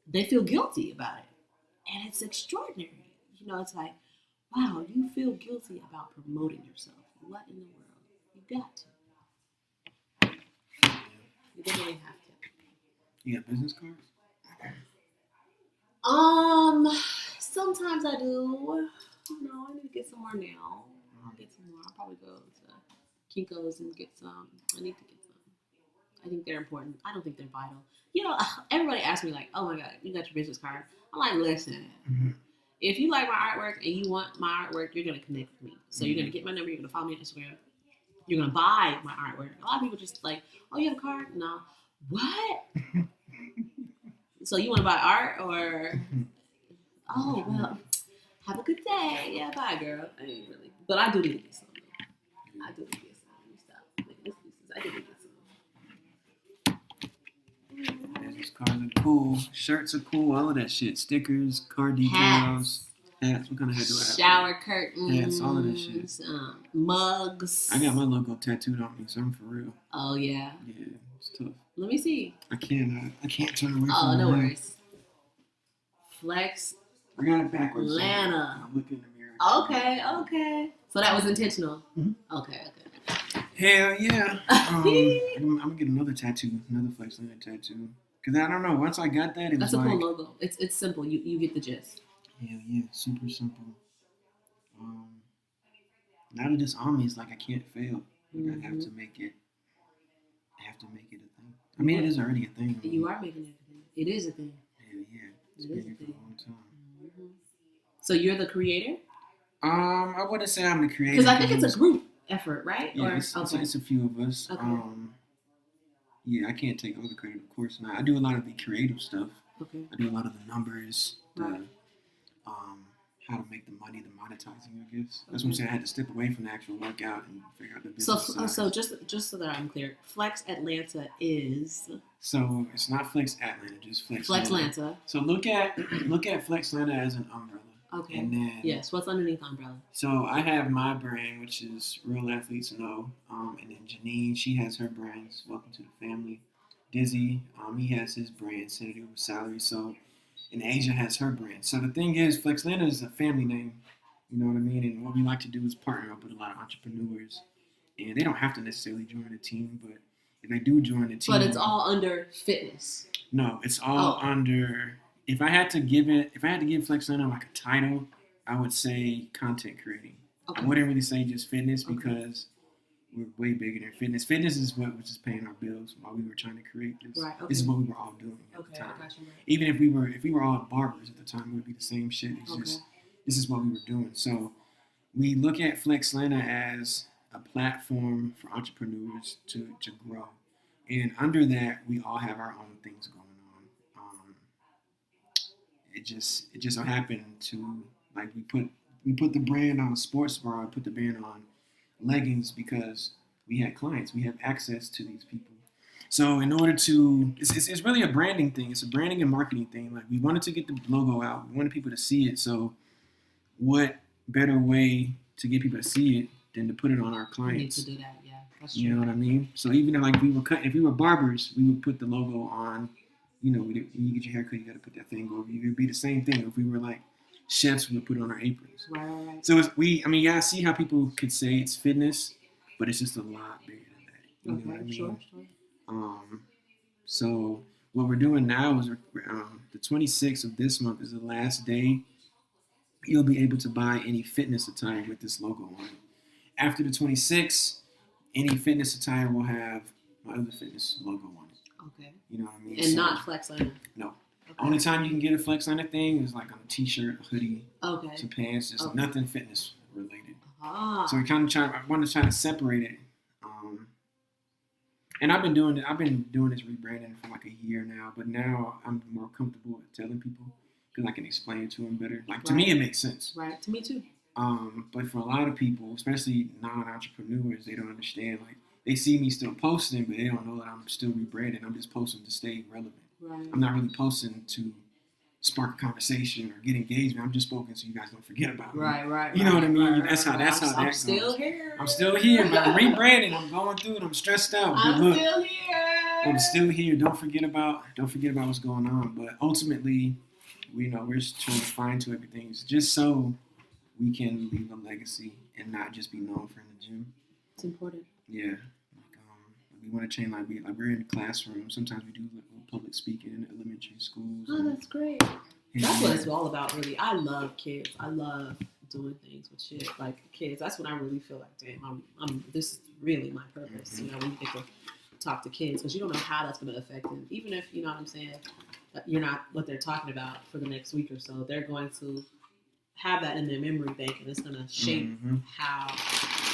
they feel guilty about it. And it's extraordinary. It's like, wow, you feel guilty about promoting yourself. What in the world? You got to. You definitely have to. You got business cards? Sometimes I do. I need to get some more now. I'll get some more. I'll probably go to Kinko's and get some. I need to get some. I think they're important. I don't think they're vital. Everybody asks me like, oh my God, you got your business card? I'm like, listen, if you like my artwork and you want my artwork, you're going to connect with me. So you're going to get my number, you're going to follow me on Instagram, you're going to buy my artwork. A lot of people just like, oh, you have a card? No. What? So you want to buy art or, oh, well, have a good day. Yeah, bye, girl. I ain't really, but I do need to get some. I do need to get some. Let me stop making excuses. I do need to get some. Business cards are cool. Shirts are cool. All of that shit. Stickers, car decals, hats. What kind of hat do I have? Shower curtains. Hats. All of that shit. Mugs. I got my logo tattooed on me, so I'm for real. Oh yeah. Yeah, it's tough. Let me see. I can't turn away from it. Oh, no worries. Flexlanta. I got it backwards. I'm looking in the mirror. Okay. So that was intentional. Mm-hmm. Okay. Hell yeah. I'm gonna get another tattoo, another Flexlanta tattoo. Cause I don't know. Once I got that, that's a cool logo. It's simple. You get the gist. Hell yeah, super simple. now that it's on me, it's like I can't fail. Like Mm-hmm. I have to make it. I have to make it a thing. I mean, it is already a thing. You are making it a thing. It is a thing. Yeah. It's It been is a here for a thing. long time. Mm-hmm. So you're the creator? I wouldn't say I'm the creator. Because I think it's a group effort, right? Yeah, Or, it's okay. a few of us. Okay. Yeah, I can't take all the credit, of course not. I do a lot of the creative stuff. Okay. I do a lot of the numbers, Right. how to make the money, the monetizing, I guess. That's what I'm saying. I had to step away from the actual workout and figure out the business side. So just so that I'm clear, Flex Atlanta is So it's not Flex Atlanta, just Flex Flexlanta. So look at Flexlanta as an umbrella. Okay. And then Yes. What's underneath the umbrella? So I have my brand, which is Real Athletes Know, and then Janine, she has her brands. Welcome to the family. Dizzy, he has his brand, Senator with Salary. So, and Asia has her brand. So the thing is, Flexlanta is a family name. You know what I mean? And what we like to do is partner up with a lot of entrepreneurs, and they don't have to necessarily join the team, but if they do join the team, But it's all under fitness. no, it's all under. If I had to give Flexlanta like a title, I would say content creating. Okay. I wouldn't really say just fitness Okay. because we're way bigger than fitness. Fitness is what was just paying our bills while we were trying to create this. Right, okay. This is what we were all doing at the Okay, I time. got you. Even if we were all barbers at the time, it would be the same shit. It's just this is what we were doing. So we look at Flexlanta as a platform for entrepreneurs to grow. And under that, we all have our own things going on. It just so happened to like we put the brand on a sports bra, put the brand on leggings because we had clients, we have access to these people. So in order to, it's really a branding thing. It's a branding and marketing thing. Like we wanted to get the logo out, we wanted people to see it. So what better way to get people to see it than to put it on our We need clients? to do that. Yeah, that's true. You know what I mean? So even if we were barbers, we would put the logo on. You know, when you get your haircut, you got to put that thing over. It would be the same thing if we were like chefs. We would put it on our aprons. Right. So I see how people could say it's fitness, but it's just a lot bigger than that. You know what I mean? Sure. So what we're doing now is the 26th of this month is the last day. You'll be able to buy any fitness attire with this logo on it. After the 26th, any fitness attire will have my other fitness logo on it. Okay. You know what I mean? And not Flexlanta. No. Okay. Only time you can get a Flexlanta thing is like on a t-shirt, a hoodie, Okay. some pants, just Okay. nothing fitness related. Ah. So I want to try to separate it. And I've been doing this rebranding for like a year now, but now I'm more comfortable at telling people because I can explain it to them better. Like to me, it makes sense. Right. To me too. But for a lot of people, especially non-entrepreneurs, they don't understand. Like they see me still posting, but they don't know that I'm still rebranding. I'm just posting to stay relevant. Right. I'm not really posting to spark a conversation or get engagement. I'm just posting so you guys don't forget about me. Right. You know what I mean? Right, That's how that I'm goes. still here. I'm still here, but I'm rebranding. I'm going through it. I'm stressed out. But I'm look, still here. I'm still here. Don't forget about what's going on. But ultimately, we're just trying to fine tune everything. It's just so we can leave a legacy and not just be known for in the gym. It's important. Yeah. We want to change we're in the classroom. Sometimes we do public speaking in elementary schools. Oh, that's great. That's what it's Yeah. all about, really. I love kids. I love doing things with shit like kids. That's when I really feel like, damn, this is really my purpose. You know, when you get to talk to kids, because you don't know how that's going to affect them. Even if, you know what I'm saying, you're not what they're talking about for the next week or so, they're going to have that in their memory bank, and it's going to shape how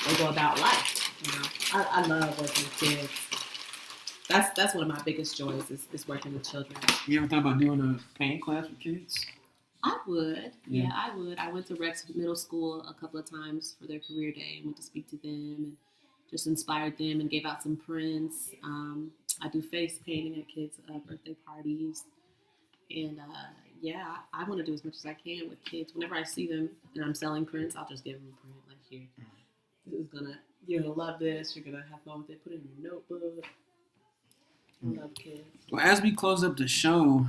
they go about life. You know, I love working with kids. That's one of my biggest joys is working with children. You ever thought about doing a paint class with kids? I would. Yeah. Yeah, I would. I went to Rex Middle School a couple of times for their career day and went to speak to them and just inspired them and gave out some prints. I do face painting at kids' birthday parties. And yeah, I want to do as much as I can with kids. Whenever I see them and I'm selling prints, I'll just give them a print. Like, here, this is you're going to love this. You're going to have fun with it. Put it in your notebook. I love kids. Well, as we close up the show,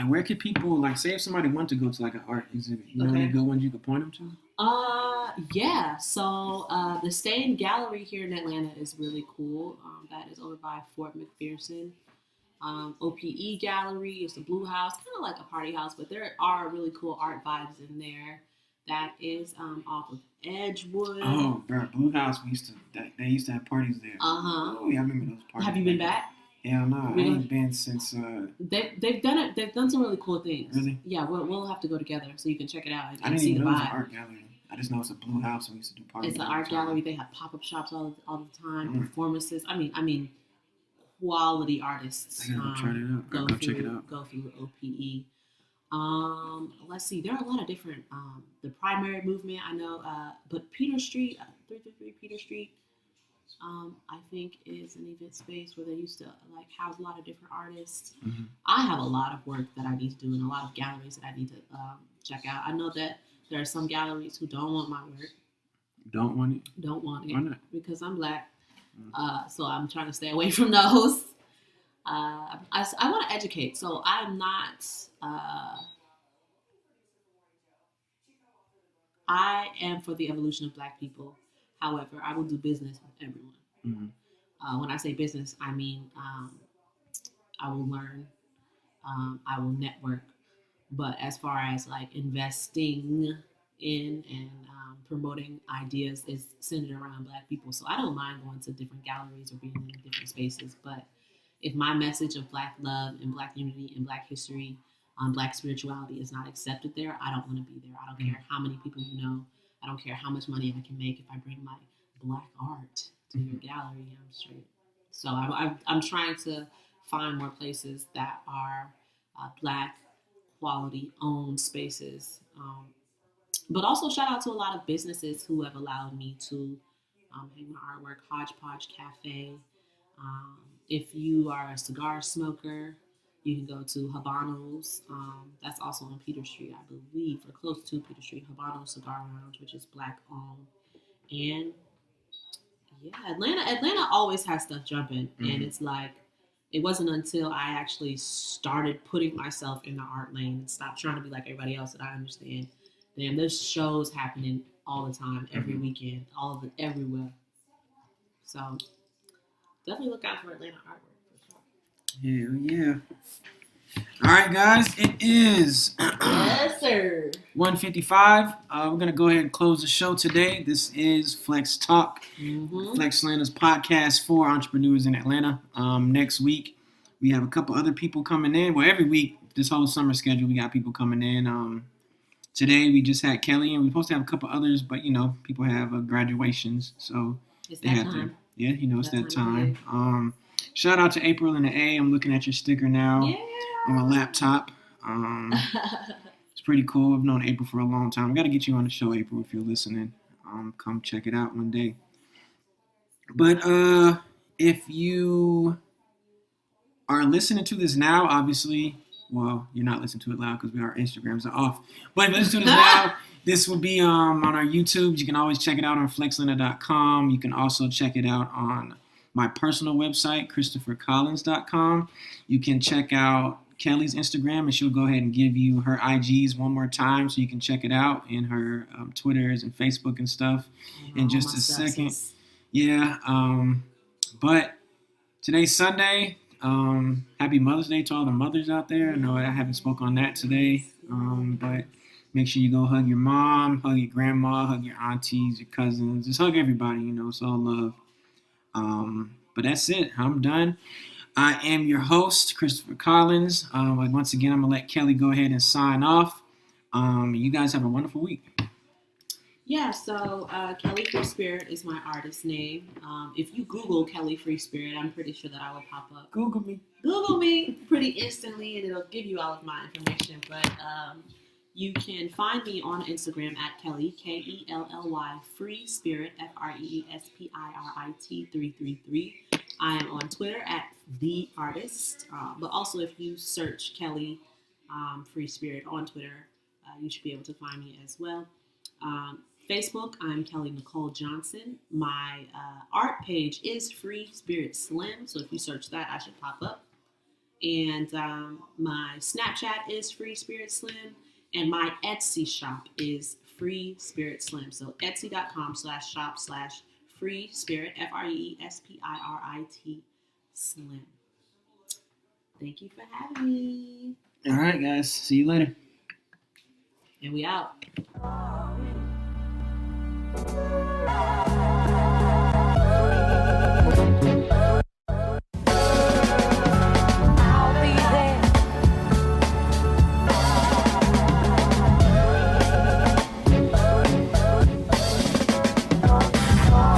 where could people, say if somebody wanted to go to an art exhibit, any good ones you could point them to? Yeah. So the Stain Gallery here in Atlanta is really cool. That is over by Fort McPherson. OPE Gallery is the Blue House, kind of like a party house, but there are really cool art vibes in there. That is off of Edgewood. Oh, bro, Blue House. They used to have parties there. Uh-huh. Oh, yeah, I remember those parties. Have you been back? Hell no, I Really? ain't been since. They've done it. They've done some really cool things. Really? Yeah, we'll have to go together so you can check it out I and didn't see even the know it was an vibe. art gallery. I just know it's a Blue House. We used to do parties. It's an all the art time. gallery. They have pop-up shops all the time. Mm. Performances. I mean, quality artists. I gotta try that out. Go check it out. Go through OPE. Let's see. There are a lot of different. The primary movement, I know, but Peter Street, 333 Peter Street, I think is an event space where they used to like house a lot of different artists. Mhm. I have a lot of work that I need to do and a lot of galleries that I need to check out. I know that there are some galleries who don't want my work. Don't want it? Don't want it. Why not? Because I'm Black. So I'm trying to stay away from those. I want to educate, so I'm not. I am for the evolution of Black people. However, I will do business with everyone. Mm-hmm. When I say business, I mean I will learn, I will network. But as far as like investing in and promoting ideas is centered around Black people. So I don't mind going to different galleries or being in different spaces. But if my message of Black love and Black unity and Black history, Black spirituality is not accepted there, I don't want to be there. I don't care how many people you know. I don't care how much money I can make if I bring my Black art to your gallery. I'm straight. So I'm trying to find more places that are Black quality owned spaces. But also shout out to a lot of businesses who have allowed me to hang my artwork. Hodgepodge Cafe. If you are a cigar smoker, you can go to Habanos. That's also on Peter Street, I believe, or close to Peter Street. Habano Cigar Lounge, which is Black owned. And yeah, Atlanta always has stuff jumping. Mm-hmm. And it's like, it wasn't until I actually started putting myself in the art lane and stopped trying to be like everybody else that I understand. Damn, there's shows happening all the time, every weekend, all of it, everywhere. So definitely look out for Atlanta artwork for sure. Hell yeah. All right, guys, it is yes, sir. 1:55. We're gonna go ahead and close the show today. This is Flex Talk, Flexlanta's podcast for entrepreneurs in Atlanta. Next week we have a couple other people coming in. Well, every week this whole summer schedule we got people coming in. Today we just had Kelly, and we're supposed to have a couple others, but you know people have graduations, so it's they have time. to. Yeah, you know it's that time. Shout out to April and the A. I'm looking at your sticker now on my laptop. It's pretty cool. I've known April for a long time. I got to get you on the show, April, if you're listening. Come check it out one day. But if you are listening to this now, obviously, well, you're not listening to it loud because our Instagrams are off. But if you listen to this now, this will be on our YouTube. You can always check it out on flexlanta.com. You can also check it out on my personal website, christophercollins.com. You can check out Kelly's Instagram, and she'll go ahead and give you her IGs one more time so you can check it out, and her Twitters and Facebook and stuff in just a second. Yeah. But today's Sunday. Happy Mother's Day to all the mothers out there. I know I haven't spoke on that today, but make sure you go hug your mom, hug your grandma, hug your aunties, your cousins. Just hug everybody, you know, it's all love. But that's it. I'm done. I am your host, Christopher Collins. Once again, I'm going to let Kelly go ahead and sign off. You guys have a wonderful week. Yeah, so Kelly Free Spirit is my artist name. If you Google Kelly Free Spirit, I'm pretty sure that I will pop up. Google me pretty instantly, and it'll give you all of my information. But you can find me on Instagram at Kelly, Kelly, Free Spirit, FREESPIRIT 333. I am on Twitter at The Artist. But also, if you search Kelly Free Spirit on Twitter, you should be able to find me as well. Facebook, I'm Kelly Nicole Johnson. My art page is Free Spirit Slim, so if you search that, I should pop up. And my Snapchat is Free Spirit Slim, and my Etsy shop is Free Spirit Slim. So etsy.com/shop/Free Spirit, FREESPIRIT Slim. Thank you for having me. All right, guys. See you later. And we out.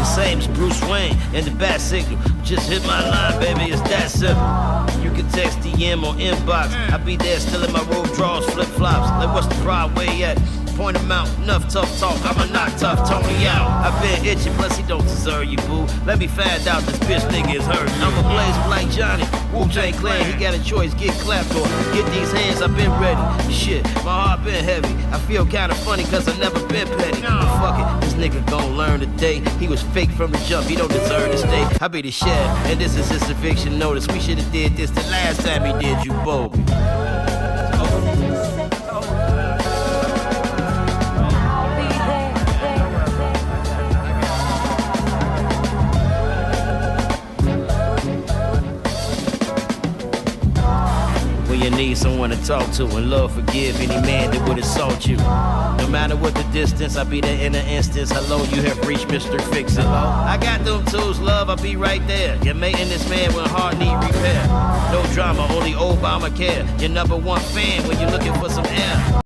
Same's Bruce Wayne and the bat signal. Just hit my line, baby, it's that simple. You can text DM or inbox. I be there still in my robe drawers, flip flops. Like, what's the problem? Where you at? Point him out, enough tough talk. I'ma knock tough Tony out. I been itching, plus he don't deserve you, boo. Let me find out this bitch nigga is hurt. I'ma blaze him like Johnny. Wu-Tang Clan, he got a choice, get clapped or get these hands, I been ready. Shit, my heart been heavy. I feel kinda funny cause I never been petty. But fuck it, this nigga gon' learn today. He was fake from the jump, he don't deserve to stay. I be the chef, and this is his eviction notice. We should've did this the last time he did you both. You need someone to talk to and love forgive any man that would assault you. No matter what the distance, I'll be there in an instance. Hello, you have reached Mr. Fix It. I got them tools, love, I'll be right there. You're making this man when heart need repair. No drama, only Obamacare. Your number one fan when you're looking for some air.